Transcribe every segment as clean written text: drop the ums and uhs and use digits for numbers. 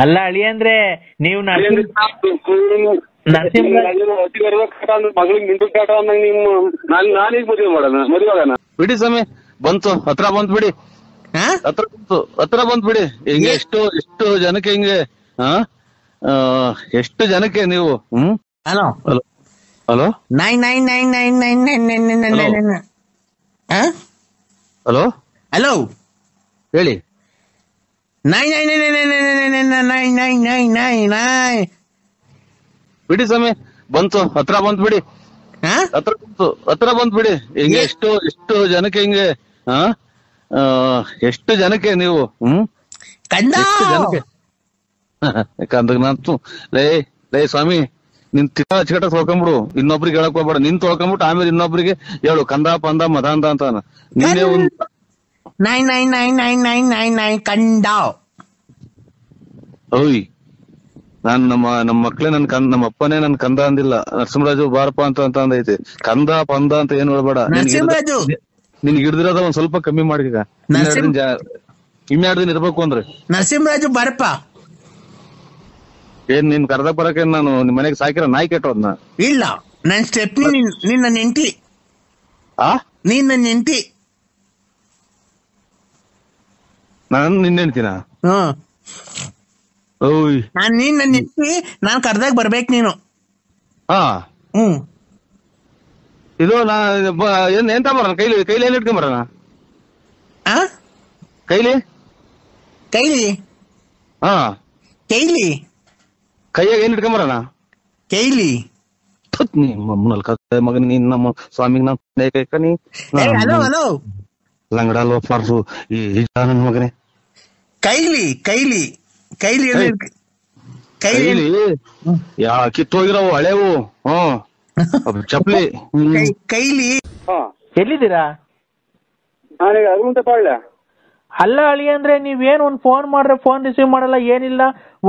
ಅಲ್ಲ ಅಳಿ ಅಂದ್ರೆ ನೀವು ಮಗಳಿಗೆ ನಿಂತು ಕಾಟ ಅಂದಂಗ ನಿಮ್ಮ ನಾನೀಗ ಮದುವೆ ಮಾಡೋಣ ಮದುವೆ ಆಗೋಣ ಬಿಡಿ ಸ್ವಾಮಿ. ಬಂತು ಹತ್ರ ಬಂತ್ ಬಿಡಿ, ಹತ್ರ ಬಂತ್ ಬಿಡಿ. ಹಿಂಗೆ ಎಷ್ಟು ಜನಕ್ಕೆ ಹಿಂಗೆ ಎಷ್ಟು ಜನಕ್ಕೆ ನೀವು ಹಲೋ ಹಲೋ ಹಲೋ ಹಲೋ ಹೇಳಿ. ಬಿಡಿ ಸ್ವಾಮಿ ಬಂತು ಹತ್ರ ಬಂತ್ ಬಿಡಿ, ಹತ್ರ ಬಂತ್ ಬಿಡಿ. ಹಿಂಗೆ ಎಷ್ಟು ಜನಕ್ಕೆ ಹಿಂಗೆ ಎಷ್ಟು ಜನಕ್ಕೆ ನೀವು ಎಷ್ಟು ಜನಕ್ಕೆ ಕಂದ ಲೇ ಸ್ವಾಮಿ, ನಿನ್ ಚಿಕಟ ತೊಳ್ಕೊಂಬಿಡು, ಇನ್ನೊಬ್ರಿಗೆ ಹೇಳಕ್ ಹೋಗ್ಬೇಡ. ನಿನ್ ತೊಳ್ಕೊಂಬಿಟ್ಟು ಆಮೇಲೆ ಇನ್ನೊಬ್ರಿಗೆ ಹೇಳು ಕಂದ ಪಂದ ಮದ ಅಂತ ನೀನೇ ಒಂದ್ ಓಯ್. ನಾನ್ ನಮ್ಮ ಮಕ್ಳೇ ನಮ್ಮ ಅಪ್ಪನೇ ನನ್ ಕಂದ ಅಂದಿಲ್ಲ, ನರಸಿಂಹರಾಜು ಬಾರಪ್ಪ ಅಂತ ಅಂದೈತಿ. ಕಂದ ಪಂದ ಅಂತ ಏನ್ ಹೇಳ್ಬೇಡ. ನಿನ್ಗೆ ಹಿಡ್ದಿರೋದ ಒಂದ್ ಸ್ವಲ್ಪ ಕಮ್ಮಿ ಮಾಡಿ. ಇನ್ನೆರಡು ದಿನ ಇರ್ಬೇಕು ಅಂದ್ರೆ ನರಸಿಂಹರಾಜು ಬಾರಪ್ಪ. ಏನ್ ನಿನ್ ಕರ್ದ ಬರಕ್ಕೆ ನಾನು ನಿಮ್ ಮನೆಗೆ ಸಾಕಿರ ನಾಯಿ ಕೆಟ್ಟೋದ್ನ? ಇಲ್ಲ, ನನ್ ಸ್ಟೆಪ್ನಿ ನಿನ್ನ ನೆಂಟಿ. ನೀನ್ ನನ್ನ ನೆಂಟಿ. ನಾನು ನಿನ್ನ ನೆಂಟಿನ? ನಾನ್ ನೀನ್ ನನ್ನ ನೆಂಟಿ, ನಾನ್ ಕರ್ದಾಗ ಬರ್ಬೇಕು ನೀನು. ಇದು ಎಂತ ಬರೋಣ ಕೈಲಿ ಏನ್ ಇಟ್ಕೊಂಬರೋಣ? ಕೈಲಿ ಕೈಯಾಗ ಏನ್ ಇಟ್ಕೊಂಬರೋಣ? ಕೈಲಿ ಮಗನ್ ನೀನ್ ನಮ್ಮ ಸ್ವಾಮಿಗ್ ಲಂಗಡಲ್ವ ಫಾರ್ಸು ನನ್ ಮಗನೇ. ಕೈಲಿ ಯಾ ಕಿತ್ತೋಗಿರವು ಹಳೆವು ಚಪ್ಲಿ. ಕೈಲಿ ಎಲ್ಲಿದ್ದೀರಾ? ನಾನೀಗ ಅರುಣ್ ಪಾಳ್ಯ. ಅಲ್ಲ ಅಳಿ ಅಂದ್ರೆ ನೀವೇನ್ ಒಂದ್ ಫೋನ್ ಮಾಡ್ರೆ ಫೋನ್ ರಿಸೀವ್ ಮಾಡಲ್ಲ, ಏನಿಲ್ಲ,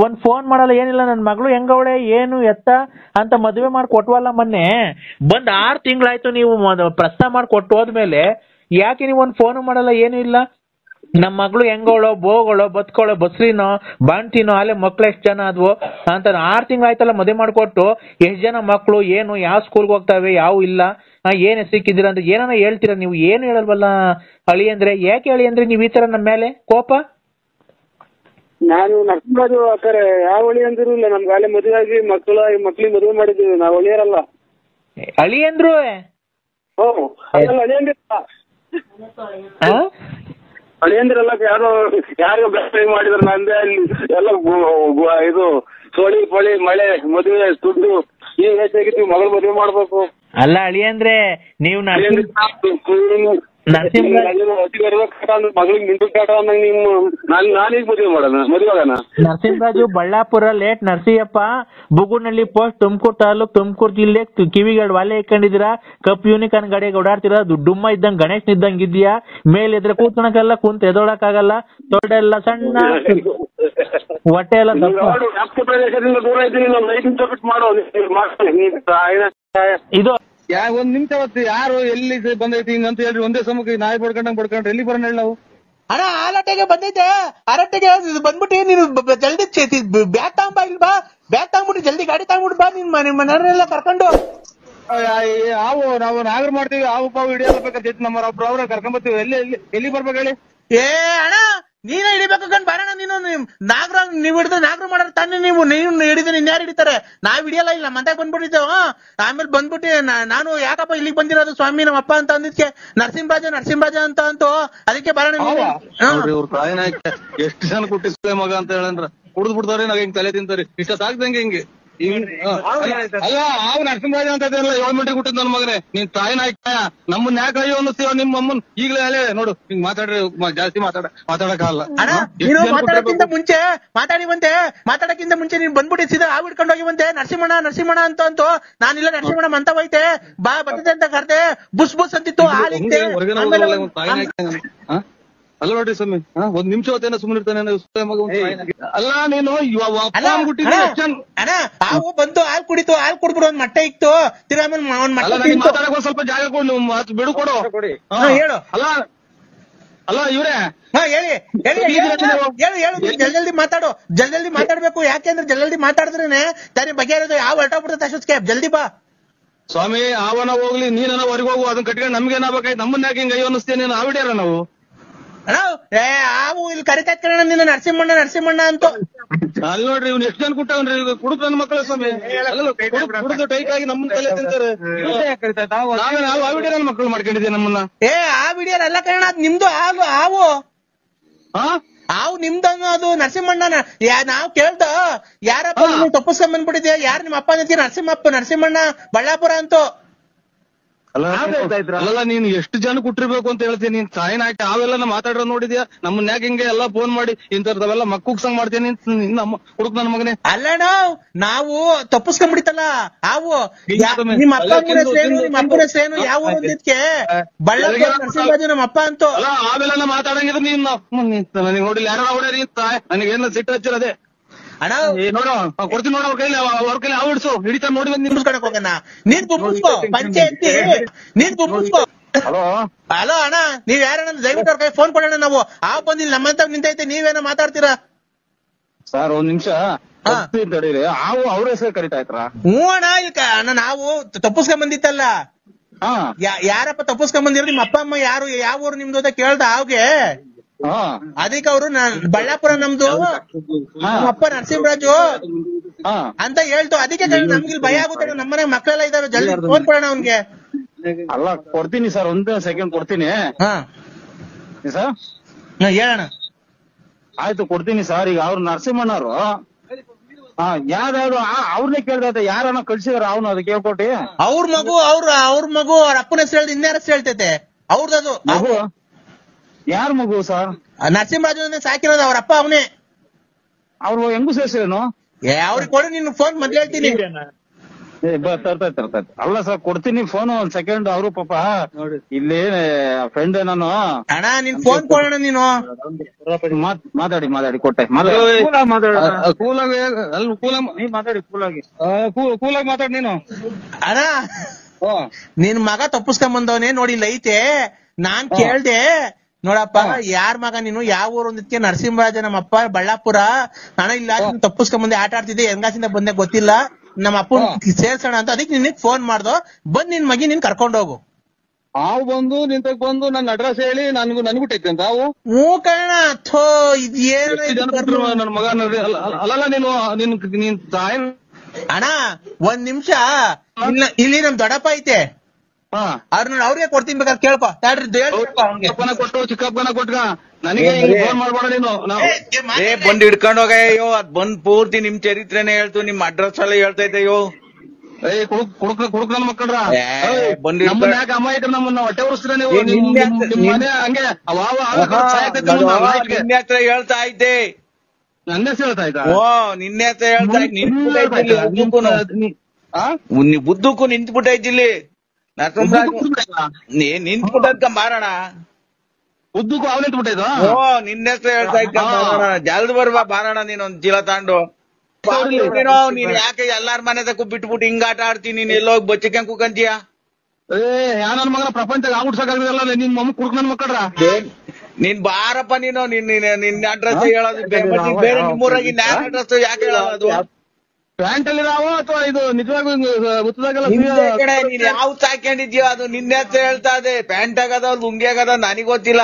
ಒಂದ್ ಫೋನ್ ಮಾಡಲ್ಲ, ಏನಿಲ್ಲ. ನನ್ ಮಗಳು ಹೆಂಗವಳೆ ಏನು ಎತ್ತ ಅಂತ ಮದುವೆ ಮಾಡಿ ಕೊಟ್ವಲ್ಲ ಮೊನ್ನೆ. ಬಂದ್ 6 ತಿಂಗಳಾಯ್ತು ನೀವು ಪ್ರಸ್ತಾವ ಮಾಡಿ ಕೊಟ್ಟು ಹೋದ್ಮೇಲೆ ಯಾಕೆ ನೀವು ಒಂದ್ ಫೋನ್ ಮಾಡಲ್ಲ, ಏನು ಇಲ್ಲ. ನಮ್ ಮಗಳು ಹೆಂಗೋಳೋ ಬೋಗಳೋ ಬದುಕೋಳೋ ಬಸ್ರಿನೋ ಬಾಣ್ತಿನೋ ಅಲ್ಲೇ ಮಕ್ಳು ಎಷ್ಟ್ ಜನ ಆದ್ವು ಅಂತ 6 ತಿಂಗಳಾಯ್ತಲ್ಲ ಮದುವೆ ಮಾಡ್ಕೊಟ್ಟು. ಎಷ್ಟ್ ಜನ ಮಕ್ಳು, ಏನು ಯಾವ ಸ್ಕೂಲ್ಗೆ ಹೋಗ್ತಾವೆ, ಯಾವ ಇಲ್ಲ, ಏನ್ ಸಿಕ್ಕಿದ್ದೀರಾ ಅಂತ ಏನಾನ ಹೇಳ್ತೀರಾ ನೀವು? ಏನು ಹೇಳಲ್ವಲ್ಲ ಅಳಿ ಅಂದ್ರೆ. ಯಾಕೆ ಅಳಿ ಅಂದ್ರೆ ನೀವ್ ಈ ತರ ನಮ್ಮ ಮೇಲೆ ಕೋಪ? ನಾನು ನರಸಿಂಹರಾಜು ಆತಾರೆ ಯಾವ ಹೊಳಿ ಅಂದಿರು ಇಲ್ಲ. ನಮ್ಗೆ ಅಲ್ಲೇ ಮದುವೆ ಆಗಿ ಮಕ್ಳಿಗೆ ಮದುವೆ ಮಾಡಿದೀವಿ. ನಾವು ಹೊಳಿಯರಲ್ಲ. ಅಳಿ ಅಂದ್ರು ಅಳಿಯಂದಿರಲ್ಲ. ಯಾರು ಬೆಸ್ಟ್ ಮಾಡಿದ್ರು ನಂದೇ ಅಲ್ಲಿ ಎಲ್ಲ ಇದು ಸೋಳಿ ಪಳಿ ಮಳೆ ಮದುವೆ ದುಡ್ಡು ಈ ಹೆಚ್ಚಾಗಿತ್ತು. ಮಗಳು ಮದುವೆ ಮಾಡ್ಬೇಕು. ಅಲ್ಲ ಅಳಿ ಅಂದ್ರೆ ನೀವು ಮಗಳಿಗೆ ನಿಂತು ಕಾಟ ಅಂದಂಗ ನಿಮ್ಮ ನಾನೀಗ ಮದುವೆ ಮಾಡೋಣ ಮದುವೆ ಆಗೋಣ. ನರಸಿಂಹರಾಜು ಬಳ್ಳಾಪುರ ಲೇಟ್ ನರಸಿಯಪ್ಪ, ಬುಗುನಹಳ್ಳಿ ಪೋಸ್ಟ್, ತುಮಕೂರು ತಾಲೂಕ್, ತುಮಕೂರು ಜಿಲ್ಲೆ, ಕಿವಿಗಳು ವಾಲೆ ಇಟ್ಕೊಂಡಿದ್ದೀರಾ, ಕಪ್ ಯೂನಿಕಾರ್ನ್ ಗಾಡಿಗೆ ಓಡಾಡ್ತೀರಾ, ಡುಮ್ಮ ಇದ್ದಂಗ ಗಣೇಶ್ ಇದ್ದಂಗ ಇದೆಯಾ, ಮೇಲೆದ್ರೆ ಕೂತ್ಕೊಳಕಲ್ಲ, ಕುಂತ ಎದೊಳಕಾಗಲ್ಲ, ತೊಡೆಲ್ಲ ಸಣ್ಣ, ಹೊಟ್ಟೆ ಎಲ್ಲ ಪ್ರದೇಶದಿಂದ ದೂರ ಇದ್ದೀನಿ. ಇದು ಒಂದ್ ನಿಮಿಷ ಹೊತ್ತು ಯಾರು ಎಲ್ಲಿ ಬಂದೈತಿ ಹಿಂಗಂತ ಹೇಳ್ರಿ. ಒಂದೇ ಸಮಕ್ಕೆ ನಾಯಿ ಬಡ್ಕೊಂಡ್ರೆ ಎಲ್ಲಿ ಬರೋಣ ಹೇಳಿ ನಾವು? ಅಣ್ಣ ಆಲಟೆಗೆ ಬಂದೈತೆ, ಆರಟ್ಟೆಗೆ ಬಂದ್ಬಿಟ್ಟು ನೀನು ಜಲ್ದಿ ಬ್ಯಾಗ್ ತಗೊಂಬ, ಇಲ್ಲಿ ಬಾ, ಬ್ಯಾಗ್ ತಗೊಂಡ್ಬಿಟ್ಟು ಜಲ್ದಿ ಗಾಡಿ ತಗೊಂಡ್ಬಿಟ್ಟು ಬಾ, ನಿಮ್ಮ ಮನೆಯವರೆಲ್ಲ ಕರ್ಕೊಂಡು. ನಾವು ನಾಗರ ಮಾಡ್ತೀವಿ, ಹಾವು ಪಾವು ಹಿಡಿಯಬೇಕಾದ್ರೆ ನಮ್ಮ ಒಬ್ರು ಅವ್ರ ಕರ್ಕೊಂಡ್ ಬರ್ತೀವಿ. ಎಲ್ಲಿ ಬರ್ಬೇಕು ಹೇಳಿ? ಅಣ್ಣ ನೀನೇ ಹಿಡಿಬೇಕಂಡ್ ಬಾರಣ. ನೀನು ನಾಗರ ನೀವ್ ಹಿಡಿದ್ರೆ ನಾಗರ ಮಾಡಾರ ತಾನೇ. ನೀವು ಹಿಡಿದ್ರೆ ಇನ್ಯಾರು ಹಿಡಿತಾರೆ? ನಾವ್ ಹಿಡಿಯಲ್ಲ. ಇಲ್ಲ ಮಂದಾಗ ಬಂದ್ಬಿಟ್ಟಿದ್ದೇವ. ಆಮೇಲೆ ಬಂದ್ಬಿಟ್ಟು ನಾನು ಯಾಕಪ್ಪ ಇಲ್ಲಿಗೆ ಬಂದಿರೋದು ಸ್ವಾಮಿ ನಮ್ಮ ಅಪ್ಪ ಅಂತ ಅಂದಿದ್ಕೆ ನರಸಿಂಹರಾಜ ಅಂತ ಅಂತು. ಅದಕ್ಕೆ ಬಾರಣ. ಎಷ್ಟು ಜನ ಕೊಟ್ಟಿಸ್ತಾರೆ ಮಗ ಅಂತ ಹೇಳಂದ್ರ ಕುಡ್ದು ಬಿಡ್ತಾರ. ನಾವ್ ಹಿಂಗ್ ತಲೆ ತಿಂತಾರಿ ಇಷ್ಟ ಸಾಕ್ದಂಗೆ ಹಿಂಗೆ. ಅಲ್ಲ ಅವ್ ನರಸಿಂಹರಾಜ ಅಂತ 7 ಮಿನಿಟ್ ಹುಟ್ಟಿದ್ ನನ್ ಮಗನೇ. ನೀನ್ ತಾಯಿನ ಆಯ್ತಾಯ ನಮ್ಮನ್ನ ಯಾಕೆ ಅಯ್ಯೋ ಅನ್ನಿಸ್ತೀವ? ನಿಮ್ಮ ಅಮ್ಮನ್ ಈಗಲೇ ಅಲ್ಲೇ ನೋಡು ಹಿಂಗ್ ಮಾತಾಡ್ರಿ. ಜಾಸ್ತಿ ಮಾತಾಡಕ್ಕಾಗಲ್ಲ. ಮಾತಾಡಕ್ಕಿಂತ ಮುಂಚೆ ನೀನ್ ಬಂದ್ಬಿಟ್ಟು ಸೀದಾ ಹಾವು ಹಿಡ್ಕೊಂಡು ಹೋಗಿವಂತೆ. ನರಸಿಂಹಣ್ಣ ಅಂತ ನಾನಿಲ್ಲ ನರಸಿಂಹಣ್ಣ ಮಂತವೈತೆ ಬಾ ಬರ್ತದೆ ಅಂತ ಕರ್ದೆ. ಬುಸ್ ಅಂತಿತ್ತು. ಅಲ್ಲ ನೋಡ್ರಿ ಸ್ವಾಮಿ, ಒಂದ್ ನಿಮಿಷ ಹೊತ್ತೇನ ಸುಮ್ಮನೆ ಇರ್ತಾನೆ. ಅಲ್ಲ ನೀನು ಹಾವು ಬಂತು, ಹಾಲು ಕುಡ್ಬಿಡು, ಒಂದ್ ಮಟ್ಟೆ ಇತ್ತು. ಮಾತಾಡಕ್ ಸ್ವಲ್ಪ ಜಾಗ ಕೊಡು, ಬಿಡು ಕೊಡು. ಹೇಳು. ಅಲ್ಲ ಅಲ್ಲ ಇವ್ರೆ ಹಾ ಹೇಳಿ ಹೇಳಿ ಹೇಳು ಹೇಳು ಜಲ್ದಿ ಮಾತಾಡು ಜಲ್ದಿ ಮಾತಾಡ್ಬೇಕು. ಯಾಕೆಂದ್ರೆ ಜಲ್ದಿ ಮಾತಾಡಿದ್ರೇನೆ ತಾನೇ ಬಗೆಹರಿದು ಯಾವ ಹೊರಟೋಗ್ಬಿಡುತ್ತೆ ಅಷ್ಟೊತ್ತಿಗೆ. ಜಲ್ದಿ ಬಾ ಸ್ವಾಮಿ. ಅವನ ಹೋಗ್ಲಿ ನೀನ ಹೊರಗೆ ಹೋಗು, ಅದನ್ನ ಕಟ್ಕೊಂಡು ನಮ್ಗೆ ಏನಾಗಬೇಕಾಯ್ತು? ನಮ್ಮನ್ನ ಯಾಕೆ ಹಿಂಗ ಅನ್ನಿಸ್ತೇನೆ? ನೀನು ಆವಿಡ್ಯಾರ ನಾವು ಅಣ್ಣ ಆವು ಇಲ್ಲಿ ಕರಿತಾ ಕಣ ನಿನ್ನ ನರಸಿಂಹಣ್ಣ ಅಂತ. ಅಲ್ಲಿ ನೋಡ್ರಿ ಇವ್ನು ಎಷ್ಟು ಜನ ಕುಟ್ಟವನ್ರಿ ಕುಡುಕ್ ನನ್ನ ಮಕ್ಕಳ ಸ್ವಾಮಿ. ಕುಡಿದು ಟೈಟ್ ಆಗಿ ನಮ್ಮನ್ನ ತಲೆ ತಿಂತಾರೆ. ನಾವು ಆವಿಡ್ಯಾರ ನನ್ನ ಮಕ್ಕಳು ಮಾಡ್ಕೊಂಡಿದ್ದೆ ನಮ್ಮನ್ನ. ಆ ವಿಡಿಯೋ ಎಲ್ಲ ಕಣ ಅದ್ ನಿಮ್ದು ಹಾವು ಹಾವು ನಿಮ್ದು ಅದು ನರಸಿಂಹಣ್ಣನ. ನಾವ್ ಕೇಳ್ದ ಯಾರಪ್ಪ ತಪ್ಪಿಸ್ಕೊಂಡ್ ಬಂದ್ಬಿಟ್ಟಿದ್ಯಾ, ಯಾರು ನಿಮ್ಮ ಅಪ್ಪ ಅಂತೀಯ? ನರಸಿಂಹಣ್ಣ ಬಳ್ಳಾಪುರ ಅಂತೂ. ಅಲ್ಲ ನೀನ್ ಎಷ್ಟು ಜನ ಕುಟ್ಟಿರ್ಬೇಕು ಅಂತ ಹೇಳ್ತೀನಿ. ನೀನ್ ಸಾಯಿನ ಹಾಕಿ ಅವೆಲ್ಲ ಮಾತಾಡ್ರ ನೋಡಿದ್ಯಾ? ನಮ್ಮನ್ನ ಯಾಕೆ ಹಿಂಗೆ ಎಲ್ಲಾ ಫೋನ್ ಮಾಡಿ ಇಂತರ್ದವೆಲ್ಲ ಮಕ್ಕುಗ್ಸಂಗ್ ಮಾಡ್ತೀನಿ ಹುಡುಕ್ ನನ್ನ ಮಗನೇ. ಅಲ್ಲಣ್ಣ ನಾವು ತಪ್ಪಿಸ್ಕೊಂಡ್ಬಿಡಿತಲ್ಲ ಹಾವು. ನಿಮ್ಮ ಅಪ್ಪ ನಿಮ್ಮ ಅಪ್ಪನ ಹೆಸರೇನು? ಯಾವ ಊರು ಅಂದಿದ್ಕೆ? ಬಳ್ಳಾಪುರ ನರಸಿಂಹರಾಜು ನಮ್ಮ ಅಪ್ಪ ಅಂತೂ. ಅಲ್ಲ ಅವೆಲ್ಲ ಮಾತಾಡಂಗಿದ್ರೆ ನೀನ್ ನನಗೆ ನೋಡಿಲ್ಲ ಯಾರು ಹೊಡ್ಯಾರಿ ನನಗೇನ ಸಿಟ್ಟು ಹಚ್ಚಿರದೆ ಅಣ್ಣ. ನೋಡ ಕೊಡ್ತೀನಿ ನೋಡ ಅವ್ರ ಕೈಲಿ ಹಾವು ಹಿಡ್ಸು ಹಿಡಿತಾ ನೋಡಿ ಬಂದ್ ನಿಂತ್ಕೊಳಕ್ ಹೋಗಣ. ನೀನ್ ತುಂಬಿಸ್ಕೋ ಪಂಚಾಯತಿ ನೀನ್ ತುಂಬಿಸ್ಕೋ. ಹಲೋ ಅಣ್ಣ, ನೀವ್ ಯಾರಣ್ಣ? ದಯವಿಟ್ಟು ಅವ್ರ ಕೈ ಫೋನ್ ಕೊಡೋಣ. ನಾವು ಹಾವು ಬಂದಿಲ್ಲ ನಮ್ಮಂತ ನಿಂತೈತೆ, ನೀವೇನೋ ಮಾತಾಡ್ತೀರಾ? ಸರ್ ಒಂದ್ ನಿಮಿಷ ತಡೀರಿ. ಹಾವು ಅವ್ರ ಹೆಸರು ಕರಿತಾ ಇದ್ರ? ಹ್ಞೂ ಅಣ್ಣ. ಈಗ ಅಣ್ಣ ನಾವು ತಪ್ಪಿಸ್ಕೊಂಡ್ ಬಂದಿತ್ತಲ್ಲ. ಯಾರಪ್ಪ ತಪ್ಪಿಸ್ಕೊಂಡ್ ಬಂದಿರೋ? ನಿಮ್ಮ ಅಪ್ಪ ಅಮ್ಮ ಯಾರು, ಯಾವ ಊರು ನಿಮ್ದು ಅಂತ ಕೇಳ್ದ ಹಾವ್ಗೆ. ಅದಕ್ಕೆ ಅವರು ಬಳ್ಳಾಪುರ ನಮ್ದು, ನಮ್ಮ ಅಪ್ಪ ನರಸಿಂಹರಾಜು ಅಂತ ಹೇಳ್ತು. ಅದಕ್ಕೆ ನಮ್ಗೆ ಭಯ ಆಗುತ್ತೆ. ನಮ್ಮನೆ ಮಕ್ಕಳೆಲ್ಲ ಇದಾರೆ, ಜಲ್ದಿ ಫೋನ್ ಕೊಡೋಣ ಅವ್ನ್ಗೆ. ಅಲ್ಲ ಕೊಡ್ತೀನಿ ಸರ್, ಒಂದ್ ಸೆಕೆಂಡ್ ಕೊಡ್ತೀನಿ ಸರ್. ಹೇಳೋಣ. ಆಯ್ತು ಕೊಡ್ತೀನಿ ಸರ್. ಈಗ ಅವ್ರು ನರಸಿಂಹಣ್ಣವ್ರು ಯಾವ್ದಾದ್ರು ಅವ್ರನ್ನೇ ಕೇಳ್ದ ಯಾರನ್ನ ಕಳ್ಸಿದಾರ ಅವನು ಅದಕ್ಕೆ ಹೇಳ್ಕೊಟ್ಟಿ. ಅವ್ರ ಮಗು ಅವ್ರ ಅಪ್ಪನ ಹೆಸರು ಹೇಳ್ದು ಇನ್ಯಾರ ಹೆಸರು ಹೇಳ್ತೈತೆ ಅವ್ರದ್ದು ಮಗು. ಯಾರ ಮಗು ಸರ್? ನರಸಿಂಹರಾಜು ಸಾಕಿರೋದು ಅವ್ರ ಅಪ್ಪ ಅವನೇ. ಅವ್ರು ಹೆಂಗು ಸೇರ್ಸೇನು? ಅವ್ರಿಗೆ ಕೊಡು, ನಿನ್ ಫೋನ್ ಮೊದ್ಲು ಹೇಳ್ತೀನಿ. ತರ್ತೈತೆ. ಅಲ್ಲ ಸರ್ ಕೊಡ್ತೀನಿ ಫೋನ್, ಒಂದ್ ಸೆಕೆಂಡ್. ಅವರು ಪಾಪ ಇಲ್ಲಿ ಫ್ರೆಂಡ್ ನಾನು. ಅಣ್ಣ ನೀನ್ ಫೋನ್ ಕೊಡೋಣ. ನೀನು ಮಾತಾಡಿ ಕೊಟ್ಟೆ. ಕೂಲಾಗಿ ಮಾತಾಡಿ ನೀನು. ಅಣ್ಣ ನಿನ್ ಮಗ ತಪ್ಪಿಸ್ಕೊಂಡ್ ಬಂದವನೇ ನೋಡಿ ಇಲ್ಲಿ ಐತೆ. ನಾನ್ ಕೇಳ್ದೆ ನೋಡಪ್ಪ ಯಾರ್ ಮಗ ನೀನು, ಯಾವ ಊರು ಅಂದಿದ್ಕೆ? ನರಸಿಂಹರಾಜ ನಮ್ಮ ಅಪ್ಪ ಬಳ್ಳಾಪುರ. ಅಣ್ಣ ಇಲ್ಲ ತಪ್ಪಿಸ್ಕೊಂಡ್ ಬಂದೆ, ಆಟ ಆಡ್ತಿದ್ದೆ, ಹೆಂಗಾಸಿಂದ ಬಂದೆ ಗೊತ್ತಿಲ್ಲ, ನಮ್ಮ ಅಪ್ಪನ ಸೇರ್ಸೋಣ ಅಂತ. ಅದಕ್ಕೆ ನಿನಗ್ ಫೋನ್ ಮಾಡ್ದೋ. ಬಂದ್ ನಿನ್ ಮಗಿ ನೀನ್ ಕರ್ಕೊಂಡ್ ಹೋಗು. ಹಾವು ಬಂದು ನಿಂತಕ್ ಬಂದು ನನ್ನ ಅಡ್ರೆಸ್ ಹೇಳಿ ನನ್ಗುಟ್ಟೈತೆ ಅಂತ ಹಾವು. ಹ್ಞೂ ಕಣ. ಥೋ ಇದ್ ಏನ ನನ್ ಮಗ. ಅಲ್ಲಲ್ಲ ನೀನ್ ತಾಯಿ. ಅಣ್ಣ ಒಂದ್ ನಿಮಿಷ, ಇಲ್ಲಿ ನಮ್ ದೊಡ್ಡಪ್ಪ ಐತೆ, ಅವ್ರಿಗೆ ಕೊಡ್ತೀನಿ ಬೇಕಾದ್ರೆ ಕೇಳ್ಕೊ. ಕೊಟ್ಟು ಚಿಕ್ಕಪ್ಪನ ಕೊಟ್ಕ ನನಗೆ ಫೋನ್ ಮಾಡ್ಬೇಡ ನೀನು. ಬಂದ್ ಹಿಡ್ಕೊಂಡ್ ಹೋಗಯ್ಯೋ. ಅದ್ ಬಂದ್ ಪೂರ್ತಿ ನಿಮ್ ಚರಿತ್ರೆನೇ ಹೇಳ್ತು, ನಿಮ್ ಅಡ್ರೆಸ್ ಎಲ್ಲ ಹೇಳ್ತೈತೆಯೋ. ಕುಡುಕ್ ನನ್ ಮಕ್ಕಳ್ರ ಯಾಕೆ ಅಮಾಯಕ ನಮ್ಮನ್ನ ಹೊಟ್ಟೆ ಉರಿಸ್ತೀರ ನೀವು? ಮನೆ ಹಂಗೆ ನಿನ್ನೆ ಹತ್ರ ಹೇಳ್ತಾ ಇದ್ದೆ. ನನ್ನ ಹೆಸರು ಹೇಳ್ತಾ ಇದ್ದ? ಓ ನಿನ್ನೆ ಹತ್ರ ಹೇಳ್ತಾ ಬುದ್ಧಕ್ಕೂ ನಿಂತ್ಬಿಟ್ಟೈತಿಲ್ಲಿ. ನಿಂತ್ಬಿಟ್ಟದ್ಕ ಮಾರೋಣ. ಉದ್ದಕ್ಕೂ ಅವ್ನು ನಿಂತ್ಬಿಟ್ಟೈದು. ಓ ನಿನ್ನೆ ಹತ್ರ ಹೇಳ್ತಾ ಇದ್ದ ಮಾರೋಣ. ಜಲ್ದ್ ಬರ್ಬಾ ಬಾರೋಣ. ನೀನೊಂದ್ ಚೀಲ ತಾಂಡು ನೀನ್ ಯಾಕೆ ಎಲ್ಲಾರ ಮನೆ ತಕ್ಕ ಬಿಟ್ಬಿಟ್ಟು ಹಿಂಗ ಆಟ ಆಡ್ತೀನಿ? ನೀನ್ ಎಲ್ಲೋಗಿ ಬಚ್ಚಿಕೊಂಡ್ ಕೂಕಂತೀಯ? ನನ್ ಮಗನ ಪ್ರಪಂಚ ಆಗ್ಬಿಡ್ಸಕ್ಕಾಗಲ್ಲ. ನಿನ್ ಮಮ್ಮ ಕುಡ್ಕ್ ನನ್ ಮಕ್ಕಳ್ರ. ನೀನ್ ಬಾರಪ್ಪ ನೀನು. ನಿನ್ನ ಅಡ್ರೆಸ್ ಹೇಳೋದು ಬೇರೆ. ನಿಮ್ಮೂರಾಗಿ ನ್ಯಾಯ ಅಡ್ರೆಸ್ ಯಾಕೆ ಹೇಳೋದು? ಅದು ಪ್ಯಾಂಟ್ ಅಲ್ಲಿ ನಾವು ಅಥವಾ ಇದು ನಿಜವಾಗೂ ಉತ್ತದಾಗೆಲ್ಲ ನೀನ್ ಯಾವ ಸಾಕೊಂಡಿದ್ಯೋ ಅದು ನಿನ್ನೆ ಹತ್ರ ಹೇಳ್ತಾ ಇದೆ. ಪ್ಯಾಂಟ್ ಆಗದ ಲುಂಗಿ ಆಗದ ನನಗ್ ಗೊತ್ತಿಲ್ಲ.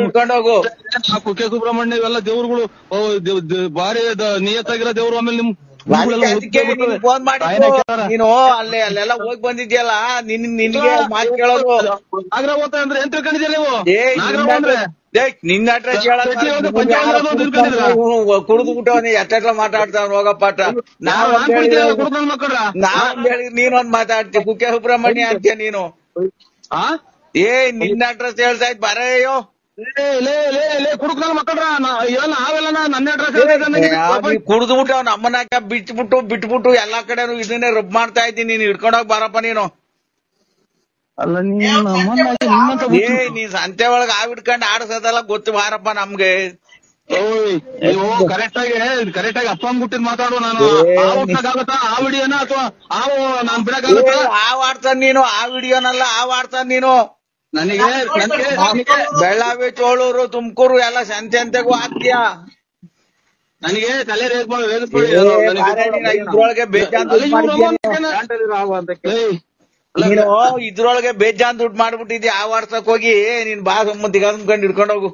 ಹಿಡ್ಕೊಂಡೋಗು. ಕುಕ್ಕೆ ಸುಬ್ರಹ್ಮಣ್ಯ ಇವೆಲ್ಲ ದೇವ್ರುಗಳು ಭಾರಿ ನಿಯತ್ತಾಗಿರೋ ದೇವ್ರು. ಆಮೇಲೆ ನಿಮ್ ಫೋನ್ ಮಾಡಿ ನೀನು ಅಲ್ಲೆಲ್ಲ ಹೋಗಿ ಬಂದಿದ್ಯಲ್ಲ, ನಿನ್ಗೆ ಮಾತು ಕೇಳೋದು. ನಾಗರ ಓದ್ತ ಅಂದ್ರೆ ಏನ್ ತಿಳ್ಕೊಂಡಿದ್ಯಾ ನೀವು? ನಿನ್ನ ಅಡ್ರೆಸ್ ಕುಡಿದು ಬಿಟ್ಟವನಿ ಎಷ್ಟೆಲ್ಲ ಮಾತಾಡ್ತಾವ ಹೋಗಪ್ಪಾಟ. ನಾವ್ ಹೇಳಿ ನೀನೊಂದ್ ಮಾತಾಡ್ತೀವಿ. ಕುಕ್ಕೆ ಸುಬ್ರಹ್ಮಣ್ಯ ಅಂತೀಯ ನೀನು. ನಿನ್ನ ಅಡ್ರೆಸ್ ಹೇಳ್ತಾ ಇದ್ ಬರೆಯೋ. ಕುಡ್ದು ಬಿಟ್ಟು ಅವ್ನ ಅಮ್ಮನಾಕ ಬಿಟ್ಬಿಟ್ಟು ಎಲ್ಲಾ ಕಡೆ ಇದನ್ನೇ ರಬ್ ಮಾಡ್ತಾ ಇದ್ದೀನಿ. ನೀನ್ ಹಿಡ್ಕೊಂಡೋಗ್ ಬಾರಪ್ಪ ನೀನು. ನೀನ್ ಸಂತೆ ಒಳಗ ಹಿಡ್ಕೊಂಡ್ ಆಡ್ಸೋದೆಲ್ಲ ಗೊತ್ತು ಬಾರಪ್ಪ ನಮ್ಗೆ. ಕರೆಕ್ಟ್ ಆಗಿ ಅಪ್ಪ ಬಿಟ್ಟಿದ್ ಮಾತಾಡು. ನಾನು ಆ ವಿಡಿಯೋನ ಅಥವಾ ನಾನು ಬಿಡಕ್ಕಾಗತ್ತಾ? ಆಡ್ತಾನ ನೀನು. ಆ ವಿಡಿಯೋನಲ್ಲ ಆಡ್ತಾನ ನೀನು. ನನಗೆ ಬೆಳ್ಳಾವಿ ಚೋಳೂರು ತುಮಕೂರು ಎಲ್ಲ ಸಂತೆಗೂ ಹಾಕ್ತೀಯಾ ನನಗೆ ತಲೆ ಇದ್ರೊಳಗೆ ಬೇಜಾನ್ ದುಡ್ಡು ಮಾಡಿದ್ಯಾ ನೀನು ಇದ್ರೊಳಗೆ ಬೇಜಾನ್ ದುಡ್ಡು ಮಾಡ್ಬಿಟ್ಟಿದ್ಯಾ ಆ ವಾಟ್ಸಕ್ ಹೋಗಿ ನೀನ್ ಬಾ ಸಮ್ಮತಿಗೆ ಅಂದ್ಕೊಂಡು ಹಿಡ್ಕೊಂಡು ಹೋಗು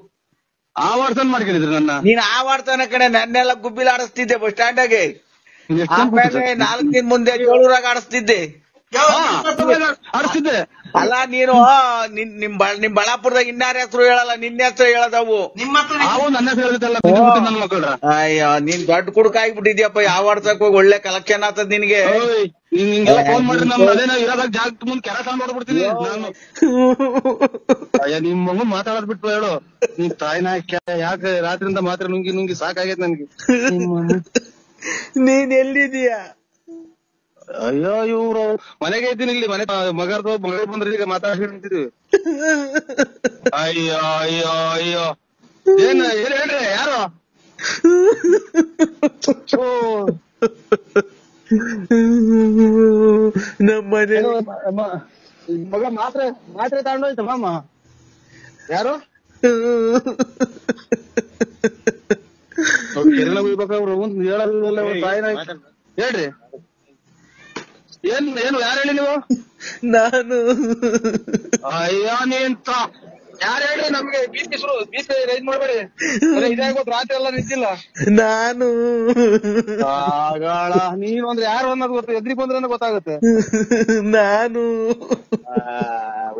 ಆ ವಾಟ್ಸನ್ ಮಾಡ್ಕೊಂಡಿದ್ರು ನನ್ನ ನೀನ್ ಆ ವಾಡ್ತಾನ ಕಡೆ ನನ್ನೆಲ್ಲ ಗುಬ್ಬಿಲ್ ಆಡಿಸ್ತಿದ್ದೆ ಬಸ್ ಸ್ಟ್ಯಾಂಡಾಗೆ ಆಮೇಲೆ 4 ದಿನ ಮುಂದೆ ಚೋಳೂರಾಗ ಆಡಿಸ್ತಿದ್ದೆ ಆಡಿಸ್ತಿದ್ದೆ ಅಲ್ಲ ನೀನು ನಿಮ್ ಬಳ್ಳಾಪುರದಾಗ ಇನ್ನಾರ ಹೆಸರು ಹೇಳಲ್ಲ ನಿನ್ನ ಹೆಸರು ಹೇಳದವು ನಾವು ನನ್ನ ಹೇಳಿದಲ್ಲ ನನ್ನ ಮಕ್ಕಳ ಅಯ್ಯೋ ನೀನ್ ದೊಡ್ಡ ಕುಡುಕ ಆಗ್ಬಿಟ್ಟಿದ್ಯಪ್ಪ ಯಾವ ವಾಟ್ಸಕ್ ಹೋಗಿ ಒಳ್ಳೆ ಕಲೆಕ್ಷನ್ ಆಗ್ತದ ನಿನ್ಗೆ ನಿಂಗೆಲ್ಲ ಫೋನ್ ಮಾಡ್ರಿ ನಮ್ ಅದೇನೋ ಇರೋದಾಗ ಜಾಗ ಮುಂದೆ ಕೆಲಸ ನೋಡ್ಬಿಡ್ತೀನಿ ನಾನು ಅಯ್ಯ ನಿಮ್ ಮಗು ಮಾತಾಡೋದ್ ಬಿಟ್ಟು ಹೇಳು ನೀನ್ ತಾಯಿನ ಯಾಕೆ ರಾತ್ರಿಯಿಂದ ಮಾತ್ರ ನುಂಗಿ ಸಾಕಾಗೈತೆ ನನ್ಗೆ ನೀನ್ ಎಲ್ಲಿದೀಯಾ ಅಯ್ಯೋ ಇವ್ರು ಮನೆಗೆ ಇದ್ದೀನಿ ಇಲ್ಲಿ ಮನೆ ಮಗ ಬಂದ್ರೆ ಈಗ ಮಾತಾಡ್ತಿದ್ವಿ ಅಯ್ಯೋ ಅಯ್ಯೋ ಅಯ್ಯೋ ಏನ್ ಹೇಳ್ರಿ ಯಾರು ನಮ್ಮನೆ ಮಗ ಮಾತ್ರೆ ತಗೊಂಡೋಯ್ತ ಮಾಮ ಯಾರು ಕಿರಣ ಬೀಳ್ಬೇಕಾದ್ರು ಹೇಳಲ್ಲ ತಾಯಿನ ಹೇಳ್ರಿ ಏನು ಯಾರು ಹೇಳಿ ನೀವು ನಾನು ಅಯ್ಯೋ ನೀನ್ ಯಾರು ಹೇಳಿ ನಮ್ಗೆ ಬೀಚ್ ರೈಸ್ ಮಾಡ್ಬೇಡಿ ಇದಾಗೋದು ರಾತ್ರಿ ಎಲ್ಲ ನಿಂತಿಲ್ಲ ನಾನು ಆಗಳ ನೀನು ಅಂದ್ರೆ ಯಾರು ಅನ್ನೋದು ಗೊತ್ತ ಎದ್ರಿ ಬಂದ್ರೆ ಗೊತ್ತಾಗುತ್ತೆ ನಾನು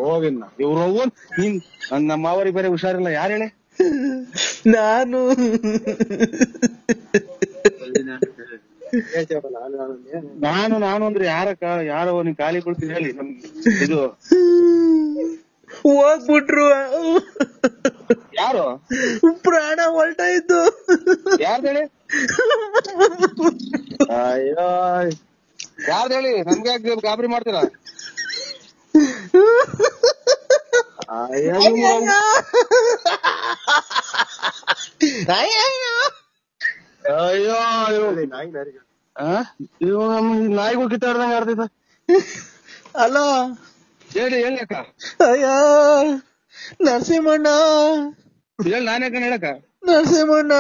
ಹೋಗಿನ್ನ ಇವ್ರು ನೀನ್ ನಮ್ಮ ಮಾವರಿಗೆ ಬೇರೆ ಹುಷಾರಿಲ್ಲ ಯಾರು ಹೇಳಿ ನಾನು ನಾನು ಅಂದ್ರೆ ಯಾರೋ ನೀನ್ ಖಾಲಿ ಕೊಡ್ತೀನಿ ಹೇಳಿ ನಮ್ಗೆ ಇದು ಹೋಗ್ಬಿಟ್ರು ಯಾರು ಪ್ರಾಣ ಹೊಲ್ಟಾಯ್ತು ಯಾರ್ದು ಹೇಳಿ ಅಯ್ಯೋ ಯಾರ್ದು ಹೇಳಿ ನಮ್ಗೆ ಯಾಕೆ ಗಾಬರಿ ಮಾಡ್ತೀರಾ ಅಯ್ಯೋ ನಾಯಿಗಳು ಕಿತ್ತಾಡ್ದಂಗ ಆಡ್ತೈತ ಅಲೋ ಹೇಳಿ ಅಕ್ಕ ಅಯ್ಯ ನರಸಿಂಹಣ್ಣ ಹೇಳಿ ನಾನೇ ಅಕ್ಕ ಹೇಳಕ್ಕ ನರಸಿಂಹಣ್ಣ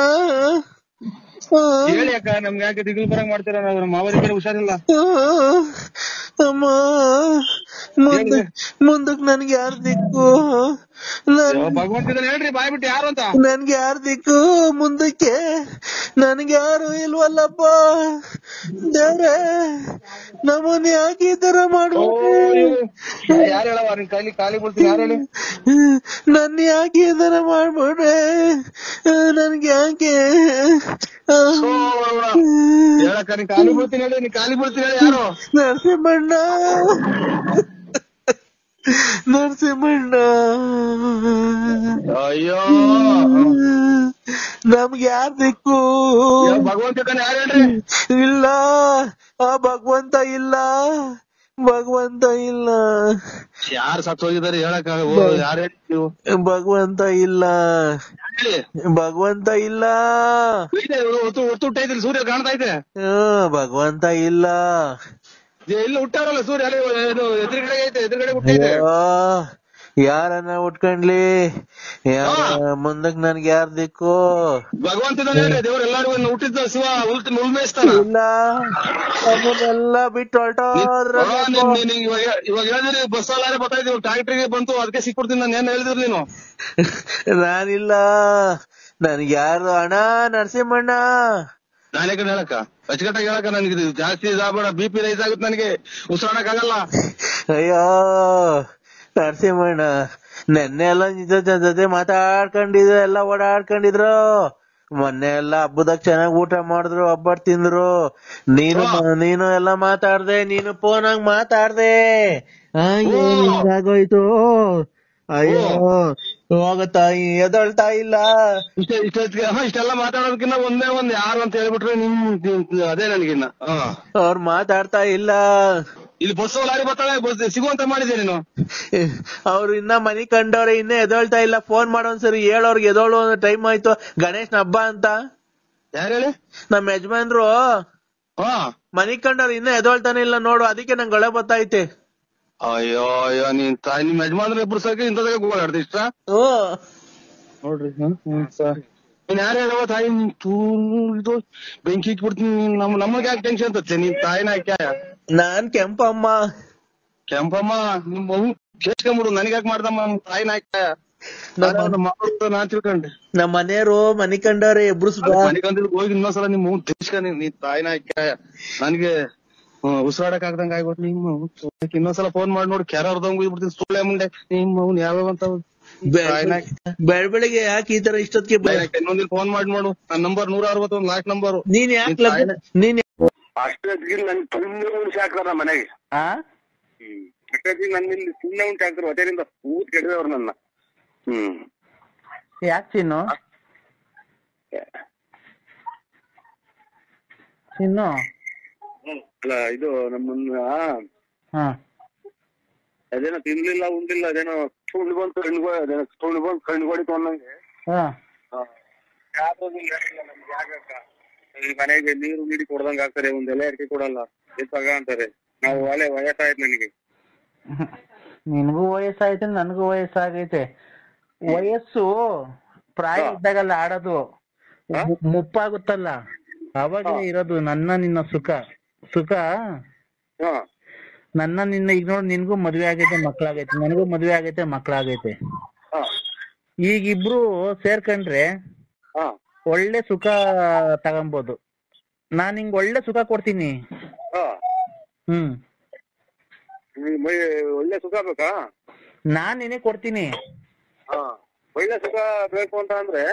ಹೇಳಿ ಅಕ್ಕ ನಮ್ಗೆ ಯಾಕೆ ದಿಗ್ಲು ಬರಂಗ್ ಮಾಡ್ತೀರ ನಾವು ಮಾವರಿ ಬೇರೆ ಹುಷಾರಿಲ್ಲ ಅಮ್ಮ ಮುಂದಕ್ ನನ್ಗೆ ಯಾರ್ ದಿಕ್ಕು ಭಗವಂತನ ಹೇಳ್ರಿ ಬಾಯ್ಬಿಟ್ಟು ಯಾರು ಅಂತ ನನ್ಗೆ ಯಾರ್ ದಿಕ್ಕು ಮುಂದಕ್ಕೆ ನನ್ಗೆ ಯಾರು ಇಲ್ವಲ್ಲಪ್ಪ ದೇವ್ರೆ ನಮ್ಮನ್ನ ಯಾಕೆ ಈ ತರ ಮಾಡ್ಬೇಕು ಯಾರು ಹೇಳವ ನಿನ್ ಕೈಲಿ ಖಾಲಿ ಬಿಡ್ತೀನಿ ಯಾರು ಹೇಳಿ ನನ್ನ ಯಾಕೆ ಈ ತರ ಮಾಡ್ಬಿಡ್ರೆ ನನ್ಗೆ ಯಾಕೆ ಹೇಳಕ್ಕ ನೀನ್ ಖಾಲಿ ಬಿಡ್ತೀನಿ ಹೇಳಿ ನೀನ್ ಖಾಲಿ ಬಿಡ್ತೀನಿ ಹೇಳಿ ಯಾರು ನರಸಿಂಹಣ್ಣ ನರಸಿಂಹಣ್ಣ ಅಯ್ಯೋ ನಮ್ಗೆ ಯಾರ್ ದಿಕ್ಕು ಭಗವಂತ ಯಾರು ಹೇಳ್ರಿ ಇಲ್ಲ ಆ ಭಗವಂತ ಇಲ್ಲ ಭಗವಂತ ಇಲ್ಲ ಯಾರು ಸತ್ತು ಹೋಗಿದ್ದಾರೆ ಹೇಳಕ್ ಯಾರು ಹೇಳಿ ನೀವು ಭಗವಂತ ಇಲ್ಲ ಹೇಳಿ ಭಗವಂತ ಇಲ್ಲ ಒತ್ತು ಹುಟ್ಟೈತಿ ಸೂರ್ಯ ಕಾಣ್ತಾ ಐತೆ ಭಗವಂತ ಇಲ್ಲ ಎಲ್ಲ ಹುಟ್ಟಾರಲ್ಲ ಸೂರ್ಯ ಎದುರುಗಡೆ ಐತೆ ಎದುರುಗಡೆ ಹುಟ್ಟೈತೆ ಯಾರನ್ನ ಉಟ್ಕೊಂಡ್ಲಿ ಮುಂದಕ್ ನನ್ಗೆ ಯಾರ್ ದಿಕ್ಕು ಭಗವಂತನ ಹೇಳ್ರಿ ದೇವ್ರ ಎಲ್ಲಾರು ಹುಟ್ಟಿದ್ದ ಶಿವ ಉಲ್ಮೇಯಿಸ್ತಾನ ಇಲ್ಲ ಅದನ್ನೆಲ್ಲ ಬಿಟ್ಟು ಹೊರಟೋದ್ರ ಇವಾಗ ಹೇಳಿದ್ರಿ ಬಸ್ ಅಲ್ಲಾರೆ ಬರ್ತಾ ಇದ್ದೀವಿ ಟ್ರಾಕ್ಟರ್ಗೆ ಬಂತು ಅದಕ್ಕೆ ಸಿಕ್ಬಿಡ್ತೀನಿ ನಾನು ಏನ್ ಹೇಳಿದ್ರಿ ನೀನು ನಾನಿಲ್ಲ ನನ್ಗೆ ಯಾರು ಅಣ್ಣ ನರಸಿಂಹಣ್ಣ ನಾನೇ ಕಡೆ ಹೇಳಕ್ಕ ಅಚ್ಚುಕಟ್ಟಾಗಿ ಹೇಳಕ್ಕ ನನ್ಗೆ ಜಾಸ್ತಿ ಇದಾಗಬೇಡ BP ರೈಸ್ ಆಗುತ್ತೆ ನನಗೆ ಉಸಿರಾಡಕ್ ಆಗಲ್ಲ ಅಯ್ಯೋ ನರಸಿಂಹಣ್ಣ ನೆನ್ನೆ ಎಲ್ಲ ನಿಜ ಜೊತೆ ಮಾತಾಡ್ಕೊಂಡಿದ್ರು ಎಲ್ಲ ಓಡಾಡ್ಕೊಂಡಿದ್ರು ಮೊನ್ನೆ ಎಲ್ಲ ಹಬ್ಬದಾಗ ಚೆನ್ನಾಗ್ ಊಟ ಮಾಡಿದ್ರು ಹಬ್ಬ ತಿಂದ್ರು ನೀನು ಎಲ್ಲ ಮಾತಾಡ್ದೆ ನೀನು ಫೋನಾಗ ಮಾತಾಡ್ದೆ ಹಿಂಗಾಗೋಯ್ತು ಅಯ್ಯೋ ಹೋಗತಾಯಿ ಎದಳ್ತಾ ಇಲ್ಲ ಇಷ್ಟೆಲ್ಲ ಮಾತಾಡೋದಕ್ಕಿನ್ನ ಒಂದ್ ಯಾರು ಅಂತ ಹೇಳ್ಬಿಟ್ರೆ ನಿಮ್ ಅದೇ ನನಗಿನ್ನ ಅವ್ರು ಮಾತಾಡ್ತಾ ಇಲ್ಲ ಇಲ್ಲಿ ಬಸ್ ಲಾರಿ ಬರ್ತಾಳೆ ಸಿಗುವಂತ ಮಾಡಿದೆ ನೀನು ಅವ್ರು ಇನ್ನ ಮನಿ ಕಂಡವ್ರೆ ಇನ್ನೇ ಎದೊಳ್ತಾ ಇಲ್ಲ ಫೋನ್ ಮಾಡೋನ್ಸರಿ ಹೇಳೋರ್ಗೆ ಎದೋಳು ಟೈಮ್ ಆಯ್ತು ಗಣೇಶನ್ ಹಬ್ಬ ಅಂತ ಯಾರು ಹೇಳಿ ನಮ್ ಯಜಮಾನ್ರು ಮನಿ ಕಂಡವ್ರು ಇನ್ನ ಎದೊಳ್ತಾನೆ ಇಲ್ಲ ನೋಡು ಅದಕ್ಕೆ ನಂಗೆ ಗಳೆ ಬತ್ತೈತೆ ಅಯ್ಯೋ ಅಯ್ಯೋ ನೀನ್ ತಾಯಿ ನಿಮ್ ಯಜಮಾನ್ರ ಇಬ್ರು ಸಾಕಿ ಇಂಥದಾಗ ಓಡಾಡ್ದೆ ಇಷ್ಟ ನೋಡ್ರಿ. ನೀನ್ ಯಾರು ಹೇಳುವ ತಾಯಿ ಇದು ಬೆಂಕಿ ಇಟ್ಬಿಡ್ತೀನಿ ನಮಗೆ ಯಾಕೆ ಟೆನ್ಷನ್ ಅಂತತ್ತೆ ನೀನ್ ತಾಯಿನ ಯಾಕೆ? ನಾನ್ ಕೆಂಪಮ್ಮ. ಕೆಂಪಮ್ಮ ನಿಮ್ ಮಗು ಕೇಸ್ಕೊಂಬಿಡು ನನಗ್ ಯಾಕೆ ಮಾಡ್ದಮ್ಮ ತಾಯಿನ ಯಾಕೆ? ನಾನ್ ತಿಳ್ಕೊಂಡೆ ನಮ್ ಮನೆಯವರು ಮನಿ ಕಂಡವ್ರೆ ಎಬ್ರುಸ್ ಮನೆ ಕಂದಿದ್ ಹೋಗಿ ಇನ್ನೊಂದ್ಸಲ ನಿಮ್ ಮಗು ತಿಳಿಸ್ಕೊಂಡಿ ನೀನ್ ತಾಯಿನ ಯಾಕೆ ನನ್ಗೆ ಉಸಿರಾಡಕ್ ಆಗ್ದಂಗ ಆಗ್ಬಿಟ್ಟು ನಿಮ್ಮ ಇನ್ನೊಂದ್ಸಲ ಫೋನ್ ಮಾಡಿ ನೋಡಿ ಕೆರ ಹೊರದಂಗ್ ಬಿಡ್ತೀನಿ ಸುಳ್ಳೆ ಮುಂಡೆ ನಿಮ್ ಮಗನ್ ಯಾವ್ಯಾವ ಅಂತ ಬೆಳಗ್ಗೆ ಯಾಕೆ ಈ ತರ ಇಷ್ಟೊತ್ತಿಗೆ ಇನ್ನೊಂದಿನ ಫೋನ್ ಮಾಡಿ ನೋಡು ನನ್ನ ನಂಬರ್ 161 ಲಾಸ್ಟ್ ನಂಬರ್. ನೀನ್ ಯಾಕೆ ನೀನ್ ಅಷ್ಟೊತ್ತಿಗೆ ನನ್ ಸುಮ್ಮನೆ ಉಂಟು ಹಾಕ್ತಾರ ಮನೆಗೆ. ಅಷ್ಟೊತ್ತಿಗೆ ನನ್ನ ಸುಮ್ಮನೆ ಉಂಟು ಹಾಕ್ತಾರೆ ಹೊಟ್ಟೆರಿಂದ ಕೂತ್ ಕೆಡದವ್ರು ನನ್ನ. ಯಾಕೆ ಚಿನ್ನು ಚಿನ್ನು ಅಲ್ಲ ಇದು ನಮ್ಮನ್ನ ಅದೇನೋ ತಿನ್ಲಿಲ್ಲ ಉಂಡಿಲ್ಲ ಅದೇನೋ ಸುಳ್ಳು ಬಂತು ಅದೇನೋ ಸುಳ್ಳು ಬಂತು ಕಣ್ಗೊಡಿತು ಅನ್ನಂಗೆ ಮನೆಗೆ ನೀರು ನೀಡಿ ಕೊಡ್ದಂಗ ಆಗ್ತಾರೆ ಒಂದ್ ಎಲೆ ಅಡಿಕೆ ಕೊಡಲ್ಲ ಎತ್ತಾಗ ಅಂತಾರೆ. ನಾವು ಒಳ್ಳೆ ವಯಸ್ಸಾಯ್ತು ನನಗೆ. ನಿನಗೂ ವಯಸ್ಸಾಯ್ತು ನನಗೂ ವಯಸ್ಸಾಗೈತೆ. ವಯಸ್ಸು ಪ್ರಾಯ ಇದ್ದಾಗಲ್ಲ ಆಡೋದು, ಮುಪ್ಪಾಗುತ್ತಲ್ಲ ಅವಾಗ ಇರೋದು ನನ್ನ ನಿನ್ನ ಸುಖ. ನನ್ನ ನಿನ್ನ ಈಗ ನೋಡ್ ನಿನ್ಗೂ ಮದ್ವೆ ಆಗೈತೆ ಮಕ್ಳಾಗೈತೆ, ನನಗೂ ಮದ್ವೆ ಆಗೈತೆ ಮಕ್ಳಾಗೈತೆ. ಈಗಿಬ್ರು ಸೇರ್ಕೊಂಡ್ರೆ ಒಳ್ಳೆ ಸುಖ ತಗೊಂಬೋದು. ನಾನ್ ನಿಂಗ್ ಒಳ್ಳೆ ಸುಖ ಕೊಡ್ತೀನಿ. ಒಳ್ಳೆ ಸುಖ ಬೇಕಾ? ನಾನ್ ನಿನಗ್ ಕೊಡ್ತೀನಿ. ಒಳ್ಳೆ ಸುಖ ಬೇಕು ಅಂತ ಅಂದ್ರೆ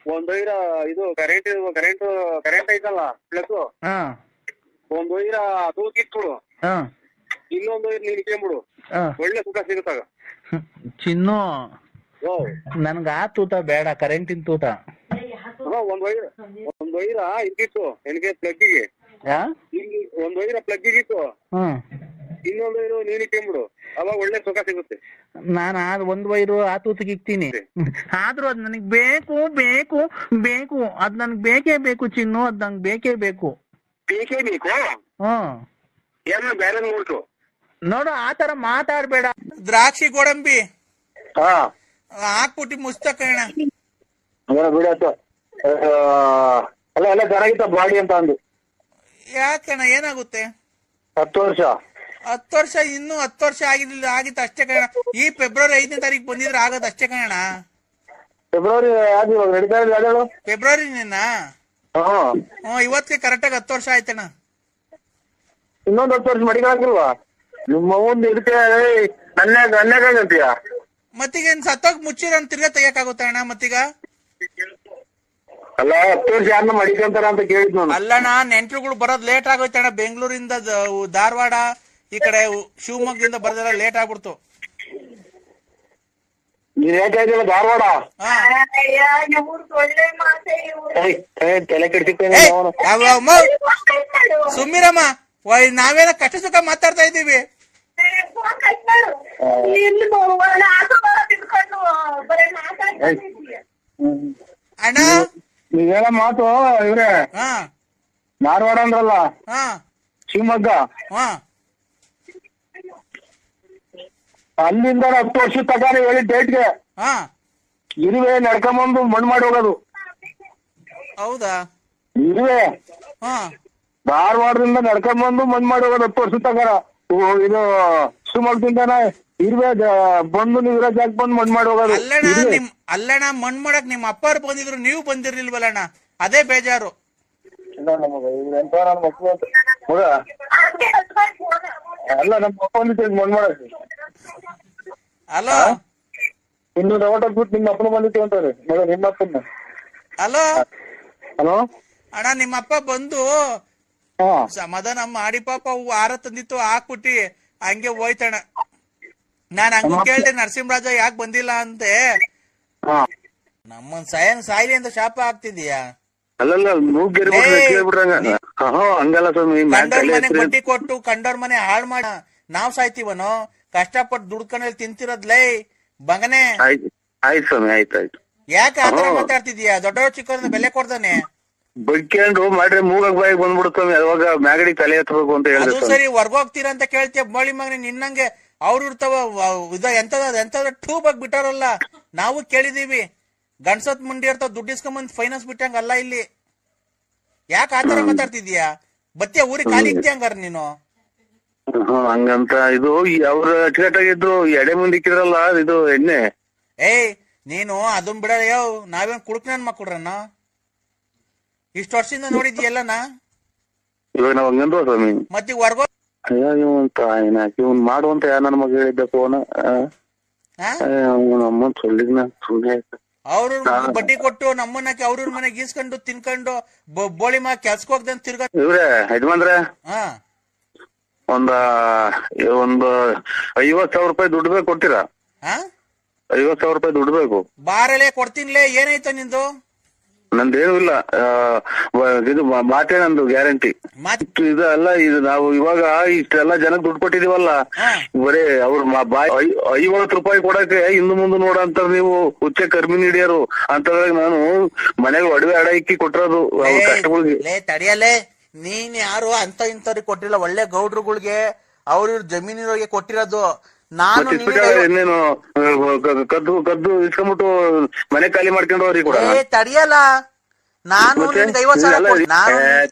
ಒಂದ್ ವೈರ ಇದು ಕರೆಂಟ್ ಐತಲ್ಲ ಪ್ಲಸ್ ಒಂದ್ ವೈರ ತೂಕಿಟ್ಬಿಡು, ಇನ್ನೊಂದ್ ವೈರ್ ನೀನ್ ಇಟ್ಕೊಂಡ್ಬಿಡು, ಒಳ್ಳೆ ಸುಖ ಸಿಗುತ್ತಾಗ. ಚಿನ್ನು ನನ್ಗ ಆ ತೂತ ಬೇಡ, ಕರೆಂಟಿನ ತೂತ. ಒಂದ್ ವೈರ ಇಟ್ಟಿತ್ತು ನನಗೆ ಪ್ಲಗ್ಗಿಗೆ, ಒಂದ್ ವೈರ ಪ್ಲಗ್ಗಿಗೆ ಇತ್ತು, ಇನ್ನೊಂದ್ ವೈರು ನೀನ್ ಇಟ್ಕೊಂಡ್ಬಿಡು, ಅವಾಗ ಒಳ್ಳೆ ಸುಖ ಸಿಗುತ್ತೆ. ನಾನು ಒಂದ್ ವೈರು ಆ ತೂತಿಗೆ ಇಕ್ತೀನಿ, ಆದ್ರೂ ಅದ್ ನನಗ್ ಬೇಕು ಬೇಕು ಬೇಕು, ಅದ್ ನನ್ಗ್ ಬೇಕೇ ಬೇಕು ಚಿನ್ನು, ಅದ್ ನಂಗ್ ಬೇಕೇ ಬೇಕು. ಬೇಕೇ ಬೇಕು? ಏನೋ ಬೇರೆ ನೋಡ್ತು ನೋಡು, ಆತರ ಮಾತಾಡ್ಬೇಡ. ದ್ರಾಕ್ಷಿ ಗೋಡಂಬಿ ಹಾಕ್ಬಿಟ್ಟಿ ಮುಸ್ತಕಣ ಬಿಡತ್ತು ಅಲ್ಲ ಎಲ್ಲ ಚೆನ್ನಾಗಿತ್ತ ಬಾಡಿ ಅಂತ ಅಂದು. ಯಾಕಣ್ಣ ಏನಾಗುತ್ತೆ? 10 ವರ್ಷ. 10 ವರ್ಷ ಇನ್ನು 10 ವರ್ಷ ಆಗಿತ್ತು ಅಷ್ಟೇ ಕಣ. ಈ ಫೆಬ್ರವರಿ 5ನೇ ತಾರೀಕು ಬಂದಿದ್ರೆ ಆಗೋದು ಅಷ್ಟೇ ಕಣ. ಫೆಬ್ರವರಿ ನಡೀತಾ ಇದೆ ಯಾವ್ದು? ಫೆಬ್ರವರಿ ಇವತ್ತಿಗೆ ಕರೆಕ್ಟಾಗಿ 10 ವರ್ಷ ಆಯ್ತಣ್ಣ. ಇನ್ನೊಂದ್ 10 ವರ್ಷ ಮಡಿಗಳಾಗಿಲ್ವಾ ನಿಮ್ಮ ಒಂದು ಇದಕ್ಕೆ? ನನ್ಯಾಗಂತೀಯ ಮತ್ತೀಗ ಸತ್ತೋಗ್ ಮುಚ್ಚಿರ ತಿರ್ಗಾ ತೆಗಿಯಕ್ಕಾಗುತ್ತ ಅಣ್ಣ? ಮತ್ತೀಗ ಅಲ್ಲ 10 ವರ್ಷ ಯಾರನ್ನ ಮಡಿಕಂತಾರ ಅಂತ ಕೇಳಿದ್ ನಾನು. ಅಲ್ಲಣ್ಣ, ನೆಂಟ್ರುಗಳು ಬರೋದ್ ಲೇಟ್ ಆಗೋಯ್ತಣ್ಣ. ಬೆಂಗಳೂರಿಂದ ಧಾರವಾಡ ಈ ಕಡೆ ಶಿವಮೊಗ್ಗದಿಂದ ಬರೋದೆಲ್ಲ ಲೇಟ್ ಆಗ್ಬಿಡ್ತು. ನೀನ್ ಹೇಳ್ತಾ ಇದೀಯಲ್ಲ ಧಾರವಾಡ, ತಲೆ ಕೆಡ್ಸಿರ್ತೇನೆ ಸುಮ್ಮಿರಮ್ಮ, ನಾವೇನ ಕಷ್ಟ ಸುಖ ಮಾತಾಡ್ತಾ ಇದ್ದೀವಿ. ಅಣ್ಣ ನೀವೇಳ ಮಾತು ಇವ್ರೆ, ಧಾರವಾಡ ಅಂದ್ರಲ್ಲ, ಶಿವಮೊಗ್ಗ, ಅಲ್ಲಿಂದ 10 ವರ್ಷ ತಗಾರ ಹೇಳಿ ಡೇಟ್ಗೆ ಇರುವೆ ನಡ್ಕೊಂಬಂದು ಮಣ್ಣು ಮಾಡಿ ಹೋಗೋದು. ಹೌದಾ? ಇರುವೆ ಧಾರವಾಡದಿಂದ ನಡ್ಕೊಂಬಂದು ಮಣ್ಣು ಮಾಡಿ ಹೋಗೋದು 10 ವರ್ಷ ತಗಾರ. ಇದು ಶಿವಮೊಗ್ಗದಿಂದ ಇರುವೆ ಬಂದು ನೀವು ಇರೋ ಜಾಗ ಬಂದು ಮಣ್ಣು ಮಾಡಿ ಹೋಗೋದು. ಅಲ್ಲಣ್ಣ, ಮಣ್ಣು ಮಾಡಕ್ ನಿಮ್ಮ ಅಪ್ಪರು ಬಂದಿದ್ರು, ನೀವು ಬಂದಿರ್ಲಿಲ್ವಲ್ಲಣ್ಣ, ಅದೇ ಬೇಜಾರು. ಅಲ್ಲ ನಮ್ಮ ಅಪ್ಪ ಬಂದಿತ್ತು ಮಣ್ಣು ಮಾಡಕ್. ಅಲೋ, ಇನ್ನೊಂದು ಔಟ್ ಬಿಟ್ಟು ನಿಮ್ಮ ಅಪ್ಪನ ಬಂದಿತ್ತು ಅಂತಾರೆ ನಿಮ್ಮ ಅಪ್ಪನ. ಹಲೋ ಹಲೋ ಅಣ್ಣ, ನಿಮ್ಮ ಅಪ್ಪ ಬಂದು ಸಮಾಧಾನ ಮಾಡಿ ಪಾಪ ಹಾರ ತಂದಿತ್ತು ಹಾಕ್ಬಿಟ್ಟಿ ಹಂಗೆ ಹೋಯ್ತಣ್ಣ. ನಾನ್ ಹಂಗ ಕೇಳ್ದೆ ನರಸಿಂಹರಾಜ ಯಾಕೆ ಬಂದಿಲ್ಲ ಅಂತೆ. ನಮ್ಮನ್ ಸಾಯ್ಲಿ ಅಂತ ಶಾಪ ಆಗ್ತಿದೀಯಾ? ಬಡ್ಡಿ ಕೊಟ್ಟು ಕಂಡೋರ್ ಮನೆ ಹಾಳ್ ಮಾಡ ನಾವ್ ಸಾಯ್ತೀವನೋ? ಕಷ್ಟಪಟ್ಟು ದುಡ್ಕೊಂಡ್ ತಿಂತಿರೋದ್ಲೇ ಬಂಗನೆ. ಆಯ್ತು ಸ್ವಾಮಿ, ಆಯ್ತಾಯ್ತು. ಯಾಕೆ ಆತರ ಮಾತಾಡ್ತಿದೀಯಾ? ದೊಡ್ಡವ್ರ ಚಿಕ್ಕವ್ರನ್ನ ಬೆಲೆ ಕೊಡ್ದಾನೆ. ಬಗ್ಕೊಂಡು ಮಾಡ್ರೆ ಮೂಗಕ್ ಬಾಯಿಗೆ ಬಂದ್ಬಿಡ್ತಾವೆ ಅವಾಗ ಮ್ಯಾಗಡಿ ತಲೆ ಎತ್ತಬೇಕು ಅಂತ ಅದು ಹೇಳಿದ್ರೆ ಸರಿ ಹೊರ್ಗೋಗ್ತೀರಾ ಅಂತ ಕೇಳ್ತೀಯ ಬೋಳಿ ಮಗನೇ ನಿನ್ನಂಗೆ ಅವ್ರು ಇರ್ತಾವ ಎಂತದ ಟ್ಯೂಬ್ ಆಗಿ ಬಿಟ್ಟಾರಲ್ಲ ನಾವು ಕೇಳಿದೀವಿ ಗಂಡ್ಸತ್ ಮುಂಡಿ ಇರ್ತಾವ ದುಡ್ಡು ಇಸ್ಕೊಂಬಂದ್ ಫೈನಾನ್ಸ್ ಬಿಟ್ಟಂಗ ಅಲ್ಲ ಇಲ್ಲಿ ಯಾಕೆ ಆತರ ಮಾತಾಡ್ತಿದ್ಯಾ ಬತ್ತಿಯ ಊರಿಗೆ ಖಾಲಿ ಇಕ್ತಿ ಹಂಗಾರ ನೀನು ಹಂಗಂತ ಇದು ಅವ್ರ ಅಚ್ಚುಕಟ್ಟಾಗಿದ್ರು ಎಡೆ ಮುಂದಿಕ್ಕಿದ್ರಲ್ಲ ಇದು ಎಣ್ಣೆ ಏಯ್ ನೀನು ಅದನ್ ಬಿಡ ನಾವೇನ್ ಕುಡುಕ್ ನನ್ ಮಕ್ಕಳ್ರನ್ನ ಇಷ್ಟ ವರ್ಷದಿಂದ ನೋಡಿದ್ಯಲ್ಲನ ಇವಾಗ ನಾವ್ ಹಂಗಂದ್ವ ಸ್ವಾಮಿ ಮತ್ತೆ ಹೊರ್ಗೋ ಅಯ್ಯೋ ಇವ್ನ್ ಮಾಡುವಂತ ಯಾರ ನನ್ನ ಮಗ ಹೇಳಿದ್ದ ಫೋನ್ ಅಮ್ಮ ಸೊಲ್ಲಿದ್ನ ಸುಮ್ಮನೆ ಅವ್ರ ಬಡ್ಡಿ ಕೊಟ್ಟು ನಮ್ಮನ್ನಕ್ಕೆ ಅವ್ರ ಮನೆಗೆ ಗೀಸ್ಕೊಂಡು ತಿನ್ಕೊಂಡು ಬೋಳಿ ಮಗ ಕೆಲ್ಸಕ್ ಹೋಗ್ದಂತ ತಿರ್ಗ ಇವ್ರೆ ಯಜಮಾನ್ರೆ ಹಾ ಒಂದು 50,000 ರೂಪಾಯಿ ದುಡ್ಡು ಬೇಕು ಕೊಡ್ತೀರಾ? 50,000 ರೂಪಾಯಿ ದುಡ್ಡು ಬೇಕು. ಬಾರಲೆ ಕೊಡ್ತೀನಿಲೇ. ಏನಾಯ್ತು ನಿಂದು? ನಂದೇನು ಇಲ್ಲ, ಇದು ಮಾತೇ ನಂದು ಗ್ಯಾರಂಟಿ. ಇದು ಅಲ್ಲ, ಇದು ನಾವು ಇವಾಗ ಇಷ್ಟೆಲ್ಲ ಜನಕ್ಕೆ ದುಡ್ಡು ಕೊಟ್ಟಿದೀವಲ್ಲ, ಬರೀ ಅವ್ರ 50 ರೂಪಾಯಿ ಕೊಡಕ್ಕೆ ಹಿಂದು ಮುಂದೆ ನೋಡಂತಾರ ನೀವು ಹುಚ್ಚೆ ಕರ್ಮಿ ಹಿಡಿಯರು ಅಂತಂದ್ರೆ ನಾನು ಮನೆಗೆ ಒಡವೆ ಅಡ ಇಕ್ಕಿ ಕೊಟ್ಟಿರೋದು ಕಷ್ಟಗಳಿಗೆ. ತಡಿಯಲ್ಲೇ, ನೀನ್ ಯಾರು ಅಂತ ಇಂಥವ್ರಿಗೆ ಕೊಟ್ಟಿಲ್ಲ, ಒಳ್ಳೆ ಗೌಡ್ರುಗಳಿಗೆ ಅವ್ರ ಜಮೀನಿರೋರಿಗೆ ಕೊಟ್ಟಿರೋದು. ನಾನು ಇನ್ನೇನು ಕದ್ದು ಇಸ್ಕೊಂಡ್ಬಿಟ್ಟು ಮನೆ ಖಾಲಿ ಮಾಡ್ಕೊಂಡು ಅವ್ರಿಗೆ ಕೊಡ. ತಡಿಯಲ್ಲ, ನಾನು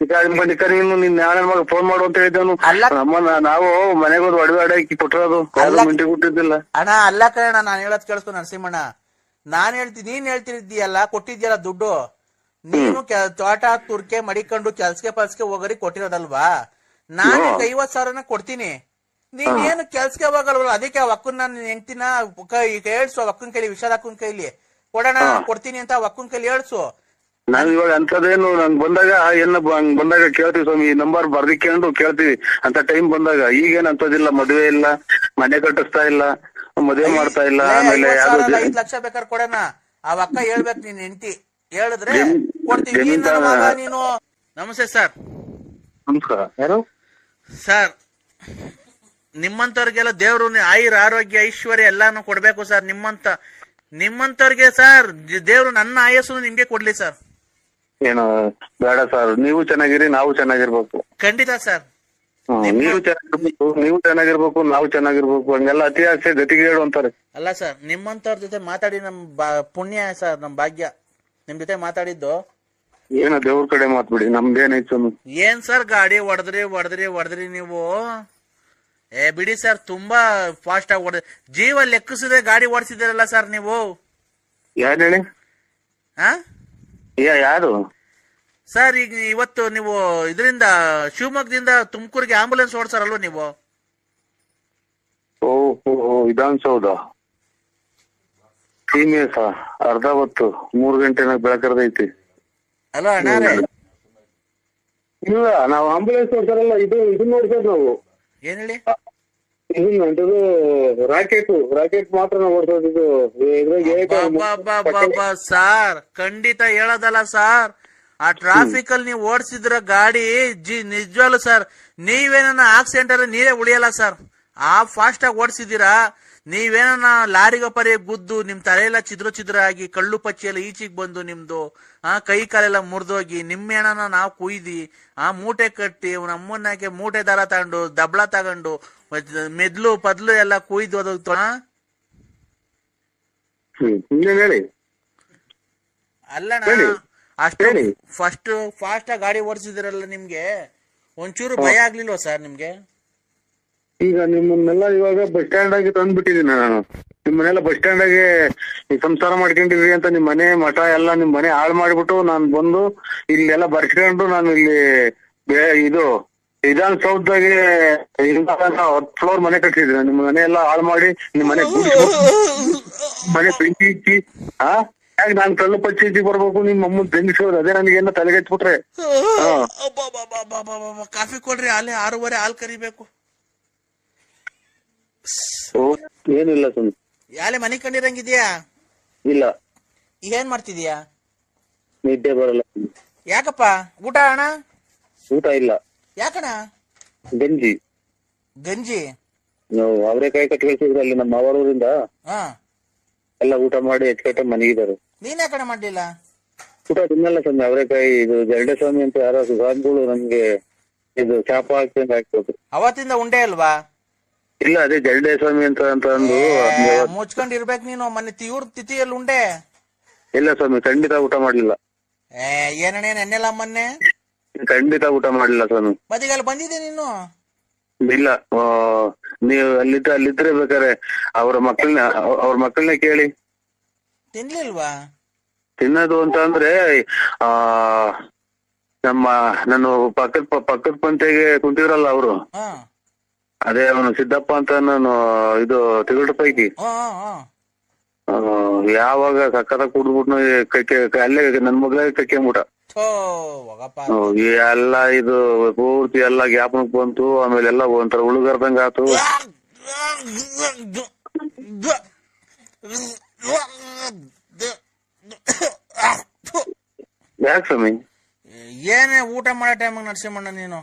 ಫೋನ್ ಮಾಡು ಅಂತ ಹೇಳಿದ್ದನು. ನಾವು ಮನೆಗೆ ಹೋದ್ ಒಡವೆ ಅಡ ಇಕ್ಕಿ ಕೊಟ್ಟಿರೋದು, ಮಿಂಟಿ ಕೊಟ್ಟಿದ್ದಿಲ್ಲ ಅಣ್ಣ. ಅಲ್ಲ ಕಣ, ನಾನ್ ಹೇಳೋದ್ ಕೇಳಿಸ್ಕೊ ನರಸಿಂಹಣ್ಣ. ನಾನ್ ಹೇಳ್ತೀನಿ, ನೀನ್ ಹೇಳ್ತಿದ್ದೀಯಲ್ಲ ಕೊಟ್ಟಿದ್ಯಲ್ಲ ದುಡ್ಡು, ನೀನು ತೋಟ ತುರ್ಕೆ ಮಡಿಕೊಂಡು ಕೆಲ್ಸಕ್ಕೆ ಹೋಗೋರಿಗೆ ಕೊಟ್ಟಿರೋದಲ್ವಾ? ನಾನು 50,000 ಕೊಡ್ತೀನಿ, ನೀನ್ ಏನು ಕೆಲ್ಸಕ್ಕೆ ಹೋಗಲ್ವಲ್ಲ, ಅದಕ್ಕೆ ಅಕ್ಕನ್ ನಾನು ಹೆಂಡ್ತಿನ ಈಗ ಹೇಳ್ಸು, ಅಕ್ಕನ್ ಕೈಲಿ, ವಿಶಾಲ ಅಕ್ಕನ್ ಕೈಲಿ ಕೊಡೋಣ ಕೊಡ್ತೀನಿ ಅಂತ ಅಕ್ಕನ್ ಕೈಲಿ ಹೇಳ್ಸು. ನಾವ್ ಇವಾಗ ಅಂತದೇನು ನಂಗ್ ಬಂದಾಗ ಬಂದಾಗ ಕೇಳ್ತೀವಿ ಸ್ವಾಮಿ, ನಂಬರ್ ಬರ್ದಿಕೊಂಡು ಕೇಳ್ತೀವಿ ಅಂತ ಟೈಮ್ ಬಂದಾಗ. ಈಗೇನ್ ಅಂತದಿಲ್ಲ, ಮದ್ವೆ ಇಲ್ಲ, ಮನೆ ಕಟ್ಟಿಸ್ತಾ ಇಲ್ಲ, ಮದ್ವೆ ಮಾಡ್ತಾ ಇಲ್ಲ. ಆಮೇಲೆ 5 ಲಕ್ಷ ಬೇಕಾದ್ರೆ ಕೊಡೋಣ, ಆ ಅಕ್ಕ ಹೇಳ್ಬೇಕು ನೀನ್ ಹೆಂಡ್ತಿ, ಹೇಳಿದ್ರೆ ಕೊಡ್ತೀವಿ. ನೀನು ನಮಸ್ತೆ ಸರ್. ನಮಸ್ಕಾರ. ಯಾರು ಸರ್? ನಿಮ್ಮಂತವ್ರಿಗೆಲ್ಲ ದೇವ್ರು ಆರೋಗ್ಯ ಐಶ್ವರ್ಯ ಎಲ್ಲಾನು ಕೊಡ್ಬೇಕು ಸರ್. ನಿಮ್ಮಂತವ್ರಿಗೆ ಸರ್ ದೇವ್ರು ನನ್ನ ಆಯಸ್ಸು ನಿಮ್ಗೆ ಕೊಡ್ಲಿ ಸರ್. ಏನು ಬೇಡ ಸರ್, ನೀವು ಚೆನ್ನಾಗಿರಿ, ನಾವು ಚೆನ್ನಾಗಿರ್ಬೇಕು. ಖಂಡಿತ ಸರ್. ನೀವು ಚೆನ್ನಾಗಿರ್ಬೇಕು, ನಾವು ಚೆನ್ನಾಗಿರ್ಬೇಕು. ಹಂಗೆಲ್ಲ ಅತಿ ಆಸೆ ಗತಿಗೆ ಹೇಳು ಅಂತಾರೆ. ಅಲ್ಲ ಸರ್, ನಿಮ್ಮಂತವ್ರ ಜೊತೆ ಮಾತಾಡಿ ನಮ್ ಪುಣ್ಯ ಸರ್, ನಮ್ ಭಾಗ್ಯ ನಿಮ್ ಜೊತೆ ಮಾತಾಡಿದ್ದು. ಏನ ದೇವ್ರ ಕಡೆ ಮಾತ್ಬಿಡಿ, ನಮ್ದೇನೈತು? ಏನ್ ಸರ್ ಗಾಡಿ ಹೊಡೆದ್ರಿ ನೀವು? ಬಿಡಿ ಸರ್, ತುಂಬಾ ಫಾಸ್ಟ್ ಆಗಿ ಹೊಡೆದ್ರಿ. ಜೀವ ಲೆಕ್ಕಿಸದೆ ಗಾಡಿ ಓಡಿಸಿದಿರಲ್ಲ ಸರ್ ನೀವು. ಯಾರು ಹೇಳಿ? ಯಾರು ಸರ್? ಈಗ ಇವತ್ತು ನೀವು ಇದರಿಂದ ಶಿವಮೊಗ್ಗದಿಂದ ತುಮಕೂರಿಗೆ ಆಂಬುಲೆನ್ಸ್ ಓಡಿಸಾರಲ್ವ ನೀವು? ಓಹೋ, ವಿಧಾನಸೌಧ ಸೀಮೆಸ ಅರ್ಧ ಹೊತ್ತು 3 ಗಂಟೆನಾಗ ಬೆಳಕರ್ದೈತಿ. ಅಲ್ಲ ಅಣ್ಣ, ಇಲ್ಲ ನಾವು ಆಂಬುಲೆನ್ಸ್ ಓಡಿಸಾರಲ್ಲ, ಇದನ್ನ ನೋಡ್ಸೋದು ನಾವು. ಏನ್ ಹೇಳಿ? ರಾಕೆಟ್ ಮಾತ್ರ ನಾವು ಓಡಿಸೋದು. ಸಾರ್ ಖಂಡಿತ ಹೇಳೋದಲ್ಲ ಸರ್, ಆ ಟ್ರಾಫಿಕ್ ಅಲ್ಲಿ ನೀವು ಓಡಿಸಿದ್ರ ಗಾಡಿ ನಿಜವಾಗ್ಲು ಸರ್, ನೀವೇನ ಆಕ್ಸಿಡೆಂಟ್ ಅಲ್ಲಿ ನೀವೇ ಉಳಿಯಲ್ಲ ಸರ್. ಆ ಫಾಸ್ಟ್ ಆಗಿ ಓಡಿಸಿದೀರಾ. ನೀವೇನ ಲಾರಿಗ ಪರಿ ಗುದ್ದು ನಿಮ್ ತಲೆಯೆಲ್ಲ ಚಿದ್ರ ಆಗಿ, ಕಳ್ಳು ಪಚ್ಚಿ ಎಲ್ಲ ಈಚಿಗೆ ಬಂದು ನಿಮ್ದು ಕೈ ಕಾಲೆಲ್ಲ ಮುರಿದೋಗಿ, ನಿಮ್ಮೆಣನ ನಾವು ಕುಯ್ದಿ ಮೂಟೆ ಕಟ್ಟಿ ನಮ್ಮನ್ನಕ್ಕೆ ಮೂಟೆ ದಾರ ತಗೊಂಡು ದಬ್ಳ ತಗೊಂಡು ಮೆದ್ಲು ಪದ್ಲು ಎಲ್ಲ ಕುಯ್ದು ಅದೋಗ್ತು. ಅಲ್ಲಣ್ಣ, ಅಷ್ಟು ಫಾಸ್ಟ್ ಆಗಿ ಗಾಡಿ ಓಡಿಸಿದಿರಲ್ಲ, ನಿಮ್ಗೆ ಒಂಚೂರು ಭಯ ಆಗ್ಲಿಲ್ವಾ ಸರ್ ನಿಮ್ಗೆ? ಈಗ ನಿಮ್ಮನ್ನೆಲ್ಲ ಇವಾಗ ಬಸ್ ಸ್ಟ್ಯಾಂಡ್ ಆಗಿ ತಂದ್ಬಿಟ್ಟಿದೀನಿ ನಾನು. ನಿಮ್ಮನ್ನೆಲ್ಲ ಬಸ್ ಸ್ಟ್ಯಾಂಡ್ ಆಗಿ ಸಂಸಾರ ಮಾಡ್ಕೊಂಡಿದ್ರಿ ಅಂತ ನಿಮ್ ಮನೆ ಮಠ ಎಲ್ಲ ನಿಮ್ ಮನೆ ಹಾಳು ಮಾಡ್ಬಿಟ್ಟು ನಾನು ಬಂದು ಇಲ್ಲೆಲ್ಲ ಬರ್ಸ್ಕೊಂಡು ನಾನು ಇಲ್ಲಿ ಇದು ವಿಧಾನಸೌಧದಾಗೆ 10 ಫ್ಲೋರ್ ಮನೆ ಕಟ್ಟಿದ್ದೀನಿ. ನಿಮ್ ಮನೆ ಎಲ್ಲ ಹಾಳು ಮಾಡಿ ನಿಮ್ ಮನೆ ಮನೆ ಬೆಂಕಿ ಇಕ್ಕಿ ಯಾಕೆ ನಾನ್ ಕಳ್ಳು ಪಚ್ಚಿ ಬರ್ಬೇಕು, ನಿಮ್ ಅಮ್ಮನ್ ಬೆಂಗಿಸೋದು ಅದೇ ನನಗೇನ ತಲೆಗೆಚ್ಬಿಟ್ರೆ. ಕಾಫಿ ಕೊಡ್ರಿ, ಅಲ್ಲಿ 6:30 ಹಾಲ್ ಕರಿಬೇಕು. ಏನಿಲ್ಲ ಸುಮ್ ಯಾಲೆ ಮನೆ ಕಂಡಿರಂಗಿದ್ಯಾ? ಇಲ್ಲ. ಏನ್ ಮಾಡ್ತಿದ್ಯಾ? ನಿದ್ದೆ ಬರಲ್ಲ. ಯಾಕಪ್ಪ? ಊಟ ಅಣ್ಣ? ಊಟ ಇಲ್ಲ. ಯಾಕಣ್ಣ? ಗಂಜಿ ಅವರೇ ಕೈ ಕಟ್ಟಿ ಕಳ್ಸಿದ್ರು ಅಲ್ಲಿ ನಮ್ಮ ಅವರೂರಿಂದ. ಎಲ್ಲ ಊಟ ಮಾಡಿ ಎಚ್ಕಟ್ಟ ಮನೆಗಿದ್ದಾರೆ. ನೀನ್ ಯಾಕಣ್ಣ ಮಾಡ್ಲಿಲ್ಲ? ಊಟ ತಿನ್ನಲ್ಲ ಸ್ವಾಮಿ. ಅವರೆಕಾಯಿ ಇದು ಜರಡೆ ಸ್ವಾಮಿ ಅಂತ ಯಾರೋ ಸ್ವಾಮಿಗಳು ನಮ್ಗೆ ಇದು ಶಾಪ ಹಾಕ್ತಂಗ್ ಹಾಕ್ಬೋದು. ಅವತ್ತಿಂದ ಉಂಡೆ ಅಲ್ವಾ? ಇಲ್ಲ, ಅದೇ ಜರಡೆ ಸ್ವಾಮಿ ಅಂತ ಅಂದು ಮುಚ್ಕೊಂಡಿರ್ಬೇಕು ನೀನು. ಮೊನ್ನೆ ಇವ್ರ ತಿಥಿಯಲ್ಲಿ ಉಂಡೆ? ಇಲ್ಲ ಸ್ವಾಮಿ, ಖಂಡಿತ ಊಟ ಮಾಡ್ಲಿಲ್ಲ. ಏನಣ್ಣ ನೆನ್ನೆಲ್ಲ ಮೊನ್ನೆ? ಖಂಡಿತ ಊಟ ಮಾಡ್ಲಿಲ್ಲ ಸ್ವಾಮಿ. ಮತ್ತೀಗ ಅಲ್ಲಿ ಬಂದಿದ್ದೆ ನೀನು? ಇಲ್ಲ, ನೀವು ಅಲ್ಲಿದ್ರೆ ಬೇಕಾರೆ ಅವ್ರ ಮಕ್ಕಳನ್ನ ಕೇಳಿ. ತಿನ್ಲಿಲ್ವಾ? ತಿನ್ನೋದು ಅಂತ ಅಂದ್ರೆ ನಾನು ಪಕ್ಕದ ಪಂತೆಗೆ ಕುಂತಿದ್ರಲ್ಲ ಅವರು, ಅದೇ ಅವನು ಸಿದ್ದಪ್ಪ ಅಂತ ನಾನು ಇದು ತಿರುಗಡ ಪೈಕಿ ಯಾವಾಗ ಸಕ್ಕತ್ತ ಕುಡ್ದ್ಬಿಟ್ಟು ಅಲ್ಲೇ ನನ್ ಮಗಳಿಗೆ ಕಕ್ಕೆಂಬಿಟ. ಎಲ್ಲ ಇದು ಪೂರ್ತಿ ಎಲ್ಲ ಜ್ಞಾಪನಕ್ ಬಂತು. ಆಮೇಲೆ ಎಲ್ಲ ಒಂಥರ ಉಳುಗರ್ದಂಗ ಆತು. ಯಾಕೆ ಸ್ವಾಮಿ? ಏನೇ ಊಟ ಮಾಡೋ ಟೈಮಾಗ ನರಸಿಂಹಣ್ಣ ನೀನು?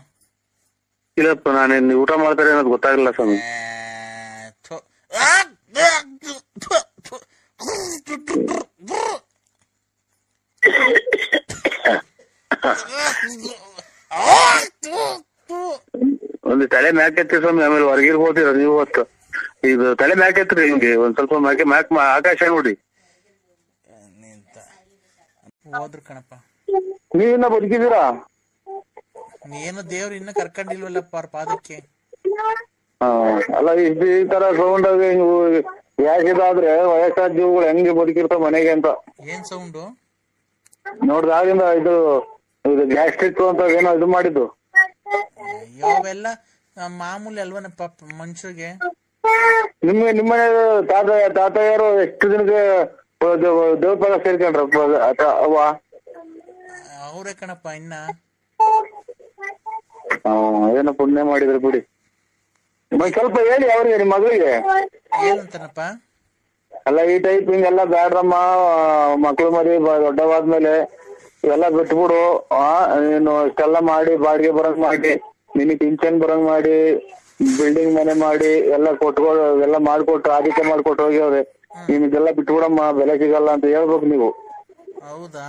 ಇಲ್ಲಪ್ಪ, ನಾನೇನ್ ಊಟ ಮಾಡ್ತಾರೆ ಅನ್ನೋದು ಗೊತ್ತಾಗಲ್ಲ ಸ್ವಾಮಿ. ಒಂದು ತಲೆ ಮ್ಯಾಕ್ ಎತ್ತಿ ಸ್ವಾಮಿ, ಆಮೇಲೆ ಹೊರಗಿರ್ಬೋದಿರ ನೀವು ಹೊತ್ತು. ಇದು ತಲೆ ಮ್ಯಾಕ್ ಎತ್ರಿ, ನಿಮ್ಗೆ ಒಂದ್ ಸ್ವಲ್ಪ ಮ್ಯಾಕ್ ಆಕಾಶ ನೋಡಿ. ಹೋದ್ರು ಕಣಪ್ಪ. ನೀವಿನ್ನ ಬದುಕಿದ್ದೀರಾ? ಏನು ದೇವ್ರು ಇನ್ನ ಕರ್ಕೊಂಡಿಲ್ವಲ್ಲಪ್ಪ ಅವ್ರ ಪಾದಕ್ಕೆ. ಅಲ್ಲ, ಈ ತರ ಸೌಂಡ್ ಯಾಕಿದಾದ್ರೆ ವಯಸ್ಸಾದ ಜೀವಗಳು ಹೆಂಗೆ ಬದುಕಿರ್ತಾವ ಮನೆಗೆ ಅಂತ. ಏನ್ ಸೌಂಡು ನೋಡ್ದಾಗಿಂದ ಇದು ಗ್ಯಾಸ್ಟ್ರಿಕ್ ಅಂತ ಏನೋ ಇದು ಮಾಡಿದ್ದು. ಅವೆಲ್ಲ ಮಾಮೂಲಿ ಅಲ್ವನಪ್ಪ ಮನುಷ್ಯರಿಗೆ. ನಿಮ್ಮನೆ ತಾತಯ್ಯರು ಎಷ್ಟು ದಿನಕ್ಕೆ ದೇವಪಾದ ಸೇರ್ಕೊಂಡ್ರಪ್ಪ ಅವ್ವ? ಅವ್ರೇ ಕಣಪ್ಪ. ಇನ್ನ ಏನೋ ಪುಣ್ಯ ಮಾಡಿದ್ರು ಬಿಡಿ. ಸ್ವಲ್ಪ ಹೇಳಿ ಅವ್ರಿಗೆ, ನಿಮ್ ಮಗಳಿಗೆ. ಏನಂತಾನಪ್ಪ? ಅಲ್ಲ, ಈ ಟೈಪ್ ಹಿಂಗೆಲ್ಲ ಬ್ಯಾಡ್ರಮ್ಮ, ಮಕ್ಳು ಮರಿ ದೊಡ್ಡವಾದ್ಮೇಲೆ ಇವೆಲ್ಲ ಬಿಟ್ಬಿಡು. ನೀನು ಇಷ್ಟೆಲ್ಲ ಮಾಡಿ ಬಾಡಿಗೆ ಬರಂಗ್ ಮಾಡಿ, ನಿನಗ್ ಪಿಂಚನ್ ಬರಂಗ್ ಮಾಡಿ, ಬಿಲ್ಡಿಂಗ್ ಮನೆ ಮಾಡಿ ಎಲ್ಲ ಎಲ್ಲ ಮಾಡ್ಕೊಟ್ಟು ಆದಿತ್ಯ ಮಾಡ್ಕೊಟ್ಟು ಹೋಗ್ಯವ್ರೆ. ನೀನ್ ಇದೆಲ್ಲ ಬಿಟ್ಬಿಡಮ್ಮ, ಬೆಲೆ ಸಿಗಲ್ಲ ಅಂತ ಹೇಳ್ಬೇಕು ನೀವು. ಹೌದಾ?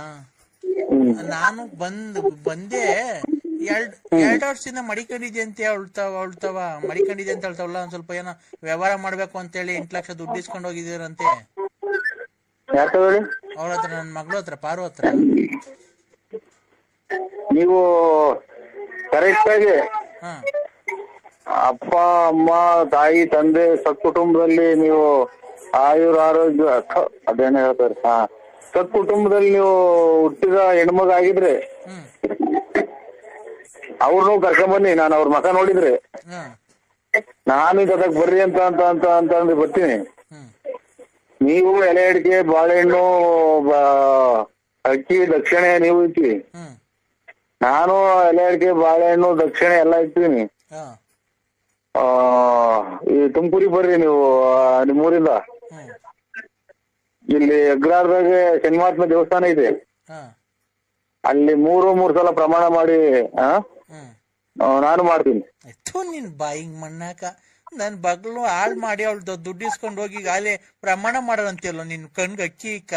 ನಾನು ಬಂದೆ 2 ವರ್ಷದಿಂದ ಮಡಿಕೊಂಡಿದ್ದೆ ಅಂತ ಹೇಳ್ತಾವ ಮಡಿಕೊಂಡಿದ್ದೆ ಅಂತ ಹೇಳ್ತಾವಲ್ಲ. ಒಂದ್ ಸ್ವಲ್ಪ ಏನೋ ವ್ಯವಹಾರ ಮಾಡ್ಬೇಕು ಅಂತೇಳಿ 8 ಲಕ್ಷ ದುಡ್ಡು ಇಸ್ಕೊಂಡು ಹೋಗಿದ್ದೀರಂತೆ. ಅವ್ರ ಹತ್ರ, ನನ್ ಮಗಳು ಹತ್ರ, ಪಾರು ಹತ್ರ. ನೀವು ಕರೆಕ್ಟ್ ಆಗಿ ಅಪ್ಪ ಅಮ್ಮ ತಾಯಿ ತಂದೆ ಸತ್ಕುಟುಂಬದಲ್ಲಿ ನೀವು ಆಯುರ್ ಆರೋಗ್ಯ ಅದೇನ ಹೇಳ್ತಾರೆ, ಸತ್ಕುಟುಂಬದಲ್ಲಿ ನೀವು ಹುಟ್ಟಿದ ಹೆಣ್ಮಗ ಆಗಿದ್ರೆ ಅವ್ರನ್ನೂ ಕರ್ಕೊಂಬನ್ನಿ. ನಾನು ಅವ್ರ ಮಕ ನೋಡಿದ್ರೆ ನಾನು ಇದಕ್ಕೆ ಬರ್ರಿ ಅಂತ ಅಂದ್ರೆ ಬರ್ತೀನಿ. ನೀವು ಎಲೆ ಅಡಿಕೆ ಬಾಳೆಹಣ್ಣು ಅಕ್ಕಿ ದಕ್ಷಿಣೆ ನೀವು ಇಟ್ಟಿ, ನಾನು ಎಲೆ ಅಡಿಕೆ ಬಾಳೆಹಣ್ಣು ದಕ್ಷಿಣೆ ಎಲ್ಲ ಇರ್ತೀನಿ. ಈ ತುಮಕೂರಿಗೆ ಬರ್ರಿ ನೀವು ನಿಮ್ಮೂರಿಂದ. ಇಲ್ಲಿ ಅಗ್ರಾರದಾಗ ಶನಿಮಾತ್ಮ ದೇವಸ್ಥಾನ ಇದೆ, ಅಲ್ಲಿ 3 ಸಲ ಪ್ರಮಾಣ ಮಾಡಿ ನಾನು ಮಾಡ್ತೀನಿ. ನಿನ್ ಬಾಯಿಗ್ ಮಣ್ಣಾಕ ನನ್ ಬಗ್ಲು ಹಾಳ್ ಮಾಡಿ ಅವಳು ದುಡ್ಡು ಇಸ್ಕೊಂಡ್ ಹೋಗಿ ಅಲ್ಲೇ ಪ್ರಮಾಣ ಮಾಡೋದಂತೆಲ್ಲ ನಿನ್ ಕಣ್ಗ ಅಕ್ಕಿ ಇಕ್ಕ.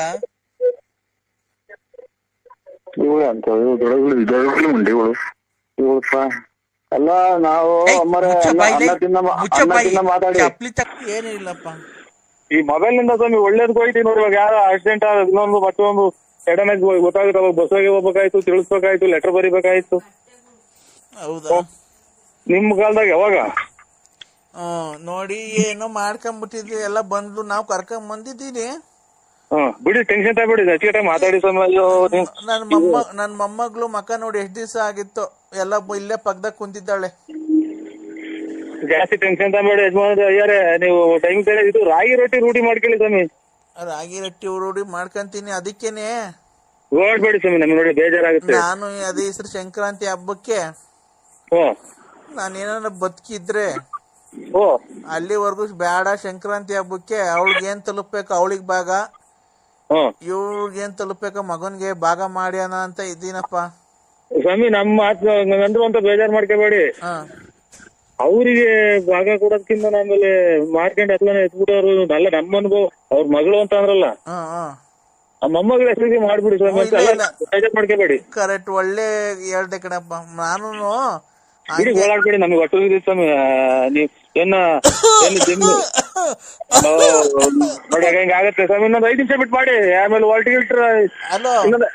ಇವಳು ಅಂತ ದೊಡ್ಡ ಮುಂಡಿ ಇವಳಪ್ಪ. ಅಲ್ಲ, ನಾವು ಮಾತಾಡಿ ಏನೂ ಇಲ್ಲಪ್ಪ. ಈ ಮೊಬೈಲ್ ನಿಂದ ಸ್ವಾಮಿ ಒಳ್ಳೇದ್ ಹೋಯ್ತಿ ನೋಡಿ. ಇವಾಗ ಯಾರು ಆಕ್ಸಿಡೆಂಟ್ ಇನ್ನೊಂದು ಮತ್ತೊಂದು ಸಡನ್ ಆಗಿ ಗೊತ್ತಾಗುತ್ತೆ. ಅವಾಗ ಬಸ್ಸಾಗಿ ಹೋಗ್ಬೇಕಾಯ್ತು, ತಿಳಿಸ್ಬೇಕಾಯ್ತು, ಲೆಟರ್ ಬರಿಬೇಕಾಯ್ತು. ಹೌದಾ? ನಿಮ್ ಕಾಲದಾಗ ಯಾವಾಗ ನೋಡಿ ಏನೋ ಮಾಡ್ಕೊಂಡ್ಬಿಟ್ಟಿದ್ವಿ ಎಲ್ಲ ಬಂದು ನಾವ್ ಕರ್ಕೊಂಡ್ ಬಂದಿದ್ದೀನಿ. ಬಿಡಿ, ಟೆನ್ಷನ್ ತಗೊಬಿಡಿ, ಅಚ್ಚುಕಟ್ಟಾಗಿ ಮಾತಾಡಿ ಸ್ವಾಮಿ. ನನ್ ಮೊಮ್ಮಗಳು ಮಕ್ಕ ನೋಡಿ ಎಷ್ಟ್ ದಿವಸ ಆಗಿತ್ತು, ಎಲ್ಲ ಇಲ್ಲೇ ಪಕ್ಕದಾಗ ಕುಂತಿದ್ದಾಳೆ. ಜಾಸ್ತಿ ಟೆನ್ಷನ್ ತಗೊಬೇಡಿ ಯಜಮಾನ ಅಯ್ಯಾರೆ. ನೀವು ಟೈಮ್ ಇದು ರಾಗಿ ರೊಟ್ಟಿ ರೂಢಿ ಮಾಡ್ಕೊಳ್ಳಿ ಸ್ವಾಮಿ. ರಾಗಿ ರೊಟ್ಟಿ ರೂಢಿ ಮಾಡ್ಕೊಂತೀನಿ, ಅದಕ್ಕೇನೆ ಓಡ್ಬೇಡಿ ಸ್ವಾಮಿ, ನಮ್ಗೆ ನೋಡಿ ಬೇಜಾರಾಗುತ್ತೆ. ನಾನು ಅದೇ ಹೆಸರು ಸಂಕ್ರಾಂತಿ ಹಬ್ಬಕ್ಕೆ ನಾನೇನಾರ ಬದುಕಿದ್ರೆ ಅಲ್ಲಿವರೆಗೂ ಬೇಡ, ಸಂಕ್ರಾಂತಿ ಹಬ್ಬಕ್ಕೆ ಅವಳಿಗೆ ಏನ್ ತಲುಪ್ಬೇಕು ಅವಳಿಗೆ ಭಾಗ, ಇವ್ಳಿಗೆ ಏನ್ ತಲುಪ್ಬೇಕು ಮಗನ್ಗೆ ಭಾಗ ಮಾಡ್ಯಾನ ಅಂತ ಇದ್ದೀನಪ್ಪ ಸ್ವಾಮಿ. ನಮ್ಮ ಮಾತು ಅಂದ್ರು ಅಂತ ಬೇಜಾರ್ ಮಾಡ್ಕೋಬೇಡಿ. ಅವ್ರಿಗೆ ಭಾಗ ಕೊಡೋದಕ್ಕಿಂತ ಆಮೇಲೆ ಮಾರ್ಕೆಂಡ್ ಹತ್ಲಾನೆ ಎತ್ಬಿಟ್ಟವ್ರು. ಅಲ್ಲ, ನಮ್ಮ ಅನುಭವ ಅವ್ರ ಮಗಳು ಅಂತ ಅಂದ್ರಲ್ಲ, ಆ ಮೊಮ್ಮಗಳ ಹೆಸರಿಗೆ ಮಾಡ್ಬಿಡಿ ಸ್ವಾಮಿ ಅಂತ ಇಲ್ಲ. ಬೇಜಾರ್ ಮಾಡ್ಕೋಬೇಡಿ. ಕರೆಕ್ಟ್, ಒಳ್ಳೆ ಹೇಳ್ದೆ ಕಣಪ್ಪ. ನಾನು ಬಿಡಿ ಗೋಳಾಡ್ಬೇಡಿ, ನಮಗೆ ಒಟ್ಟು ಇದೆ ಸ್ವಾಮಿ. ನೀವ್ ಏನು ಜಮೀನು ನೋಡಿ ಹೆಂಗ ಆಗತ್ತೆ ಸ್ವಾಮಿ. ಇನ್ನೊಂದು 5 ನಿಮಿಷ ಬಿಟ್ಟು ಮಾಡಿ, ಆಮೇಲೆ ಹೊಲ್ಟಿಗಿಟ್ರ ಹಲೋ ಇನ್ನೊಂದು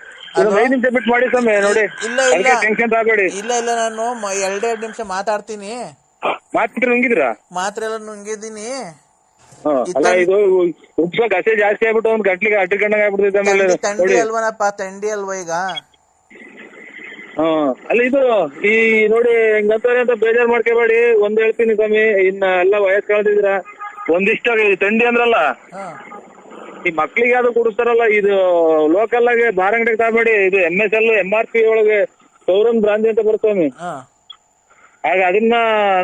5 ನಿಮಿಷ ಬಿಟ್ಟು ಮಾಡಿ ಸ್ವಾಮಿ. ನೋಡಿ ಇಲ್ಲ ಟೆನ್ಷನ್ ತಗೋಬೇಡಿ. ಇಲ್ಲ ನಾನು 2 ನಿಮಿಷ ಮಾತಾಡ್ತೀನಿ. ಮಾತ್ರ ನುಂಗಿದ್ರ ಮಾತ್ರೆ ಎಲ್ಲ ನುಂಗಿದ್ದೀನಿ. ಅಲ್ಲ ಇದು ಉಪ್ಸ ಗಸೆ ಜಾಸ್ತಿ ಆಗ್ಬಿಟ್ಟು ಒಂದ್ ಗಂಟ್ಲಿಗೆ ಅಡ್ಡಿಕೊಂಡಂಗ ಆಗ್ಬಿಡ್ತೈತೆ. ಆಮೇಲೆ ತಂಡಿ ಅಲ್ವನಪ್ಪ, ತಂಡಿ ಅಲ್ವಾ ಈಗ. ಅಲ್ಲ ಇದು ಈ ನೋಡಿ ಹೆಂಗಂತಾರೆ ಅಂತ ಬೇಜಾರ್ ಮಾಡ್ಕೋಬೇಡಿ. ಒಂದ್ ಹೇಳ್ತೀನಿ ಸ್ವಾಮಿ, ಇನ್ನ ಎಲ್ಲ ವಯಸ್ಸು ಕಳೆದಿದ್ರ ಒಂದಿಷ್ಟ ತಂಡಿ ಅಂದ್ರಲ್ಲ, ಈ ಮಕ್ಳಿಗೆ ಯಾವ್ದು ಕುಡಿಸ್ತಾರಲ್ಲ, ಇದು ಲೋಕಲ್ ಆಗಿ ಬಾರ್ ಅಂಗಡಿಗೆ ತಗೋಬೇಡಿ. ಇದು MSL MRP ಒಳಗೆ ಸೌರನ್ ಬ್ರಾಂದಿ ಅಂತ ಬರ್ತಾವೆ. ಆಗ ಅದನ್ನ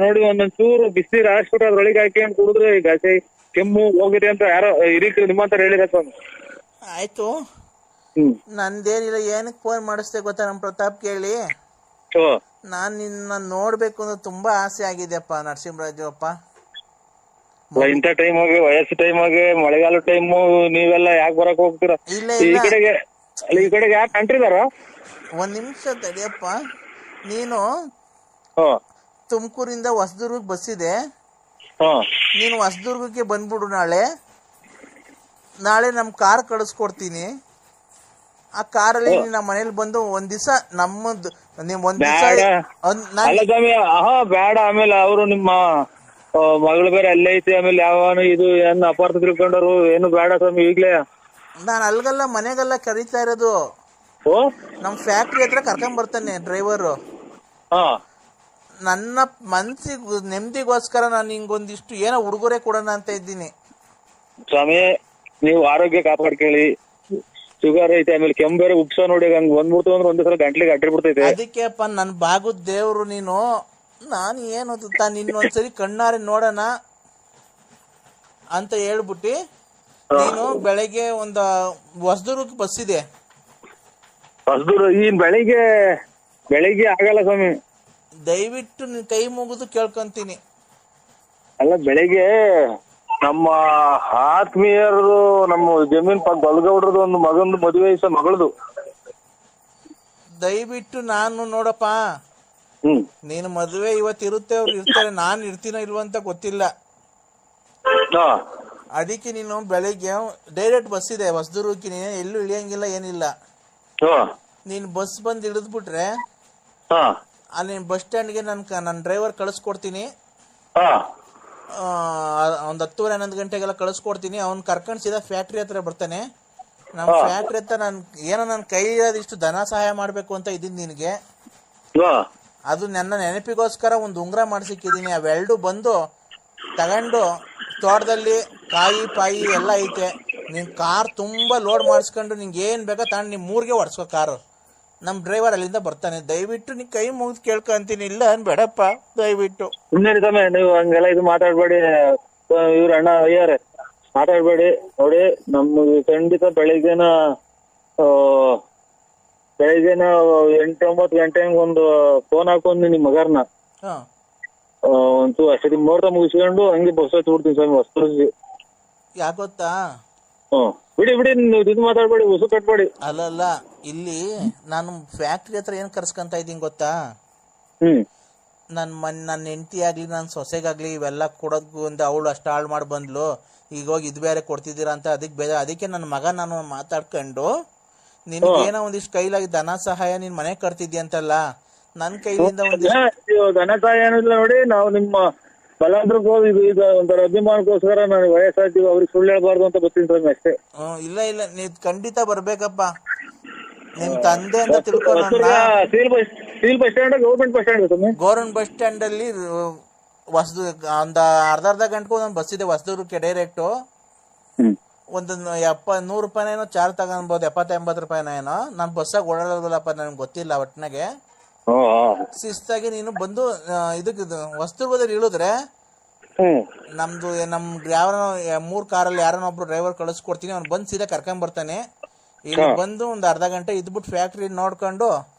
ನೋಡಿ ಒಂದೊಂದ್ ಚೂರು ಬಿಸಿ ಹಾಕ್ಬಿಟ್ಟು ಅದ್ರೊಳಗೆ ಹಾಕಿ ಕುಡಿದ್ರೆ ಈಗ ಕೆಮ್ಮು ಹೋಗಿದೆ ಅಂತ ಯಾರೋ ಹಿರಿಕರು ನಿಮ್ಮಂತ ಹೇಳಿರ ಸ್ವಾಮಿ. ಆಯ್ತು, ನಂದೇನಿಲ್ಲ. ಏನಕ್ ಫೋನ್ ಮಾಡಿಸ್ದೆ ಗೊತ್ತಾ ನಮ್ ಪ್ರತಾಪ್ ಕೇಳಿ? ನಾನ್ ನಿನ್ನ ನೋಡ್ಬೇಕು ಅಂತ ತುಂಬಾ ಆಸೆ ಆಗಿದೆಯಪ್ಪ ನರಸಿಂಹರಾಜು ಅಪ್ಪ. ಇಂಥ ಟೈಮ್ ಆಗಿ, ವಯಸ್ಸು ಟೈಮ್ ಆಗಿ, ಮಳೆಗಾಲ ಟೈಮು, ನೀವೆಲ್ಲ ಯಾಕೆ ಬರಕ್ ಹೋಗ್ತೀರಾ ಈ ಕಡೆಗೆ? ಈ ಕಡೆಗೆ ಯಾಕೆ ಅಂಟ್ರಿದಾರ? ಒಂದ್ ನಿಮಿಷ ತಡಿಯಪ್ಪ. ನೀನು ತುಮಕೂರಿಂದ ಹೊಸದುರ್ಗಕ್ಕೆ ಬಸ್ ಇದೆ, ನೀನು ಹೊಸದುರ್ಗಕ್ಕೆ ಬಂದ್ಬಿಡು. ನಾಳೆ ನಮ್ ಕಾರ್ ಕಳಿಸ್ಕೊಡ್ತೀನಿ. ಆ ಕಾರಲ್ಲಿ ನಮ್ಮ ಮನೇಲಿ ಬಂದು ಒಂದ್ ದಿವಸ ನಮ್ಮದ್ ಒಂದ್ ದಿವಸ ಬೇಡ. ಆಮೇಲೆ ಅವರು ನಿಮ್ಮ ಮಗಳು ಬೇರೆ ಅಲ್ಲೇ ಐತಿ, ಆಮೇಲೆ ಯಾವನು ಇದು ಏನ್ ಅಪಾರ್ಥ ತಿಳ್ಕೊಂಡರು, ಏನು ಬೇಡ ಸ್ವಾಮಿ ಈಗ್ಲೇ. ನಾನ್ ಅಲ್ಗಲ್ಲ, ಮನೆಗೆಲ್ಲ ಕರೀತಾ ಇರೋದು. ನಮ್ ಫ್ಯಾಕ್ಟ್ರಿ ಹತ್ರ ಕರ್ಕೊಂಡ್ ಬರ್ತಾನೆ ಡ್ರೈವರು. ನನ್ನ ಮನ್ಸಿಗೆ ನೆಮ್ಮದಿಗೋಸ್ಕರ ನಾನು ಹಿಂಗೊಂದಿಷ್ಟು ಏನೋ ಉಡುಗೊರೆ ಕೊಡೋಣ ಅಂತ ಇದ್ದೀನಿ ಸ್ವಾಮಿ. ನೀವು ಆರೋಗ್ಯ ಕಾಪಾಡ್ಕೊಳ್ಳಿ. ಶುಗರ್ ಐತೆ, ಆಮೇಲೆ ಕೆಮ್ಮು ಬೇರೆ ಉಪ್ಸ ನೋಡಿ ಹಂಗ್ ಬಂದ್ಬಿಡ್ತು ಅಂದ್ರೆ ಒಂದೇ ಸಲ ಗಂಟ್ಲಿಗೆ ಅಡ್ಡಿಬಿಡ್ತೈತೆ. ಅದಕ್ಕೆ ಅಪ್ಪ ನನ್ ಬಾಗುದ್ ದೇವ್ರು ನೀನು. ನಾನು ಏನು ನಿನ್ನೊಂದ್ಸರಿ ಕಣ್ಣಾರೆ ನೋಡೋಣ ಅಂತ ಹೇಳ್ಬಿಟ್ಟು ನೀನು ಬೆಳಗ್ಗೆ ಒಂದು ಹೊಸದುರ್ಗಕ್ಕೆ ಬಸ್ ಇದೆ. ಹೊಸದುರ್ಗ ಈ ಬೆಳಿಗ್ಗೆ ಆಗಲ್ಲ ಸ್ವಾಮಿ. ದಯವಿಟ್ಟು ನಿನ್ ಕೈ ಮುಗಿದು ಕೇಳ್ಕೊಂತೀನಿ. ಅಲ್ಲ ಬೆಳಿಗ್ಗೆ ನಮ್ಮ ಆತ್ಮೀಯರು ನಮ್ಮ ಜಮೀನ್ ಬಲ್ಗೌಡ್ರದ್ದು ಒಂದು ಮಗಂದು ಮದುವೆ ಮಗಳದು. ದಯವಿಟ್ಟು ನಾನು ನೋಡಪ್ಪ, ನೀನು ಮದುವೆ ಇವತ್ತು ಇರುತ್ತೆ, ಅವ್ರು ಇರ್ತಾರೆ, ನಾನ್ ಇರ್ತೀನೋ ಇಲ್ವ ಅಂತ ಗೊತ್ತಿಲ್ಲ. ಅದಕ್ಕೆ ನೀನು ಬೆಳಿಗ್ಗೆ ಡೈರೆಕ್ಟ್ ಬಸ್ ಇದೆ ಹೊಸದುರ್ಗಕ್ಕೆ, ನೀನು ಎಲ್ಲೂ ಇಳಿಯಂಗಿಲ್ಲ, ಏನಿಲ್ಲ. ನೀನ್ ಬಸ್ ಬಂದ್ ಇಳಿದ್ಬಿಟ್ರೆ ಅಲ್ಲಿ ಬಸ್ ಸ್ಟ್ಯಾಂಡ್ಗೆ ನನ್ನ ಡ್ರೈವರ್ ಕಳಿಸ್ಕೊಡ್ತೀನಿ. ಒಂದ್ 10:30-11 ಗಂಟೆಗೆಲ್ಲ ಕಳಿಸ್ಕೊಡ್ತೀನಿ. ಅವ್ನ್ ಕರ್ಕೊಂಡ್ ಸೀದಾ ಫ್ಯಾಕ್ಟ್ರಿ ಹತ್ರ ಬರ್ತಾನೆ. ನಮ್ ಫ್ಯಾಕ್ಟ್ರಿ ಹತ್ರ ನನ್ ಕೈ ಇಷ್ಟು ಧನ ಸಹಾಯ ಮಾಡ್ಬೇಕು ಅಂತ ಇದೀನಿ ನಿನ್ಗೆ. ಅದು ನನ್ನ ನೆನಪಿಗೋಸ್ಕರ ಒಂದು ಉಂಗ್ರ ಮಾಡ್ಸಿಕ್ಕಿದೀನಿ. ಅವೆರಡು ಬಂದು ತಗೊಂಡು ತೋಟದಲ್ಲಿ ಕಾಯಿ ಪಾಯಿ ಎಲ್ಲ ಐತೆ, ನಿನ್ ಕಾರ್ ತುಂಬಾ ಲೋಡ್ ಮಾಡಿಸ್ಕೊಂಡು ನಿಂಗೆ ಏನ್ ಬೇಕೋ ತಗೊಂಡು ನಿಮ್ ಊರಿಗೆ ಹೊಡ್ಸ್ಕೋ ಕಾರು. ನಮ್ ಡ್ರೈವರ್ ಅಲ್ಲಿಂದ ಬರ್ತಾನೆ. ದಯವಿಟ್ಟು ನೀ ಕೈ ಮುಗಿದು ಕೇಳ್ಕೊಂತೀನಿ. ಇಲ್ಲ ಅನ್ಬೇಡಪ್ಪ ದಯವಿಟ್ಟು. ನೀವು ಹಂಗೆಲ್ಲ ಇದು ಮಾತಾಡ್ಬೇಡಿ. ಇವ್ರ ಅಣ್ಣ ಅಯ್ಯಾರೆ ಮಾತಾಡ್ಬೇಡಿ. ನೋಡಿ ನಮ್ಗೆ ಖಂಡಿತ ಬೆಳಿಗ್ಗೆನ 8-9 ಗಂಟೆಗೆ ಒಂದು ಫೋನ್ ಹಾಕೊಂಡು ನಿಮ್ ಮಗರ್ನ ಒಂಚೂರು ಅಷ್ಟೇ ಮುಹೂರ್ತ ಮುಗಿಸ್ಕೊಂಡು ಹಂಗೆ ಬಸ್ ಹಚ್ಬಿಡ್ತೀನಿ ಸ್ವಾಮಿ ಹೊಸದುರ್ಗಿ. ಯಾಕೊತ್ತಾ? ಬಿಡಿ ನೀವು ಇದು ಮಾತಾಡ್ಬೇಡಿ, ಉಸು ಕಟ್ಬೇಡಿ. ಅಲ್ಲ ಇಲ್ಲಿ ನಾನು ಫ್ಯಾಕ್ಟ್ರಿ ಹತ್ರ ಏನ್ ಕರ್ಸ್ಕೊಂತ ಇದ್ದೀನಿ ಗೊತ್ತಾ? ನನ್ನ ಹೆಂಡತಿ ಆಗ್ಲಿ ನನ್ನ ಸೊಸೆಗಾಗ್ಲಿ ಇವೆಲ್ಲ ಕೊಡೋದು ಒಂದು ಅವಳು ಅಷ್ಟು ಹಾಳು ಮಾಡಿ ಬಂದ್ಲು, ಈಗ ಹೋಗಿ ಇದು ಬೇರೆ ಕೊಡ್ತಿದ್ದೀರಾ ಅಂತ ಅದಕ್ಕೆ ಬೇಜಾರು. ಅದಕ್ಕೆ ನನ್ನ ಮಗ ನಾನು ಮಾತಾಡ್ಕೊಂಡು ನಿನ್ಗೇನೋ ಒಂದಿಷ್ಟು ಕೈಲಾಗಿ ಧನ ಸಹಾಯ ನಿನ್ ಮನೆ ಕಟ್ತಿದ್ಯ ಅಂತಲ್ಲ, ನನ್ ಕೈಲಿಂದ ಒಂದಿಷ್ಟು ಧನ ಸಹಾಯ ಏನಿಲ್ಲ. ನೋಡಿ ನಾವು ನಿಮ್ಮ ಬಲಾದ್ರಕ್ಕೆ ಹೋಗಿ ಈಗ ಒಂಥರ ಅಭಿಮಾನಕ್ಕೋಸ್ಕರ ನಾನು ವಯಸ್ಸಾಗ್ತೀವಿ, ಅವ್ರಿಗೆ ಸುಳ್ಳು ಹೇಳ್ಬಾರ್ದು ಅಂತ ಬರ್ತೀನಿ ಸ್ವಾಮಿ ಅಷ್ಟೇ. ಇಲ್ಲ ನೀವ್ ಖಂಡಿತ ಬರ್ಬೇಕಪ್ಪ. ನಿಮ್ ತಂದೆ ಅಂತ ತಿಳ್ಕೊಂಡು steel bus stand government bus stand government bus stand ಅಲ್ಲಿ ಹೊಸದು ಒಂದ್ ಅರ್ಧ ಗಂಟೆಗೂ ಒಂದೊಂದು ಬಸ್ ಇದೆ ಹೊಸದುರ್ಗಕ್ಕೆ ಡೈರೆಕ್ಟ್. ಒಂದು 100 ರೂಪಾಯಿನೇನೋ ಚಾರ್ಜ್ ತಗೊಂಡ್ಬೋದು, 70-80 ರೂಪಾಯಿನ ಏನೋ. ನಾನ್ ಬಸ್ಸಾಗ ಓಡಾಡೋದಿಲ್ಲಪ್ಪ, ನನ್ಗೆ ಗೊತ್ತಿಲ್ಲ ಒಟ್ಟಿನಾಗೆ. ಶಿಸ್ತಾಗಿ ನೀನು ಬಂದು ಇದಕ್ಕೆ ಹೊಸದುರ್ಗದಲ್ಲಿ ಇಳಿದ್ರೆ ನಮ್ ಯಾವ 3 ಕಾರಲ್ಲಿ ಯಾರನ್ನೊಬ್ರು ಡ್ರೈವರ್ ಕಳಿಸ್ಕೊಡ್ತೀನಿ. ಅವ್ನು ಬಂದ್ ಸೀದಾ ಕರ್ಕೊಂಡ್ ಬರ್ತಾನೆ. ಇಲ್ಲಿ ಬಂದು ಒಂದ್ ಅರ್ಧ ಗಂಟೆ ಇದ್ಬಿಟ್ಟು ಫ್ಯಾಕ್ಟ್ರಿ ನೋಡ್ಕೊಂಡು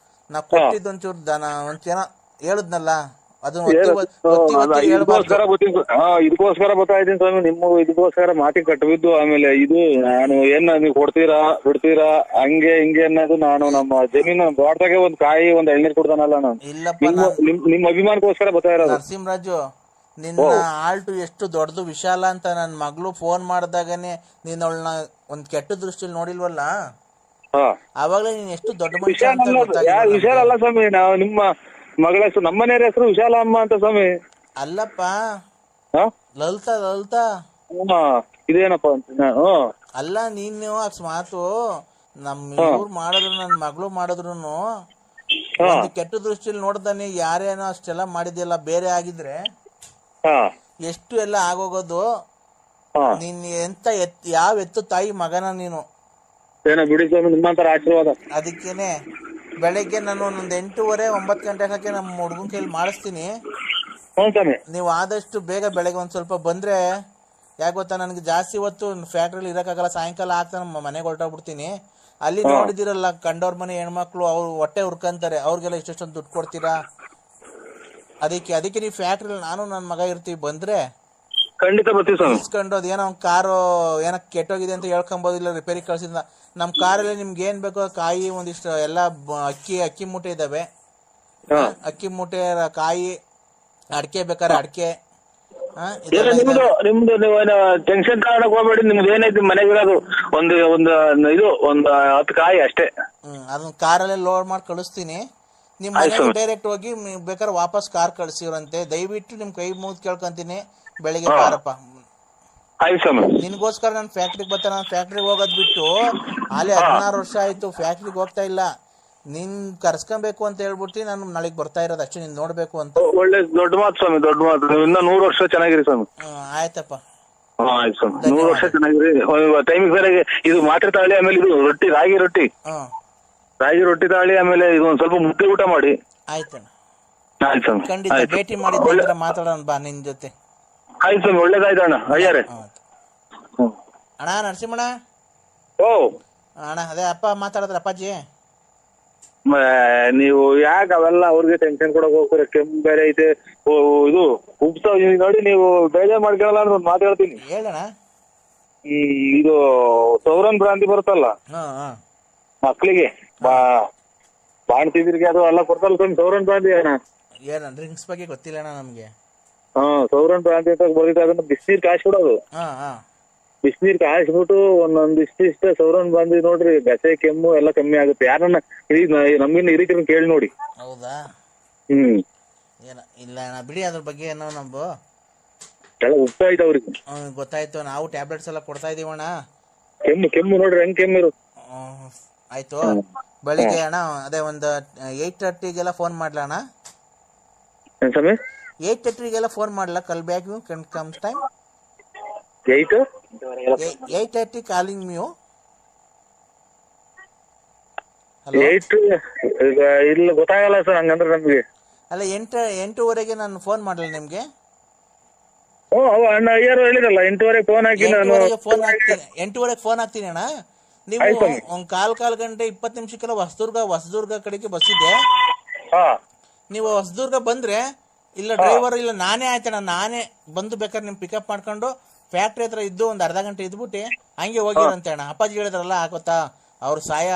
ನಾ ಕೊಟ್ಟಿದ್ದು ಒಂಚೂರು ದನ ಒಂಚೇನೋ ಹೇಳುದ್ನಲ್ಲ ಅದನ್ನ ಇದಕ್ಕೋಸ್ಕರ ಗೊತ್ತಾಯ್ತೀನಿ ಸ್ವಾಮಿ, ನಿಮ್ಮ ಇದಕ್ಕೋಸ್ಕರ ಮಾತಿಗೆ ಕಟ್ಟಬಿದ್ದು. ಆಮೇಲೆ ಇದು ನಾನು ನೀವು ಕೊಡ್ತೀರಾ ಬಿಡ್ತೀರಾ ಹಂಗೆ ಹಿಂಗೆ ಅನ್ನೋದು, ನಾನು ನಮ್ಮ ಜಮೀನು ತೋಟದಾಗೆ ಒಂದ್ ಕಾಯಿ ಒಂದ್ ಎಳ್ನೀರ್ ಕೊಡ್ತಾನಲ್ಲ ನಾನು, ನಿಮ್ ಅಭಿಮಾನಕ್ಕೋಸ್ಕರ ಬರ್ತಾ ಇರೋದು. ನರಸಿಂಹರಾಜು, ನಿನ್ನ ಆಲ್ಟು ಎಷ್ಟು ದೊಡ್ಡದು ವಿಶಾಲ ಅಂತ ನನ್ ಮಗಳು ಫೋನ್ ಮಾಡಿದಾಗನೆ ನೀನ್ ಅವಳನ್ನ ಒಂದ್ ಕೆಟ್ಟ ದೃಷ್ಟಿಲಿ ನೋಡಿಲ್ವಲ್ಲ, ಅವಾಗ್ಲೇ ನೀನ್ ಎಷ್ಟು ದೊಡ್ಡ ಮನುಷ್ಯ ಅಂತ ಗೊತ್ತಾಗಿಲ್ಲ. ವಿಶಾಲ ಅಲ್ಲ ಸ್ವಾಮಿ, ನಾವು ನಿಮ್ಮ ಮಗಳ ಹೆಸರು, ನಮ್ಮನೆಯ ಹೆಸರು ವಿಶಾಲ ಅಮ್ಮ ಅಂತ ಸ್ವಾಮಿ. ಅಲ್ಲಪ್ಪ, ಲಲಿತಾ ಲಲಿತಾ ಇದೇನಪ್ಪ ಅಂತ. ಅಲ್ಲ, ನೀನು ಅಕಸ್ಮಾತು ಇವ್ರು ಮಾಡಿದ್ರು ನನ್ ಮಗಳು ಮಾಡಿದ್ರು ಒಂದು ಕೆಟ್ಟ ದೃಷ್ಟಿಲಿ ನೋಡ್ದಾನೆ ಯಾರೇನೋ ಅಷ್ಟೆಲ್ಲ ಮಾಡಿದ್ಯಲ್ಲ, ಬೇರೆ ಆಗಿದ್ರೆ ಎಷ್ಟು ಎಲ್ಲ ಆಗೋಗೋದು. ನೀನ್ ಎಂತ ಯಾವ ಎತ್ತು ತಾಯಿ ಮಗನ ನೀನು. ಏನೋ ಬಿಡಿ ಸ್ವಾಮಿ, ನಿಮ್ಮಂತರ ಆಶೀರ್ವಾದ. ಅದಕ್ಕೇನೆ ಬೆಳಗ್ಗೆ ನಾನು ಒಂದೊಂದ್ 8:30 9 ಗಂಟೆ ನಮ್ಮ ಹುಡುಗನ ಕೈಲಿ ಮಾಡಿಸ್ತೀನಿ. ನೀವು ಆದಷ್ಟು ಬೇಗ ಬೆಳಗ್ಗೆ ಒಂದ್ ಸ್ವಲ್ಪ ಬಂದ್ರೆ, ಯಾಕೆ ಗೊತ್ತಾ, ನನ್ಗೆ ಜಾಸ್ತಿ ಹೊತ್ತು ಫ್ಯಾಕ್ಟ್ರಿಲಿ ಇರಕ್ಕಾಗಲ್ಲ, ಸಾಯಂಕಾಲ ಆಗ್ತಾ ನಮ್ಮ ಮನೆಗೆ ಹೊರಟೋಗ್ಬಿಡ್ತೀನಿ. ಅಲ್ಲಿ ನೋಡಿದಿರಲ್ಲ ಕಂಡವ್ರ ಮನೆ ಹೆಣ್ಮಕ್ಳು, ಅವ್ರು ಹೊಟ್ಟೆ ಹುರ್ಕಂತಾರೆ, ಅವ್ರಿಗೆಲ್ಲ ಇಷ್ಟೊಂದು ದುಡ್ಡು ಕೊಡ್ತೀರಾ? ಅದಕ್ಕೆ ನೀವು ಫ್ಯಾಕ್ಟ್ರಿಲಿ ನಾನು ನನ್ನ ಮಗ ಇರ್ತೀವಿ, ಬಂದ್ರೆ ಖಂಡಿತ ಬರ್ತೀವಿ. ಇಸ್ಕೊಂಡು ಅದೇನೋ ಕಾರು ಏನೋ ಕೆಟ್ಟೋಗಿದೆ ಅಂತ ಹೇಳ್ಕೊಂಬೋದಿಲ್ಲ, ರಿಪೇರಿ ಕಳ್ಸಿದ. ನಮ್ ಕಾರಲ್ಲಿ ನಿಮ್ಗೆ ಏನ್ ಬೇಕೋ ಕಾಯಿ ಒಂದಿಷ್ಟು ಎಲ್ಲ ಅಕ್ಕಿ ಮೂಟೆ ಇದಾವೆ, ಅಕ್ಕಿ ಮೂಟೆ, ಕಾಯಿ, ಅಡಿಕೆ ಬೇಕಾದ್ರೆ ಅಡಿಕೆ. ನಿಮ್ದು ಟೆನ್ಷನ್ ತಗೊಳಕ್ ಹೋಗ್ಬೇಡಿ, ನಿಮ್ದು ಏನೈತಿ ಮನೆಗಿರೋದು ಒಂದು 10 ಕಾಯಿ ಅಷ್ಟೇ. ಅದನ್ನ ಕಾರಲ್ಲೇ ಲೋಡ್ ಮಾಡಿ ಕಳಿಸ್ತೀನಿ. ನಿಮ್ ಮನೆಗೆ ಡೈರೆಕ್ಟ್ ಹೋಗಿ ಬೇಕಾದ್ರೆ ವಾಪಸ್ ಕಾರ್ ಕಳ್ಸಿರಂತೆ. ದಯವಿಟ್ಟು ನಿಮ್ ಕೈ ಮುಗಿದು ಕೇಳ್ಕೊಂತೀನಿ, ಬೆಳಿಗ್ಗೆ ಬಾರಪ್ಪ. ನಿನ್ಗೋಸ್ಕರ ನಾನು ಫ್ಯಾಕ್ಟ್ರಿಗೆ ಬರ್ತಾನೆ. ನಾನು ಫ್ಯಾಕ್ಟ್ರಿಗೆ ಹೋಗೋದ್ ಬಿಟ್ಟು ಅಲ್ಲಿ 16 ವರ್ಷ ಆಯ್ತು ಫ್ಯಾಕ್ಟ್ರಿಗೆ ಹೋಗ್ತಾ ಇಲ್ಲ. ನಿನ್ ಕರ್ಸ್ಕೊಬೇಕು ಅಂತ ಹೇಳ್ಬಿಟ್ಟು ನಾನು ನಾಳೆಗೆ ಬರ್ತಾ ಇರೋದು ಅಷ್ಟೇ, ನೀನ್ ನೋಡ್ಬೇಕು ಅಂತ. ಒಳ್ಳೆ ದೊಡ್ಡ ಮಾತು ಸ್ವಾಮಿ, ದೊಡ್ಡ ಮಾತು. ಇನ್ನ 100 ವರ್ಷ ಚೆನ್ನಾಗಿರಿ ಸ್ವಾಮಿ. ಆಯ್ತಪ್ಪ, ಆಯ್ತು ಸ್ವಾಮಿ, 100 ವರ್ಷ ಚೆನ್ನಾಗಿರಿ. ಟೈಮಿಗೆ ಬೇರೆ ಇದು ಮಾತ್ರೆ ತಾಳಿ, ಆಮೇಲೆ ಇದು ರೊಟ್ಟಿ, ರಾಗಿ ರೊಟ್ಟಿ ತಾಳಿ, ಆಮೇಲೆ ಇದು ಒಂದ್ ಸ್ವಲ್ಪ ಮುದ್ದೆ ಊಟ ಮಾಡಿ. ಆಯ್ತಣ್ಣ, ಆಯ್ತು ಸ್ವಾಮಿ, ಖಂಡಿತ ಭೇಟಿ ಮಾಡಿದ್ರೆ ಮಾತಾಡೋಣ ಬಾ ನಿನ್ ಜೊತೆ. ಆಯ್ತು ಸ್ವಾಮಿ, ಒಳ್ಳೇದಾಯ್ತು ಅಣ್ಣ. ಅಯ್ಯಾರೆ ಅಣ್ಣ, ನರಸಿಂಹಣ್ಣ. ಅಣ್ಣ, ಅದೇ ಅಪ್ಪ ಮಾತಾಡಿದ್ರ, ಅಪ್ಪಾಜಿ. ನೀವು ಯಾಕೆ ಅವೆಲ್ಲ ಅವ್ರಿಗೆ ಟೆನ್ಷನ್ ಕೊಡಕ್ ಹೋಗ್ತೀರ? ಕೆಮ್ಮು ಬೇರೆ ಐತೆ, ಇದು ಉಪ್ಸ ನೋಡಿ, ನೀವು ಬೇಜಾರ್ ಮಾಡ್ಕೊಳಲ್ಲ ಅಂದ್ರೆ ಒಂದ್ ಮಾತು ಹೇಳ್ತೀನಿ. ಹೇಳಣ್ಣ. ಇದು ಸೌರನ್ ಭ್ರಾಂತಿ ಬರುತ್ತಲ್ಲ ಮಕ್ಳಿಗೆ, ಬಾಣ್ತಿದ್ರಿಗೆ ಅದು ಎಲ್ಲ ಕೊಡ್ತಲ್ಲ ಸ್ವಾಮಿ, ಸೌರನ್ ಭ್ರಾಂತಿ. ಏನ ಡ್ರಿಂಕ್ಸ್ ಬಗ್ಗೆ ಗೊತ್ತಿಲ್ಲ ಅಣ್ಣ ನಮ್ಗೆ. ಸೌರನ್ ಭ್ರಾಂತಿ ಅಂತ ಬರೀತಾ, ಅದನ್ನ ಬಿಸಿನೀರ್ ಕಾಯಿಸ್ಬಿಡೋದು. ಬಿಸಿನೀರ್ ಕಾಯಿಸ್ಬಿಟ್ಟು ಒಂದೊಂದಿಷ್ಟ ಸೌರನ್ ಭ್ರಾಂತಿ ನೋಡ್ರಿ, ಬೆಸೆ ಕೆಮ್ಮು ಎಲ್ಲ ಕಮ್ಮಿ ಆಗುತ್ತೆ. ಯಾರನ್ನ ನಮ್ಮಿಂದ ಹಿರಿಕರನ್ನ ಕೇಳಿ ನೋಡಿ. ಹೌದಾ? ಇಲ್ಲ ಅಣ್ಣ ಬಿಡಿ, ಅದ್ರ ಬಗ್ಗೆ ಏನೋ ನಮ್ದು ಎಲ್ಲ ಉಪ್ಪು ಆಯ್ತು ಅವ್ರಿಗೆ. ಗೊತ್ತಾಯ್ತು, ನಾವು ಟ್ಯಾಬ್ಲೆಟ್ಸ್ ಎಲ್ಲ ಕೊಡ್ತಾ ಇದೀವಣ್ಣ. ಕೆಮ್ಮು ನೋಡ್ರಿ ಹೆಂಗ್ ಕೆಮ್ಮಿರು. ಆಯ್ತು, ಬೆಳಿಗ್ಗೆ ಅಣ್ಣ ಅದೇ ಒಂದು 8:30 ಫೋನ್ ಮಾಡ್ಲಣ್ಣ. 8:30 ಫೋನ್ ಮಾಡ್ಲಾ? Call back you can comes time 8:30 calling you. ಇಲ್ಲ ಗೊತ್ತಾಗಲ್ಲ ಸರ್, ಹಂಗಂದ್ರೆ ನಮ್ಗೆ. ಅಲ್ಲ 8:30 ನಾನು ಫೋನ್ ಮಾಡಲ್ಲ ನಿಮ್ಗೆ? ಅಣ್ಣ ಅಯ್ಯರು ಹೇಳಿರಲ್ಲ 8:30 ಫೋನ್ ಹಾಕಿ, 8:30 ಫೋನ್ ಹಾಕ್ತೀನಿ ಅಣ್ಣ. ನೀವು ಒಂದ್ ಕಾಲ್ ಗಂಟೆ 20 ನಿಮಿಷಕ್ಕೆಲ್ಲ ಹೊಸದುರ್ಗ ಕಡೆಗೆ ಬಸ್ ಇದೆ. ನೀವು ಹೊಸದುರ್ಗ ಬಂದ್ರೆ ಇಲ್ಲ ಡ್ರೈವರ್ ಇಲ್ಲ ನಾನೇ ಆಯ್ತಣ್ಣ, ನಾನೇ ಬಂದು ಬೇಕಾದ್ರೆ ನಿಮ್ ಪಿಕಪ್ ಮಾಡ್ಕೊಂಡು ಫ್ಯಾಕ್ಟ್ರಿ ಹತ್ರ ಇದ್ದು ಒಂದ್ ಅರ್ಧ ಗಂಟೆ ಇದ್ಬಿಟ್ಟು ಹಂಗೆ ಹೋಗಿರಂತೆ ಅಣ್ಣ. ಅಪ್ಪಾಜಿ ಹೇಳಿದ್ರಲ್ಲ, ಆಗೋತ್ತಾ ಅವ್ರ ಸಾಯ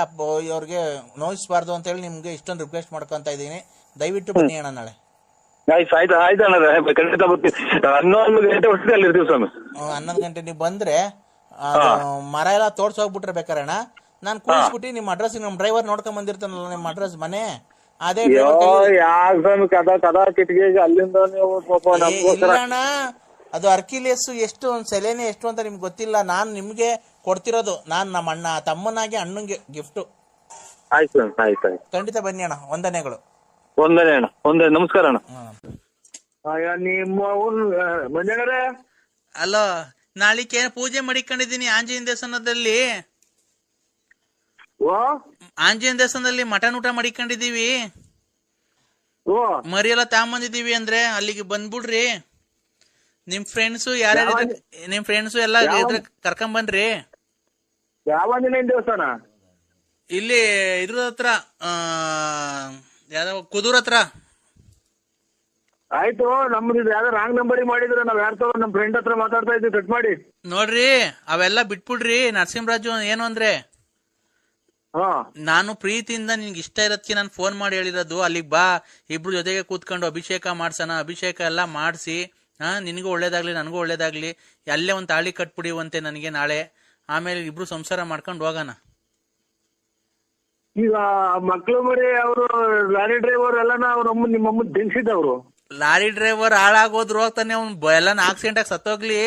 ಅವ್ರಿಗೆ ನೋಯಿಸ್ಬಾರ್ದು ಅಂತ ಹೇಳಿ ನಿಮ್ಗೆ ಇಷ್ಟೊಂದು ರಿಕ್ವೆಸ್ಟ್ ಮಾಡ್ಕೊಂತ ಇದೀನಿ. ದಯವಿಟ್ಟು ಬನ್ನಿ ಅಣ್ಣ ನಾಳೆ. ಆಯ್ತು ಅಣ್ಣ, ಖಂಡಿತ ಬರ್ತೀವಿ. 11 ಗಂಟೆ ಹೊತ್ತಿಗೆ ಇರ್ತೀವಿ ಸ್ವಾಮಿ. 11 ಗಂಟೆ ನೀವು ಬಂದ್ರೆ ಮರ ಎಲ್ಲ ತೋರ್ಸ್ ಹೋಗ್ಬಿಟ್ರೆ ಬೇಕಾರಣ್ಣ, ನಾನ್ ಕೂರಿಸ್ಬಿಟ್ಟು ನಿಮ್ ಅಡ್ರೆಸ್, ನಮ್ ಡ್ರೈವರ್ ನೋಡ್ಕೊಂಡ್ ಬಂದಿರ್ತಾನಲ್ಲ ನಿಮ್ ಅಡ್ರೆಸ್ ಮನೆ, ಅದೇ ಅಣ್ಣ. ಅದು ಅರ್ಕಿಲೇಸು ಎಷ್ಟು, ಒಂದ್ ಸೆಲೆನೆ ಎಷ್ಟು ಅಂತ ನಿಮ್ಗೆ ಗೊತ್ತಿಲ್ಲ. ನಾನ್ ನಿಮ್ಗೆ ಕೊಡ್ತಿರೋದು, ನಾನ್ ನಮ್ಮ ಅಣ್ಣ ತಮ್ಮನಾಗಿ ಅಣ್ಣಂಗೆ ಗಿಫ್ಟ್. ಆಯ್ತು, ಖಂಡಿತ ಬನ್ನಿ ಅಣ್ಣ. ವಂದನೆಗಳು. ಒಂದನೇ ಅಣ್ಣ, ಒಂದೇ ನಮಸ್ಕಾರ ಅಣ್ಣ. ನಿಮ್ಮ ಮಂಜಣ್ಣರೇ, ಅಲೋ, ನಾಳಿಕೆ ಪೂಜೆ ಮಾಡಿಕೊಂಡಿದ್ದೀನಿ ಆಂಜನೇಯ ದೇವಸ್ಥಾನದಲ್ಲಿ. ಆಂಜನೇಯ ದೇವಸ್ಥಾನದಲ್ಲಿ ಮಟನ್ ಊಟ ಮಾಡಿಕೊಂಡಿದೀವಿ, ಮರಿ ಎಲ್ಲ ತಗೊಂಬಂದಿದೀವಿ. ಅಂದ್ರೆ ಅಲ್ಲಿಗೆ ಬಂದ್ಬಿಡ್ರಿ. ನಿಮ್ ಫ್ರೆಂಡ್ಸು ಯಾರ್ಯಾರು, ನಿಮ್ ಫ್ರೆಂಡ್ಸು ಎಲ್ಲ ಕರ್ಕೊಂಡ್ ಬನ್ರಿ. ಯಾವ ಆಂಜನೇಯ ದೇವಸ್ಥಾನ? ಇಲ್ಲಿ ಇದ್ರ ಹತ್ರ, ಯಾವ್ದಾವ ಕುದೂರ್ ಹತ್ರ. ಆಯ್ತು, ನಮ್ದು ಇದು ಯಾವ್ದೋ ರಾಂಗ್ ನಂಬರಿಗೆ ಮಾಡಿದ್ರೆ ನಾವ್ ಯಾರ ತಗೋ ನಮ್ ಫ್ರೆಂಡ್ ಹತ್ರ ಮಾತಾಡ್ತಾ ಇದ್ವಿ, ಕಟ್ ಮಾಡಿ. ನೋಡ್ರಿ ಅವೆಲ್ಲ ಬಿಟ್ಬಿಡ್ರಿ ನರಸಿಂಹರಾಜು. ಏನು ಅಂದ್ರೆ ಹಾ ನಾನು ಪ್ರೀತಿಯಿಂದ ನಿನ್ಗೆ ಇಷ್ಟ ಇರೋದಕ್ಕೆ ನಾನು ಫೋನ್ ಮಾಡಿ ಹೇಳಿರೋದು, ಅಲ್ಲಿಗೆ ಬಾ, ಇಬ್ರು ಜೊತೆಗೆ ಕೂತ್ಕೊಂಡು ಅಭಿಷೇಕ ಮಾಡ್ಸೋಣ. ಅಭಿಷೇಕ ಎಲ್ಲ ಮಾಡಿಸಿ ನಿನಗೂ ಒಳ್ಳೇದಾಗ್ಲಿ ನನಗೂ ಒಳ್ಳೇದಾಗ್ಲಿ, ಅಲ್ಲೇ ಒಂದು ತಾಳಿ ಕಟ್ಬಿಡಿವಂತೆ ನನಗೆ ನಾಳೆ. ಆಮೇಲೆ ಇಬ್ರು ಸಂಸಾರ ಮಾಡ್ಕೊಂಡು ಹೋಗೋಣ. ಈಗ ಮಕ್ಳು ಮರಿ ಅವರು ಲಾರಿ ಡ್ರೈವರ್ ಎಲ್ಲ ನಿಮ್ಮಮ್ಮ ದಿನ್ಸಿದ್ದವ್ರು. ಲಾರಿ ಡ್ರೈವರ್ ಹಾಳಾಗೋದ್ರು ಹೋಗ್ತಾನೆ, ಅವ್ನು ಎಲ್ಲ ಆಕ್ಸಿಡೆಂಟ್ ಆಗಿ ಸತ್ತೋಗ್ಲಿ,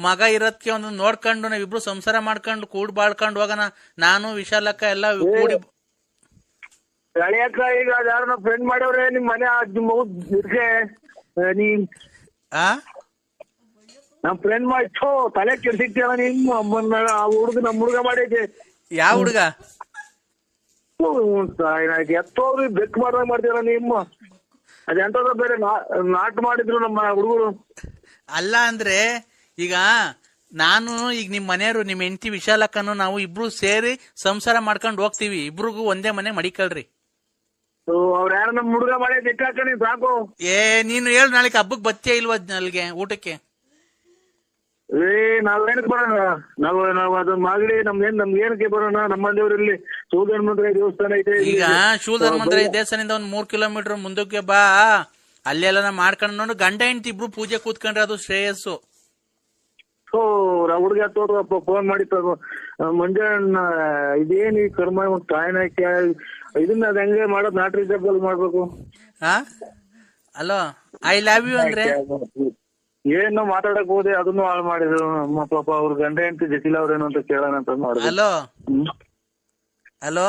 ಮಗ ಇರೋದಕ್ಕೆ ಒಂದು ನೋಡ್ಕೊಂಡು ನಾವಿಬ್ರು ಸಂಸಾರ ಮಾಡ್ಕೊಂಡು ಕೂಡ್ ಬಾಳ್ಕೊಂಡು ಹೋಗೋಣ. ನಾನು ವಿಶಾಲಕ್ಕ ಎಲ್ಲ ಕೂಡಿ. ಅಳಿಯಕ್ಕ ಈಗ ಯಾರು ಫ್ರೆಂಡ್ ಮಾಡವ್ರೆ ನಿಮ್ ಮನೆ ನೀ ನಮ್ ಫ್ರೆಂಡ್ ಮಾಡ್ಸೋ ತಲೆ ಕೆಡ್ಸಿಕ್ತಿಯಲ್ಲ ನಿಮ್ಮ ಅಮ್ಮನ. ಆ ಹುಡುಗ ನಮ್ ಹುಡುಗ ಮಾಡೈತೆ. ಯಾವ ಹುಡುಗ? ಎತ್ತೋಗ್ರಿ ಬೆಕ್ ಮಾಡ್ದಂಗ್ ಮಾಡ್ತೀರ ನಿಮ್ಮ. ಅದೆಂತದ ಬೇರೆ ನಾಟ್ ಮಾಡಿದ್ರು ನಮ್ಮ ಹುಡುಗರು. ಅಲ್ಲ ಅಂದ್ರೆ ಈಗ ನಾನು ಈಗ ನಿಮ್ ಮನೆಯವರು ನಿಮ್ ಹೆಂಡತಿ ವಿಶಾಲಕ್ಕನು ನಾವು ಇಬ್ರು ಸೇರಿ ಸಂಸಾರ ಮಾಡ್ಕೊಂಡು ಹೋಗ್ತೀವಿ. ಇಬ್ರಿಗೂ ಒಂದೇ ಮನೆ ಮಡಿಕಳ್ರಿ. ಅವ್ರ ಯಾರ ನಮ್ ಹುಡುಗ ಮಾಡಿ ದಿಕ್ಕಾಕಣಿ ಸಾಕು. ನೀನು ಹೇಳು, ನಾಳೆ ಹಬ್ಬಕ್ ಬತ್ತಿಯಾ ಇಲ್ವಾ ಅಲ್ಲಿಗೆ ಊಟಕ್ಕೆ? ನಾವೇನಕ್ಕೆ ಬರೋಣ? ನಾವು ಅದನ್ನ ಮಾಗಡಿ ನಮ್ಗೇನಕ್ಕೆ ಬರೋಣ? ನಮ್ಮಲ್ಲಿವ್ರು ಇಲ್ಲಿ ಶೂಧನ್ಮಂತ್ರ ದೇವಸ್ಥಾನ ಐತೆ. ಈಗ ಶೂಧನ್ಮಂತ್ರ ದೇವಸ್ಥಾನದಿಂದ ಒಂದ್ 3 ಕಿಲೋಮೀಟರ್ ಮುಂದಕ್ಕೆ ಬಾ, ಅಲ್ಲೆಲ್ಲ ಮಾಡ್ಕೊಂಡು ನೋಡು. ಗಂಡ ಹೆಂಡತಿ ಇಬ್ರು ಪೂಜೆ ಕೂತ್ಕೊಂಡ್ರೆ ಅದು ಶ್ರೇಯಸ್ಸು. ಹುಡುಗ ಹತ್ತೋದ್ರಪ್ಪ ಫೋನ್ ಮಾಡಿ ತಗೋ ಮಂಜಣ್ಣ, ಇದೇನ್ ಈ ಕರ್ಮ ತಾಯಿನ ಇದನ್ನ ಅದ್ ಹೆಂಗೆ ಮಾಡೋದ್ ನಾಟ್ ರೀಸನಬಲ್ ಮಾಡ್ಬೇಕು. ಹಲೋ, ಐ ಲವ್ ಯು ಅಂದ್ರೆ ಏನು ಮಾತಾಡಕ್ ಹೋದೆ ಅದನ್ನು ಹಾಳು ಮಾಡಿದ್ರು. ನಮ್ಮ ಪಾಪ ಅವ್ರ ಗಂಡ ಹೆಂಡತಿ ಜಟಿಲ ಅವ್ರೇನು ಅಂತ ಕೇಳೋಣ ಅಂತ ಮಾಡಿದ್ರು. ಹಲೋ ಹಲೋ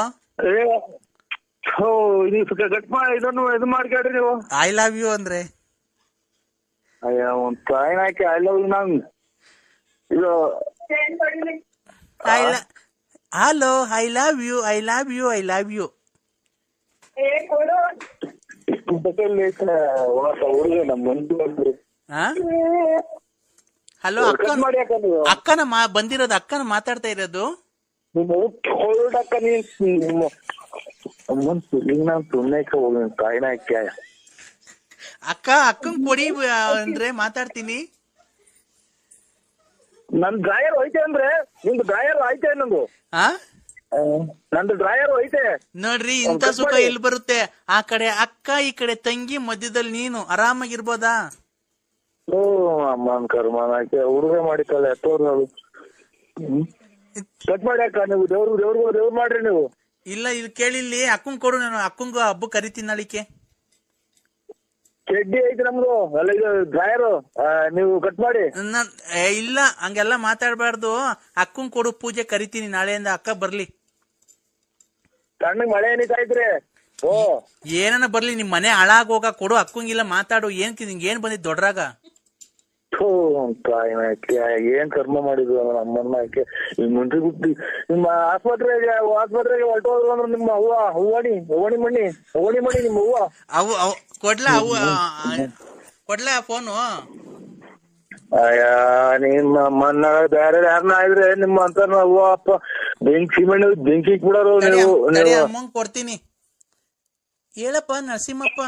ಗಟ್ ಇದನ್ನು ಇದು ಮಾಡ್ಕೊಳ್ರಿ ನೀವು. ಐ ಲವ್ ಯು ಅಂದ್ರೆ ಅಯ್ಯ ಒಂದ್ ತಾಯಿನ ಹಾಕಿ ಐ ಲವ್ ಯು ನಂಗ್ ಇದು. Hello, I love you, I love you, I love you. ಹುಡುಗ ನಮ್ಮ ಮನ್ಸು. ಹಲೋ, ಅಕ್ಕನ ಬಂದಿರೋದು, ಅಕ್ಕನ ಮಾತಾಡ್ತಾ ಇರೋದು. ಅಕ್ಕಂಗ್ ಕೊಡಿ ಅಂದ್ರೆ ಮಾತಾಡ್ತೀನಿ. ನನ್ ಡ್ರಾಯರ್ ಐತೆ ಅಂದ್ರೆ ನಿಮ್ದು ಡ್ರಾಯರ್ ಐತೆ ನಂದು. ನಂದು ಡ್ರಾಯರ್ ಐತೆ ನೋಡ್ರಿ. ಇಂಥ ಸುಖ ಎಲ್ಲಿ ಬರುತ್ತೆ? ಆ ಕಡೆ ಅಕ್ಕ, ಈ ಕಡೆ ತಂಗಿ, ಮಧ್ಯದಲ್ಲಿ ನೀನು ಆರಾಮಾಗಿರ್ಬೋದಾ? ಓ ಅಮ್ಮನ್ ಕರ್ಮನಾಕೆ ಹುಡುಗ ಮಾಡಿಕಲ್ಲ ಎತ್ತೋರು. ಕಟ್ ಮಾಡಿ ಅಕ್ಕ, ನೀವು ದೇವ್ರು ಮಾಡ್ರಿ ನೀವು. ಇಲ್ಲ, ಇಲ್ಲಿ ಕೇಳಿಲ್ಲಿ ಅಕ್ಕಂಗ್ ಕೊಡು, ನಾನು ಅಕ್ಕಂಗ ಹಬ್ಬ ಕರಿತೀನಿ ನಾಳಿಕೆ. ಚಡ್ಡಿ ಐತಿ ನಮ್ದು, ಅಲ್ಲ ಇದು ಡ್ರಾಯರು, ನೀವು ಕಟ್ ಮಾಡಿ. ಇಲ್ಲ, ಹಂಗೆಲ್ಲ ಮಾತಾಡ್ಬಾರ್ದು. ಅಕ್ಕಂಗ್ ಕೊಡು, ಪೂಜೆ ಕರಿತೀನಿ ನಾಳೆಯಿಂದ. ಅಕ್ಕ ಬರ್ಲಿ. ಕಣ್ಣಿಗೆ ಮಳೆ ಏನಿತ್ತಾಯ್ತ್ರಿ? ಓ ಏನನ ಬರ್ಲಿ, ನಿಮ್ ಮನೆ ಹಾಳಾಗೋಗ ಕೊಡು. ಅಕ್ಕಂಗಿಲ್ಲ ಮಾತಾಡು. ನಿಂಗೆ ಏನ್ ಬಂದಿದ್ ದೊಡ್ಡರಾಗ? ಏನ್ ಕರ್ಮ ಮಾಡಿದ್ವು ನಮ್ಮನ್ನ ಆಕೆ. ಮುಂಚೆ ಗುಟ್ಟಿ ನಿಮ್ಮ ಆಸ್ಪತ್ರೆಗೆ ಹೊರಟೋದ್ರು ಅಂದ್ರೆ ನಿಮ್ಮ ಹೂವಣಿ ಮಣ್ಣಿ ನಿಮ್ಮ ಹೂವ ಅವು ಕೊಡ್ಲಾ? ಕೊಡ್ಲಾ ಫೋನು? ಅಯ್ಯ ನಿಮ್ಮ ಮನ್ನ ಬೇರೆ ಯಾರನ್ನ ಇದ್ರೆ ನಿಮ್ಮ ಅಂತ ಹೂವ ಅಪ್ಪ ಬೆಂಕಿ ಬಿಡೋರು ನೀವು. ಅಮ್ಮಂಗ್ ಕೊಡ್ತೀನಿ. ಹೇಳಪ್ಪ ನರಸಿಂಹಪ್ಪ.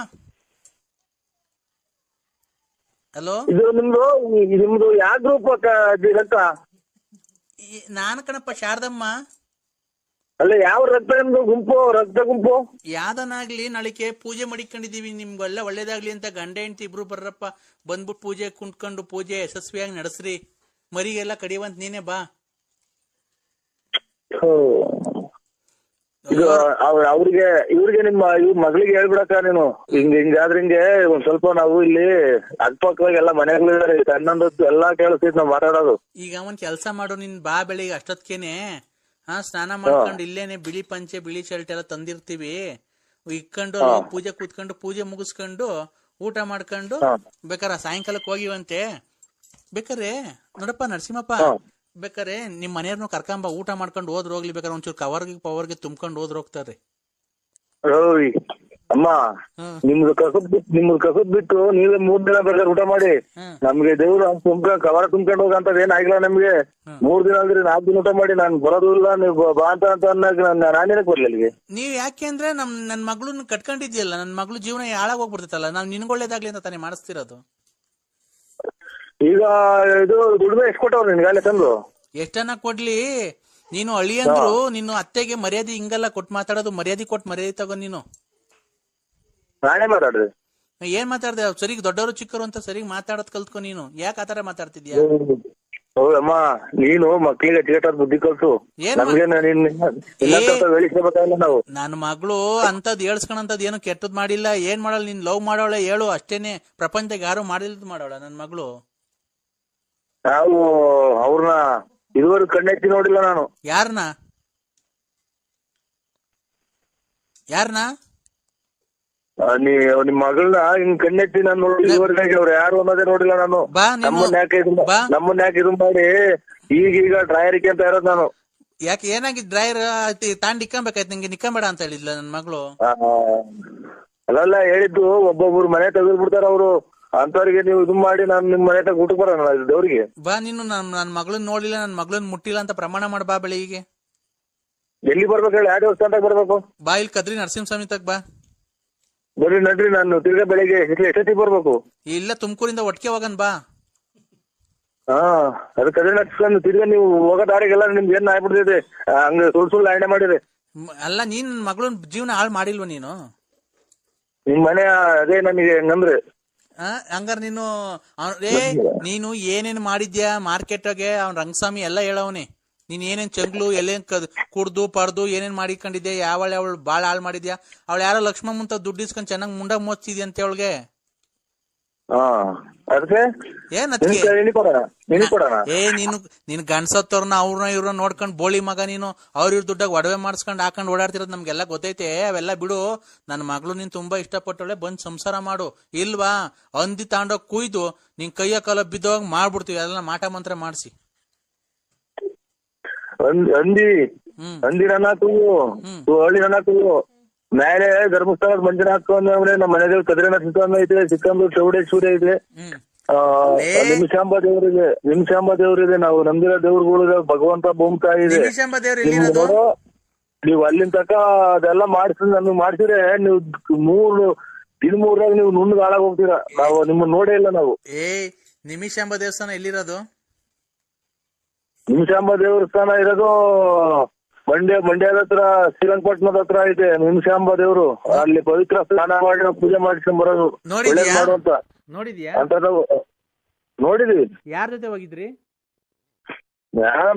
ಹಲೋ, ಇದು ನಿಮ್ದು ಯಾವ ಗ್ರೂಪ್ ರಕ್ತ? ನಾನು ಕಣಪ್ಪ, ಶಾರದಮ್ಮ. ಅಲ್ಲ, ಯಾವ ರಕ್ತ ನಿಮ್ದು ರಕ್ತ ಗುಂಪು? ಯಾವ್ದನಾಗ್ಲಿ, ನಾಳಿಕೆ ಪೂಜೆ ಮಾಡಿಕೊಂಡಿದೀವಿ. ನಿಮ್ಗೆಲ್ಲ ಒಳ್ಳೇದಾಗ್ಲಿ ಅಂತ ಗಂಡ ಹೆಂಡತಿ ಇಬ್ರು ಬರ್ರಪ್ಪ. ಬಂದ್ಬಿಟ್ಟು ಪೂಜೆ ಕುಂತ್ಕೊಂಡು ಪೂಜೆ ಯಶಸ್ವಿಯಾಗಿ ನಡೆಸ್ರಿ. ಮರಿಗೆಲ್ಲ ಕಡಿಯುವಂತ ನೀನೇ ಬಾ. ಇವ್ರಿಗೆ ನಿಮ್ಮ ಮಗಳಿಗೆ ಹೇಳ್ಬಿಡಕ್ಕ ನೀನು. ಹಿಂಗಾದ್ರೆ ಹಿಂಗೆ ಒಂದ್ ಸ್ವಲ್ಪ ನಾವು ಇಲ್ಲಿ ಅಕ್ಕಪಕ್ಕದಾಗ ಎಲ್ಲಾ ಮನೆಗಳಿದಾರೆ, ಸಣ್ಣಂದದ್ದು ಎಲ್ಲಾ ಕೇಳಿಸ್ತೈತಿ ನಾವ್ ಮಾತಾಡೋದು. ಈಗ ಒಂದ್ ಕೆಲ್ಸ ಮಾಡು, ನಿನ್ ಬಾ ಬೆಳಿಗ್ಗೆ ಅಷ್ಟೊತ್ಕೇನೆ ಸ್ನಾನ ಮಾಡ್ಕೊಂಡು ಇಲ್ಲೇನೆ ಬಿಳಿ ಪಂಚೆ ಬಿಳಿ ಶರ್ಟ್ ಎಲ್ಲ ತಂದಿರ್ತೀವಿ. ಇಕ್ಕೊಂಡು ಪೂಜೆ ಕೂತ್ಕೊಂಡು ಪೂಜೆ ಮುಗಿಸ್ಕೊಂಡು ಊಟ ಮಾಡ್ಕೊಂಡು ಬೇಕಾರೆ ಸಾಯಂಕಾಲಕ್ಕೆ ಹೋಗಿವಂತೆ. ಬೇಕಾರೆ ನೋಡಪ್ಪ ನರಸಿಂಹಪ್ಪ, ಬೇಕಾರೆ ನಿಮ್ ಮನೆಯವ್ರನ್ನ ಕರ್ಕೊಂಬ, ಊಟ ಮಾಡ್ಕೊಂಡು ಹೋಗ್ಲಿ. ಬೇಕಾರೆ ಒಂಚೂರು ಪವರ್ಗೆ ತುಂಬ್ಕೊಂಡು ಹೋಗ್ತಾರೆ. ಅಮ್ಮ ನಿಮ್ದು ಕಸದ್ ಬಿಟ್ಟು ನೀವೇ 3 ದಿನ ಬೇಕಾದ್ರೆ ಊಟ ಮಾಡಿ. ನಮ್ಗೆ ದೇವ್ರು ಕವರ ತುಂಬ್ಕೊಂಡು ಹೋಗಂತದ್ ಏನಾಗಿಲ್ಲ ನಮ್ಗೆ. 3 ದಿನ ಅಲ್ರಿ 4 ದಿನ ಊಟ ಮಾಡಿ ನಾನ್ ಬರೋದು ಇಲ್ಲ, ನೀವು ಬಾ ಅಂತ ಅನ್ನಾಗ ನಾನೇನಕ್ ಬರ್ಲಿ ಅಲ್ಲಿಗೆ? ನೀವ್ ಯಾಕೆ ಅಂದ್ರೆ ನನ್ ಮಗಳನ್ನ ಕಟ್ಕೊಂಡಿದ್ಯಲ್ಲ, ನನ್ ಮಗಳು ಜೀವನ ಹಾಳಾಗ್ ಹೋಗ್ಬಿಡ್ತೈತಲ್ಲ, ನಾವ್ ನಿನ್ಗೊಳ್ಳೇದಾಗ್ಲಿ ಅಂತ ತಾನೇ ಮಾಡಿಸ್ತಿರೋದು. ಈಗ ಇದು ದುಡಿಮೆ ಎಷ್ಟ್ ಕೊಟ್ಟವ್ರು ನಿನ್ಗಾಲೆ ತಂದು? ಎಷ್ಟನ್ನ ಕೊಡ್ಲಿ, ನೀನು ಅಳಿ ಅಂದ್ರು ನೀನು ಅತ್ತೆಗೆ ಮರ್ಯಾದೆ ಹಿಂಗಲ್ಲ ಕೊಟ್ಟು ಮಾತಾಡೋದು, ಮರ್ಯಾದೆ ಕೊಟ್ಟು ಮರ್ಯಾದೆ ತಗೋ ನೀನು. ನಾನೇ ಮಾತಾಡ್ರಿ. ಏನ್ ಮಾತಾಡ್ದೆ? ಸರಿಗ್ ದೊಡ್ಡವರು ಚಿಕ್ಕರು ಅಂತ ಸರಿಗ್ ಮಾತಾಡೋದ್ ಕಲ್ತ್ಕೊ ನೀನು. ಯಾಕೆ ಆತರ ಮಾತಾಡ್ತಿದ್ಯಾ? ಹೌದಮ್ಮ, ನೀನು ಮಕ್ಳಿಗೆ ಅಚ್ಚುಕಟ್ಟಾದ ಬುದ್ಧಿ ಕಲ್ಸು. ನಮ್ಗೆ ಬೆಳೆಸ್ಕೋಬೇಕಾಗಿಲ್ಲ ನಾವು. ನನ್ನ ಮಗಳು ಅಂತದ್ ಹೇಳ್ಸ್ಕೊಂಡಂತದ್ ಏನು ಕೆಟ್ಟದ್ ಮಾಡಿಲ್ಲ. ಏನ್ ಮಾಡಲ್ಲ, ನೀನ್ ಲವ್ ಮಾಡೋಳೆ ಹೇಳು ಅಷ್ಟೇನೆ. ಪ್ರಪಂಚದಾಗ ಯಾರು ಮಾಡಿಲ್ದ್ ಮಾಡೋಳ ನನ್ ಮಗಳು. ನಾವು ಅವ್ರನ್ನ ಇದುವರೆಗೂ ಕಣ್ಣೆತ್ತಿ ನೋಡಿಲ್ಲ ನಾನು. ಯಾರನ್ನ ನಿಮ್ ಮಗಳನ್ನ ಹಿಂಗ್ ಕಣ್ಣೆತ್ತಿ ನಾನು ನೋಡಿ ಇದುವರೆಗಾಗಿ ಅವ್ರು ಯಾರು ಅನ್ನೋದೇ ನೋಡಿಲ್ಲ ನಾನು. ನಮ್ಮನ್ನ ಯಾಕೆ ಇದು ಮಾಡಿ ಈಗ ಡ್ರಾಯರಿಕೆ ಅಂತ ಇರೋದು ನಾನು. ಯಾಕೆ ಏನಾಗಿದ್ ಡ್ರೈವರ್ ತಾಂಡ್ ನಿಕ್ಕಂಬೇಕಾಯ್ತು ನಿಂಗೆ, ನಿಕ್ಕಂಬೇಡ ಅಂತ ಹೇಳಿದ್ಲ ನನ್ ಮಗಳು. ಅಲ್ಲ ಹೇಳಿದ್ದು, ಒಬ್ಬೊಬ್ರು ಮನೆ ತೆಗೆದು ಬಿಡ್ತಾರ ಅವ್ರು. ಅಂತವ್ರಿಗೆ ನೀವು ಇದು ಮಾಡಿ ನಾನು ನಿಮ್ ಮನೆ ತಗ ಊಟಕ್ಕೆ ಬರೋಣ ದೇವ್ರಿಗೆ. ಬಾ ನೀನು ನನ್ ಮಗಳನ್ನ ನೋಡಿಲ್ಲ, ನನ್ ಮಗಳನ್ನ ಮುಟ್ಟಿಲ್ಲ ಅಂತ ಪ್ರಮಾಣ ಮಾಡ ಬಾ ಬೆಳಿಗ್ಗೆ. ಎಲ್ಲಿ ಬರ್ಬೇಕು ಹೇಳಿ? ಯಾವ ದೇವಸ್ಥಾನದಾಗ ಬರ್ಬೇಕು? ಬಾ ಇಲ್ಲಿ ಕದ್ರಿ ನರಸಿಂಹಸ್ವಾಮಿ ತಗ ಬಾ. ಬರ್ರಿ ನಡ್ರಿ, ನಾನು ತಿರ್ಗಾ ಬೆಳಿಗ್ಗೆ ಎಷ್ಟೊತ್ತಿಗೆ ಬರ್ಬೇಕು? ಇಲ್ಲ, ತುಮಕೂರಿಂದ ಒಟ್ಟಿಗೆ ಹೋಗನ್ ಬಾ. ಅದು ಕದ್ರಿ ನರಸಿಂಹ ತಿರ್ಗಾ ನೀವು ಹೋಗೋ ದಾರಿಗೆಲ್ಲ ನಿಮ್ಗೆ ಏನ್ ಆಗ್ಬಿಡ್ತಿದೆ, ಹಂಗ ಸುಳ್ಳು ಆಯ್ನೆ ಮಾಡಿದೆ. ಅಲ್ಲ, ನೀನ್ ನನ್ ಮಗಳನ್ ಜೀವನ ಹಾಳು ಮಾಡಿಲ್ವ ನೀನು? ನಿಮ್ ಮನೆ ಅದೇ ನನಗೆ ಹಂಗಂದ್ರೆ ಹಂಗಾರ ನೀನು ಏನೇನ್ ಮಾಡಿದ್ಯಾ ಮಾರ್ಕೆಟ್ಗೆ? ಅವ್ನ ರಂಗಸ್ವಾಮಿ ಎಲ್ಲಾ ಹೇಳವನೆ. ನೀನ್ ಏನೇನ್ ಚಂಗ್ಲು ಎಲ್ಲೇನ್ ಕುಡ್ದು ಪಡ್ದು ಏನೇನ್ ಮಾಡಿಕೊಂಡಿದ್ಯಾ, ಅವಳು ಬಾಳ ಹಾಳು ಮಾಡಿದ್ಯಾ. ಅವಳು ಯಾರೋ ಲಕ್ಷ್ಮಣ ಮುಂತ ದುಡ್ಡು ಇಸ್ಕೊಂಡ್ ಚೆನ್ನಾಗ್ ಮುಂಡ ಮೋಚ್ತಿದ್ಯ ಅಂತ ಅವಳಿಗೆ. ನೀನ್ ಗಂಡ್ಸತ್ತವ್ರನ್ನ ಅವ್ರನ್ನ ಇವ್ರನ್ನ ನೋಡ್ಕೊಂಡ್ ಬೋಳಿ ಮಗ ನೀನು. ಇವ್ರ ದುಡ್ಡಾಗ ಒಡವೆ ಮಾಡಿಸ್ಕೊಂಡ್ ಹಾಕೊಂಡ್ ಓಡಾಡ್ತಿರೋದ್ ನಮ್ಗೆಲ್ಲ ಗೊತ್ತೈತೆ. ಅವೆಲ್ಲ ಬಿಡು. ನನ್ ಮಗಳು ನೀನ್ ತುಂಬಾ ಇಷ್ಟಪಟ್ಟವಳೆ, ಬಂದ್ ಸಂಸಾರ ಮಾಡು. ಇಲ್ವಾ ಹಂದಿ ತಾಂಡೋಗ್ ಕುಯ್ದು ನಿನ್ ಕೈಯ ಕಾಲ ಬಿದ್ದೋಗ್ ಮಾಡ್ಬಿಡ್ತೀವಿ. ಅದೆಲ್ಲ ಮಾಟ ಮಂತ್ರ ಮಾಡ್ಸಿ. ಮೇಲೆ ಧರ್ಮಸ್ಥಳದ ಮಂಜುನಾಥ ಸ್ವಾಮಿ ಅವ್ರೆ, ನಮ್ಮ ಮನೆ ದೇವ್ರ ಕದ್ರಿ ನರಸಿಂಹಸ್ವಾಮಿ ಐತೆ, ಚಿಕ್ಕಂದೂರು ಚೌಡೇಶ್ವರಿ ಇದೆ, ನಿಮಿಷಾಂಬ ದೇವ್ರಿದೆ. ನಾವು ನಂಬಿರೋ ದೇವ್ರುಗಳು ಭಗವಂತ ಭೂಮ್ತಾಯಿ ಇದೆ. ನೀವು ಅಲ್ಲಿಂದ ತಕ ಅದೆಲ್ಲ ಮಾಡಿಸಿ ನಮ್ಗೆ ಮಾಡ್ಸಿದ್ರೆ ನೀವು 3 ದಿನ ನೀವು ನುಣ್ಣಗೆ ಹಾಳಾಗ್ ಹೋಗ್ತೀರಾ. ನಾವು ನಿಮ್ಮನ್ನ ನೋಡೇ ಇಲ್ಲ ನಾವು. ನಿಮಿಷಾಂಬ ದೇವಸ್ಥಾನ ಎಲ್ಲಿರೋದು? ನಿಮಿಷಾಂಬ ದೇವಸ್ಥಾನ ಇರೋದು ಮಂಡ್ಯದ ಹತ್ರ, ಶ್ರೀರಂಗಪಟ್ಟಣದ ಹತ್ರ ಐತೆ ನಿಮಿಷಾಂಬ ದೇವ್ರು. ಅಲ್ಲಿ ಪವಿತ್ರ ಸ್ನಾನ ಮಾಡಿ ನಾವು ಪೂಜೆ ಮಾಡಿಸ್ಕೊಂಡ್ ಬರೋದು ಮಾಡುವಂತ. ನೋಡಿದೀವಿ. ಯಾರ ಜೊತೆ ಹೋಗಿದ್ರಿ?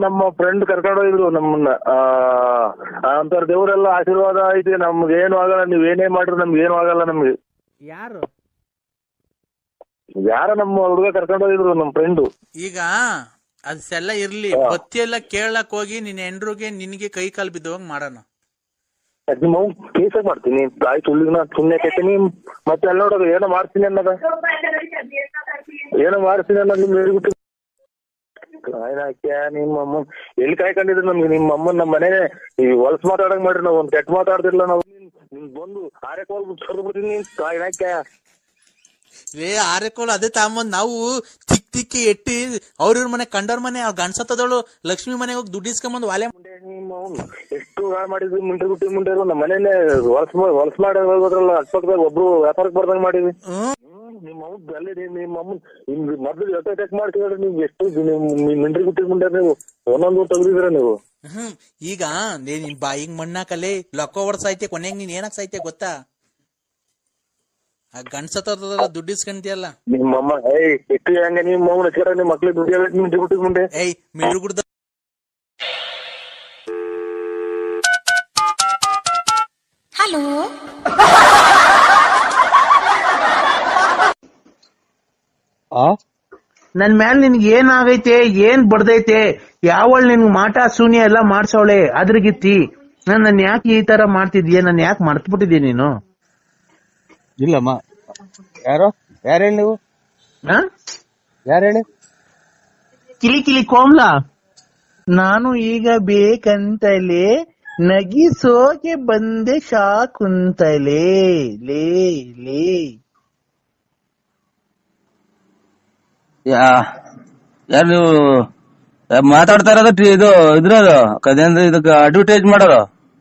ನಮ್ಮ ಫ್ರೆಂಡ್ ಕರ್ಕೊಂಡು ಹೋಗಿದ್ರು ನಮ್ಮನ್ನ. ಅಂತವ್ರ ದೇವ್ರೆಲ್ಲ ಆಶೀರ್ವಾದ ಐತೆ, ನಮ್ಗೆ ಏನು ಆಗಲ್ಲ. ನೀವ್ ಏನೇ ಮಾಡ್ರಿ ನಮ್ಗೆ ಏನು ಆಗಲ್ಲ. ನಮ್ಗೆ ಯಾರ ನಮ್ಮ ಹುಡುಗ ಕರ್ಕೊಂಡು ಹೋಗಿದ್ರು, ನಮ್ ಫ್ರೆಂಡು. ಈಗ ಅದೆಲ್ಲ ಇರ್ಲಿ, ಬತ್ತಿ ಎಲ್ಲ ಕೇಳಕ್ ಹೋಗಿ ನಿನ್ ಹೆಂಡ್ರಿಗೆ ನಿನ್ಗೆ ಕೈ ಕಾಲು ಬಿದ್ದೋಗ್ ಮಾಡೋಣ. ನಿಮ್ಮ ಕೇಸ ಮಾಡ್ತೀನಿ, ತಾಯಿ ಸುಳ್ಳಿನ ಸುಮ್ನೆ ಕೇಳ್ತೀನಿ. ಮತ್ತೆ ಅಲ್ಲಿ ನೋಡೋದು ಏನೋ ಮಾಡ್ತೀನಿ ಅನ್ನೋದು ನಿಮ್ ಹೇಳ್ಬಿಟ್ಟು ನಿಮ್ಮ ಅಮ್ಮನ್ ಎಲ್ಲಿ ಕಾಯ್ಕೊಂಡಿದ್ರು ನಮ್ಗೆ. ನಿಮ್ಮ ಅಮ್ಮನ್ ನಮ್ಮ ಮನೆ ಹೊಲ್ಸ್ ಮಾತಾಡಂಗ್ ಮಾಡ್ರಿ. ನಾವ್ ಒಂದ್ ಕೆಟ್ಟ ಮಾತಾಡ್ತಿರ್ಲ. ನಾವು ಬಂದು ಆರೆಕೋಲ್ ಬಿಡ್ತೀನಿ ಕಾಯ್ನಾಕ್ಯ. ಆರೆಕೋಲ್ ಅದೇ ತಗೊಂಬಂದ್ ನಾವು ತಿಕ್ಕಿ ಎಟ್ಟಿ ಅವ್ರ ಮನೆ ಕಂಡವ್ರ ಮನೆ ಗಂಡ್ಸತ್ತದವಳು ಲಕ್ಷ್ಮಿ ಮನೆಗೆ ಹೋಗಿ ದುಡ್ಡು ಇಸ್ಕೊಂಬಂದ್ ವಾಲೆ ಎಷ್ಟು ಹಾಳು ಮಾಡಿದ್ವಿ. ಮುಂಡೆ ನಮ್ಮ ಮನೇಲೆ ಹೊಲ್ಸ್ ಮಾಡಿ ಹೋಗೋದ್ರಲ್ಲ, ಅಕ್ಕಪಕ್ಕದಾಗ ಒಬ್ರು ವ್ಯಾಪಾರಕ್ಕೆ ಬರ್ದಂಗ್ ಮಾಡಿದ್ವಿ. ನಿಮ್ಮ ಅಮ್ಮನ್ ಮೊದ್ಲು ಚೆಕ್ ಮಾಡ್ತಿದ್ರೆ ನೀವು ಎಷ್ಟು ಮಿಂಡ್ರಿ ಗುಟ್ಟಿ ಮುಂಡೆ ನೀವು ಒಂದೊಂದು ತೆಗ್ದಿದ್ರ ನೀವು. ಈಗ ನಿನ್ ಬಾಯಿಗ್ ಮಣ್ಣಾಕಲ್ಲಿ ಲೊಕ್ಕ ಹೊಡ್ ಸಾಯ್ತೆ, ಕೊನೆಗ್ ನೀನ್ ಏನಕ್ ಸಾಯ್ತೆ ಗೊತ್ತಾ? ಗಂಡ್ಸತ್ತಲ್ಲ ದುಡ್ಡು ಇಸ್ಕೊಂತಿಯಲ್ಲ ನಿಮ್ಮಮ್ಮ. ಎಷ್ಟು ಹೆಂಗೆ ನಿಮ್ಮ ಮಗನ ನಿಮ್ಮ ಮಕ್ಳಿಗೆ ದುಡ್ಡು ಮಿಂಡ್ರಿ ಗುಟ್ಟಿ ಮುಂಡೆ ಮಿಂಡ್ರಿ ಗುಡ್ದ. ಹಲೋ, ನನ್ ಮ್ಯಾಲ ನಿನ್ಗೆ ಏನ್ ಆಗೈತೆ, ಏನ್ ಬಡ್ದೈತೆ, ಯಾವಳ್ ನಿನ್ಗ್ ಮಾಟ ಶೂನ್ಯ ಎಲ್ಲ ಮಾಡ್ಸವಳೆ ಅದ್ರಗಿತ್ತಿ. ನನ್ ಯಾಕೆ ಈ ತರ ಮಾಡ್ತಿದ್ಯ? ನನ್ ಯಾಕೆ ಮರ್ತ್ಬಿಟ್ಟಿದ್ಯ ನೀನು? ಇಲ್ಲಮ್ಮ. ಯಾರು ಹೇಳಿ ನೀವು? ಯಾರು ಹೇಳಿ? ಕಿಲಿ ಕೋಮ್ಲಾ. ನಾನು ಈಗ ಬೇಕಂತಲೇ ನಗಿಸೋಕೆ ಬಂದೆ ಶಾಕುಂತಲೇ ಲೇ ಲೇ. ಯಾರು ನೀವು ಮಾತಾಡ್ತಾ ಇರೋದು ಇದು ಇದ್ರದು ಕದೇಂದ್ರ ಇದಕ್ಕೆ ಅಡ್ವರ್ಟೈಸ್ ಮಾಡೋದು.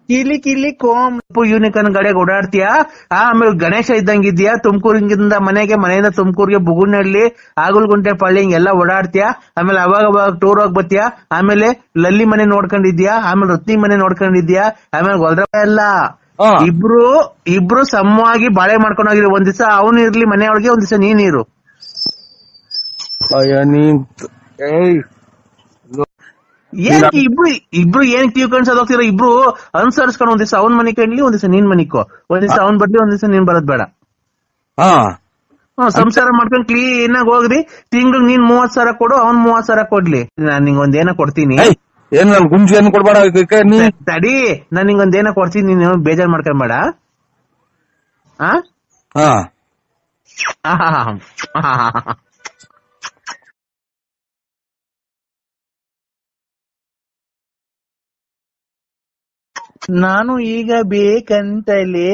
ಕಿಲಿ ಕಿಲಿ ಕೋಮ್ ಯೂನಿಕನ್ ಗಡೆಗೆ ಓಡಾಡ್ತೀಯಾ? ಆಮೇಲೆ ಗಣೇಶ ಇದ್ದಂಗಿದ್ಯಾ? ತುಮಕೂರಿಂದ ಮನೆಯಿಂದ ತುಮಕೂರಿಗೆ ಬುಗುನಹಳ್ಳಿ ಆಗುಲ್ಗುಂಟೆ ಪಳ್ಳಿ ಹಿಂಗೆಲ್ಲ ಓಡಾಡ್ತೀಯಾ? ಆಮೇಲೆ ಅವಾಗ ಟೂರ್ ಹೋಗ್ ಬತ್ತೀಯಾ? ಆಮೇಲೆ ಲಲ್ಲಿ ಮನೆ ನೋಡ್ಕೊಂಡಿದ್ಯಾ? ಆಮೇಲೆ ರತ್ನಿ ಮನೆ ನೋಡ್ಕೊಂಡಿದ್ಯಾ? ಆಮೇಲೆ ಗೊಲ್ರ ಎಲ್ಲ ಇಬ್ರು ಸಮವಾಗಿ ಬಾಳೆ ಮಾಡ್ಕೊಂಡು ಹೋಗಿರಿ. ಒಂದ್ ದಿವಸ ಅವನು ಇರ್ಲಿ ಮನೆಯೊಳಗೆ, ಒಂದ್ ದಿವಸ ನೀನಿರು. ಏನಕ್ಕೆ ಇಬ್ರು ಏನ್ ತಿಳ್ಕೊಂಡ್ಸೋದ್ ಹೋಗ್ತೀರ? ಇಬ್ರು ಅನುಸರಿಸ್ಕೊಂಡು ಒಂದ್ ದಿವಸ ಅವ್ನ್ ಮನೆ ಕಂಡ್ಲಿ, ಒಂದ್ ದಿವಸ ನೀನ್ ಮನಿಕೋ. ಒಂದ್ ದಿವಸ ಅವ್ನ್ ಬರ್ಲಿ, ಒಂದ್ ದಿವಸ ನೀನ್ ಬರೋದ್ ಬೇಡ. ಸಂಸಾರ ಮಾಡ್ಕೊಂಡ್ ಕ್ಲೀನ್ ಆಗಿ ಹೋಗ್ರಿ. ತಿಂಗ್ಳಿಗೆ ನೀನ್ 30,000 ಕೊಡು, ಅವ್ನ್ 30,000 ಕೊಡ್ಲಿ. ನಾನ್ ನಿಂಗೊಂದ್ ಏನೋ ಕೊಡ್ತೀನಿ. ಏನ್ ಗುಂಜಿ ಏನ್ ಕೊಡ್ಬೇಡ ತಡಿ, ನಾನ್ ನಿಂಗೊಂದ್ ಏನೋ ಕೊಡ್ತೀನಿ, ನೀನು ಬೇಜಾರ್ ಮಾಡ್ಕೊಂಬೇಡ. ನಾನು ಈಗ ಬೇಕಂತಲೇ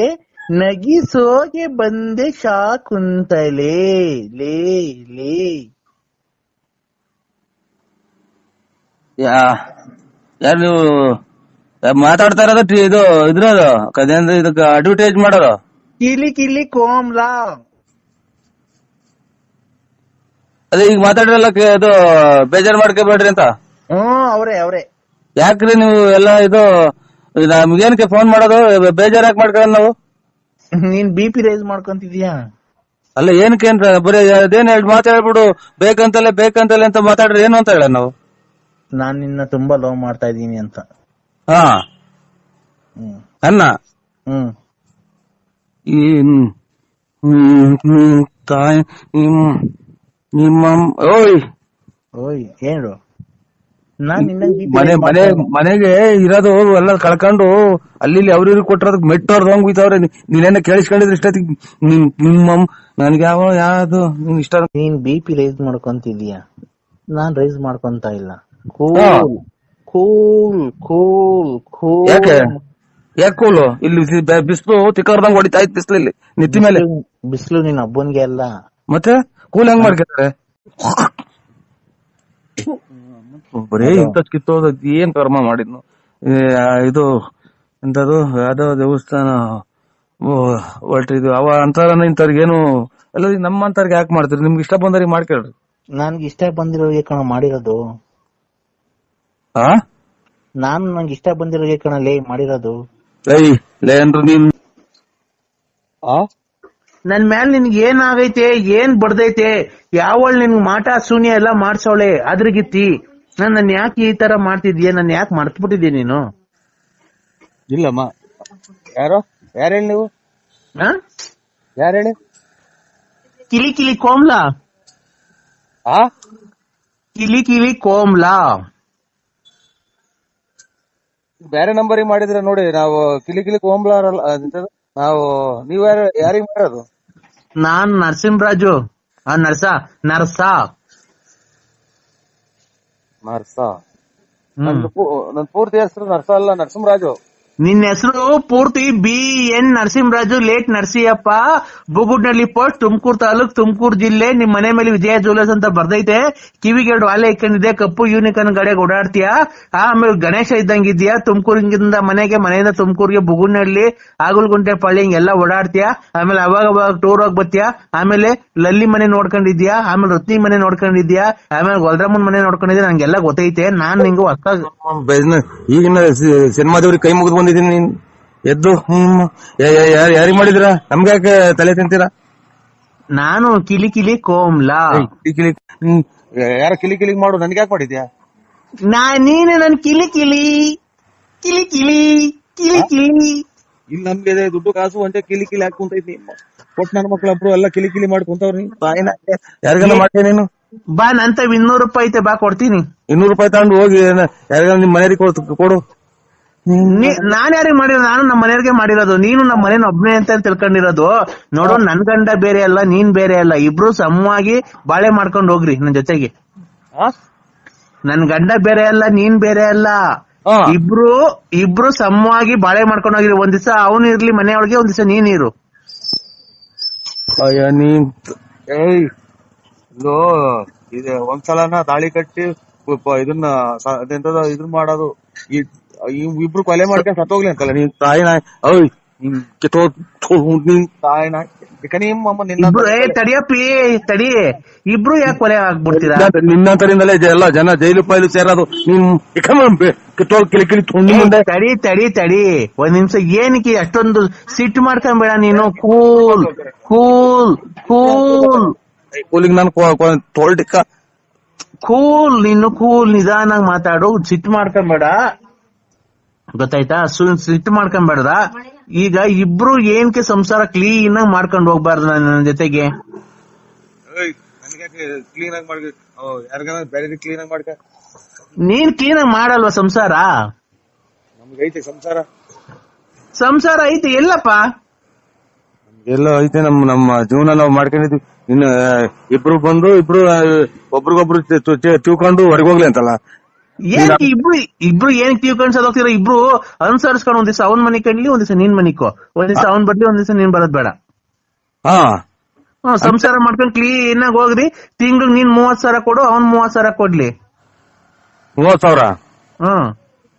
ನಗಿಸೋಗೆ ಬಂದೆ ಶಾಕುಂತಲೇ ಲೇ ಲೇ. ಯಾರು ನೀವು ಮಾತಾಡ್ತಾ ಇರೋದು ಇದು ಇದ್ರದು ಕದೇಂದ್ರ ಇದಕ್ಕೆ ಅಡ್ವರ್ಟೈಸ್ ಮಾಡೋದು. ಕಿಲಿ ಕಿಲಿ ಕೋಮ್ಲಾ. ಅದೇ ಈಗ ಮಾತಾಡಿರಲ್ಲ ಇದು ಬೇಜಾರ್ ಮಾಡ್ಕೋಬೇಡ್ರಿ ಅಂತ. ಅವ್ರೆ ಯಾಕ್ರಿ ನೀವು ಎಲ್ಲ ಇದು ನಮ್ಗೇನಕ್ಕೆ ಫೋನ್ ಮಾಡೋದು? ಬೇಜಾರ್ ಯಾಕೆ ಮಾಡ್ಕೊಳ್ಳೋದು ನಾವು? ನೀನ್ BP ರೈಸ್ ಮಾಡ್ಕೊಂತಿದ್ಯಾ? ಅಲ್ಲ ಏನಕ್ಕೆ ಅಂತ ಬರೀ ಅದೇನ್ ಎರಡು ಮಾತು ಹೇಳ್ಬಿಡು, ಬೇಕಂತಲೇ ಅಂತ ಮಾತಾಡ್ರಿ ಏನು ಅಂತ ಹೇಳ ನಾವು. ನಾನ್ ನಿನ್ನ ತುಂಬಾ ಲವ್ ಮಾಡ್ತಾ ಇದೀನಿ ಅಂತ. ಅನ್ನ ತಾಯಿ ನಿಮ್ಮ ಓಯ್ ಹೇಳು. ನಾನ್ ಮನೆಗೆ ಇರೋದು ಎಲ್ಲ ಕಳ್ಕೊಂಡು ಅಲ್ಲಿ ಅವ್ರಿಗೆ ಕೊಟ್ಟಿರೋದಕ್ ಮೆಟ್ಟೋರ್ದು ಹೋಗ್ಬಿತ್ತವ್ರೆ. ನೀನೇನ ಕೇಳಿಸ್ಕೊಂಡಿದ್ರೆ ಇಷ್ಟೊತ್ತಿಗೆ ನಿಮ್ಮ ನನ್ಗೆ ಯಾವ್ದು ನೀನ್ ಇಷ್ಟ. ನೀನ್ BP ರೈಸ್ ಮಾಡ್ಕೊಂತಿದ್ಯಾ? ನಾನ್ ರೈಸ್ ಮಾಡ್ಕೊಂತ ಇಲ್ಲ. ಯಾಕೆ ಕೂಲು? ಇಲ್ಲಿ ಬಿಸಿಲು ತಿಕ್ಕರ್ದಂಗ್ ಹೊಡಿತಾ ಇತ್ತು ಬಿಸಿಲು, ಇಲ್ಲಿ ನೆತ್ತಿ ಮೇಲೆ ಬಿಸಿಲು. ನೀನ್ ಹಬ್ಬನ್ಗೆ ಅಲ್ಲ ಮತ್ತೆ ಕೂಲ್ ಹೆಂಗ್ ಮಾಡ್ಕೊತಾರೆ? ಬರೀ ಇಂತ ಕಿತ್ತೋದ ಏನ್ ಕರ್ಮ ಮಾಡಿದ್ನು. ಇದು ಎಂತದು ಯಾವ್ದೋ ದೇವಸ್ಥಾನ ಹೊರಟಿದ್ವಿ ಅವ ಅಂತಾರ ಇಂಥವ್ರಿಗೇನು ಎಲ್ಲ ನಮ್ಮಂತವ್ರಿಗೆ ಯಾಕೆ ಮಾಡ್ತೀರಿ? ನಿಮ್ಗೆ ಇಷ್ಟ ಬಂದವ್ರಿಗೆ ಮಾಡ್ಕೊಳ್ರಿ. ನನ್ಗೆ ಇಷ್ಟ ಬಂದಿರೋರಿಗೆ ಕಣ ಮಾಡಿರೋದು. ನಂಗೆ ಇಷ್ಟ ಬಂದಿರೋರಿಗೆ ಕಣ ಲೇ ಮಾಡಿರೋದು. ನನ್ ಮ್ಯಾಲ ನಿನ್ಗೆ ಏನ್ ಆಗೈತೆ, ಏನ್ ಬಡ್ದೈತೆ, ಯಾವಳ್ ನಿನ್ಗ್ ಮಾಟ ಶೂನ್ಯ ಎಲ್ಲ ಮಾಡ್ಸೋಳೆ ಅದ್ರಗಿತ್ತಿ. ನನ್ ಯಾಕೆ ಈ ತರ ಮಾಡ್ತಿದ್ಯಾ? ನನ್ ಯಾಕೆ ಮರ್ತ್ಬಿಟ್ಟಿದ್ಯ ನೀನು? ಇಲ್ಲಮ್ಮ. ಯಾರು ಹೇಳಿ ನೀವು? ಯಾರು ಹೇಳಿ? ಕಿಲಿ ಕಿಲಿ ಕೋಮ್ಲಾ. ಕಿಲಿ ಕಿಲಿ ಕೋಮ್ಲಾ ಬೇರೆ ನಂಬರ್ ಮಾಡಿದ್ರೆ ನೋಡಿ. ನಾವು ಕಿಲಿ ಕೋಂಬ್ಲಾರಲ್ಲ ನಾವು. ನೀವ್ ಯಾರಿಗ್ ಮಾಡೋದು? ನಾನ್ ನರಸಿಂಹರಾಜು. ನರ್ಸ ನನ್ ಪೂರ್ತಿ ಹೆಸರು ನರ್ಸ ಅಲ್ಲ, ನರಸಿಂಹರಾಜು. ನಿನ್ನ ಹೆಸರು ಪೂರ್ತಿ BN Narasimharaju late Narasiyappa, Bugudnalli post, Tumakuru taluk, Tumakuru ಜಿಲ್ಲೆ. ನಿಮ್ ಮನೆ ಮೇಲೆ ವಿಜಯ ಜ್ಯುವೆಲರ್ಸ್ ಅಂತ ಬರ್ದೈತೆ. ಕಿವಿಗೆ 2 ಆಲೆ ಇಕ್ಕೊಂಡಿದೆ. ಕಪ್ಪು ಯೂನಿಕಾರ್ನ್ ಗಾಡಿಯಾಗ ಓಡಾಡ್ತೀಯಾ? ಆಮೇಲೆ ಗಣೇಶ ಇದ್ದಂಗಿದ್ಯಾ? ತುಮಕೂರಿಂದ ಮನೆಯಿಂದ ತುಮಕೂರಿಗೆ ಬುಗುಡ್ನಳ್ಳಿ ಆಗುಲ್ಗುಂಟೆ ಪಳ್ಳಿ ಹಿಂಗೆಲ್ಲ ಓಡಾಡ್ತೀಯಾ? ಆಮೇಲೆ ಅವಾಗ ಟೂರ್ ಹೋಗ್ ಬತ್ತೀಯಾ? ಆಮೇಲೆ ಲಲ್ಲಿ ಮನೆ ನೋಡ್ಕೊಂಡಿದ್ಯಾ? ಆಮೇಲೆ ರತ್ನಿ ಮನೆ ನೋಡ್ಕೊಂಡಿದ್ಯಾ? ಆಮೇಲೆ ಗೊಲ್ರಮ್ಮನ್ ಮನೆ ನೋಡ್ಕೊಂಡಿದ್ಯಾ? ನಂಗೆಲ್ಲ ಗೊತ್ತೈತೆ. ನಾನ್ ನಿಂಗು ಈಗಿನ ಸಿನಿಮಾದವ್ರಿಗೆ ಕೈ ಮುಗಿದು ಬಂದಿದ್ದೀನಿ. ನೀನ್ ಎದ್ದು ಯಾರಿಗೆ ಮಾಡಿದ್ರ? ನಮ್ಗೆ ಯಾಕೆ ತಲೆ ತಿಂತೀರಾ? ನಾನು ಕಿಲಿ ಕಿಲಿ ಕೋಮ್ಲಾ. ಯಾರ ಕಿಲಿ ಮಾಡು, ನನ್ಗೆ ಯಾಕೆ ಮಾಡಿದ್ಯಾ? ನೀನೆ ನನ್ ಕಿಲಿ ಕಿಲಿ ಕಿಲಿ ಕಿಲಿ ಕಿಲಿ ಕಿಲಿ. ಇಲ್ಲಿ ನಮ್ಗೆ ದುಡ್ಡು ಕಾಸು ಅಂತ ಕಿಲಿ ಹಾಕಿ ಕುಂತೈತಿ. ಕೊಟ್ಟು ನನ್ನ ಮಕ್ಳೊಬ್ರು ಎಲ್ಲ ಕಿಲಿ ಮಾಡಿ ಕುಂತವ್ರಿ. ಯಾರಿಗಾನ ಮಾಡ್ತೇನೆ ನೀನು? ಬಾ, ನಂತ 200 ರೂಪಾಯಿ ಐತೆ, ಬಾ ಕೊಡ್ತೀನಿ. 200 ರೂಪಾಯಿ ತಗೊಂಡು ಹೋಗಿ ಯಾರಿಗಾನ ನಿಮ್ ಮನೆಯವ್ರಿಗೆ ಕೊಡು. ನಾನ್ ಯಾರಿಗೆ ಮಾಡಿರೋದು? ನಾನು ನಮ್ಮ ಮನೆಯವ್ರಿಗೆ ಮಾಡಿರೋದು. ನೀನು ನಮ್ಮ ಮನೇನ ಒಬ್ನೇ ಅಂತ ತಿಳ್ಕೊಂಡಿರೋದು. ನೋಡು, ನನ್ ಗಂಡ ಬೇರೆ ಅಲ್ಲ, ನೀನ್ ಬೇರೆ ಅಲ್ಲ. ಇಬ್ರು ಸಮವಾಗಿ ಬಾಳೆ ಮಾಡ್ಕೊಂಡು ಹೋಗ್ರಿ ನನ್ ಜೊತೆಗೆ. ನನ್ ಗಂಡ ಬೇರೆ ಅಲ್ಲ, ನೀನ್ ಬೇರೆ ಅಲ್ಲ. ಇಬ್ರು ಸಮವಾಗಿ ಬಾಳೆ ಮಾಡ್ಕೊಂಡು ಹೋಗಿರಿ. ಒಂದ್ ದಿವಸ ಅವನು ಇರ್ಲಿ ಮನೆಯೊಳಗೆ, ಒಂದ್ ದಿವಸ ನೀರು. ಅಯ್ಯ ನೀನ್ ಇದು ಒಂದ್ಸಲನ ತಾಳಿ ಕಟ್ಟಿ ಇದನ್ನ ಇದನ್ನ ಮಾಡೋದು, ಇಬ್ರು ಕೊಲೆ ಮಾಡ್ಕೊಂಡ್ ಸತ್ತೋಗ್ಲಿ ಅಂತಲ್ಲ ನೀನ್ ತಾಯಿನ. ನೀನ್ ತಾಯಿನ ತಡಿಯಪ್ಪಿ ತಡಿ, ಇಬ್ರು ಯಾಕೆ ಕೊಲೆ ಆಗ್ಬಿಡ್ತೀರಾ? ನಿನ್ನಂತರಿಂದಲೇ ಎಲ್ಲ ಜನ ಜೈಲು ಪೈಲು ಸೇರೋದು. ನೀನ್ ತಡಿ ತಡಿ ತಡಿ ಒಂದ್ ನಿಮಿಷ, ಏನಕ್ಕೆ ಅಷ್ಟೊಂದು ಸಿಟ್ಟು ಮಾಡ್ಕೊಂಬೇಡ ನೀನು. ಕೂಲ್ ಕೂಲ್ ಕೂಲ್ ಕೂಲಿಗೆ ನಾನು ತೋಲ್ಟಿಕ್ಕ ಕೂಲ್, ನೀನು ಕೂಲ್, ನಿಧಾನಾಗ್ ಮಾತಾಡು, ಸಿಟ್ಟು ಮಾಡ್ಕೊಂಬೇಡ, ಗೊತ್ತಾಯ್ತಾ? ಸಿಟ್ಟು ಮಾಡ್ಕೊಂಬೇಡ್ದ. ಈಗ ಇಬ್ರು ಏನಕ್ಕೆ ಸಂಸಾರ ಕ್ಲೀನ್ ಆಗಿ ಮಾಡ್ಕೊಂಡು ಹೋಗ್ಬಾರ್ದು ನನ್ನ ಜೊತೆಗೆ? ಕ್ಲೀನ್ ಆಗಿ ಮಾಡ್ಕ, ಯಾರಿಗಾನ ಬೇರೆ ಕ್ಲೀನ್ ಆಗಿ ಮಾಡ್ಕ. ನೀನ್ ಕ್ಲೀನ್ ಆಗಿ ಮಾಡಲ್ವಾ ಸಂಸಾರ? ನಮ್ಗೈತೆ ಸಂಸಾರ. ಸಂಸಾರ ಐತೆ ಎಲ್ಲಪ್ಪ? ಎಲ್ಲ ಐತೆ, ನಮ್ಮ ಜೀವನ ನಾವು ಮಾಡ್ಕೊಂಡಿದ್ವಿ. ಇನ್ನು ಇಬ್ರು ಬಂದು ಒಬ್ರಿಗೊಬ್ರು ತಿಳ್ಕೊಂಡು ಹೊರಗೆ ಹೋಗ್ಲಿ ಅಂತಲ್ಲ. ಏನಕ್ಕೆ ಇಬ್ರು ಏನಕ್ಕೆ ತಿಳ್ಕೊಂಡ್ ಹೋಗ್ತೀರಾ? ಇಬ್ರು ಅನುಸರಿಸ್ಕೊಂಡು ಒಂದ್ ದಿವಸ ಅವನ್ ಮನೆ ಕಂಡ್ಲಿ, ಒಂದ್ ದಿವಸ ನೀನ್ ಮನಿಕೋ, ಒಂದ್ ದಿವಸ ಅವನ್ ಬರ್ಲಿ, ಒಂದ್ ದಿವಸ ನೀನ್ ಬರೋದ್ ಬೇಡ. ಸಂಸಾರ ಮಾಡ್ಕೊಂಡು ಕ್ಲೀನ್ ಆಗಿ ಹೋಗ್ರಿ. ತಿಂಗ್ಳಿಗೆ ನೀನ್ 30,000 ಕೊಡು, ಅವನ್ 30,000 ಕೊಡ್ಲಿ. 30,000?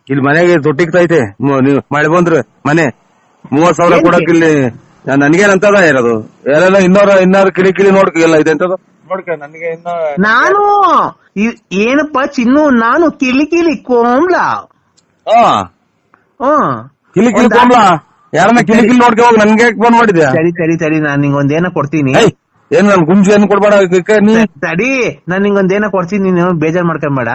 ಇಲ್ಲಿ ಮನೆಗೆ ತೊಟ್ಟಿಗ್ತೈತೆ, ನೀವು ಮಳೆ ಬಂದ್ರೆ ಮನೆ 30,000 ಕೊಡಕ್ ಇಲ್ಲಿ ನನ್ಗೇನಂತದ ಇರೋದು? ಎಲ್ಲ ಇನ್ನಾರು ಕಿಳಿ ನೋಡ್ಕ ಎಲ್ಲ ಇದೆ ಅಂತದ ನೋಡ್ಕ. ನನ್ಗೆ ನಾನು ಏನಪ್ಪ ಚಿನ್ನು, ನಾನು ಕಿಲಿ ಕೋಮ್ಲ. ಕಿಲಿ ಕೋಮ್ಲ ಯಾರನ್ನ ಕಿಲಿ ನೋಡ್ಕ ಹೋಗಿ ನನ್ಗೆ ಫೋನ್ ಮಾಡಿದ್ಯಾ? ಸರಿ ನಾನ್ ನಿಂಗೊಂದೇನ ಕೊಡ್ತೀನಿ. ಏನ್ ನನ್ ಗುಂಜು ಏನ್ ಕೊಡ್ಬೇಡ ನೀ. ತಡಿ, ನಾನ್ ನಿಂಗೊಂದೇನ ಕೊಡ್ತೀನಿ, ನೀನು ಬೇಜಾರ್ ಮಾಡ್ಕೊಂಬೇಡ.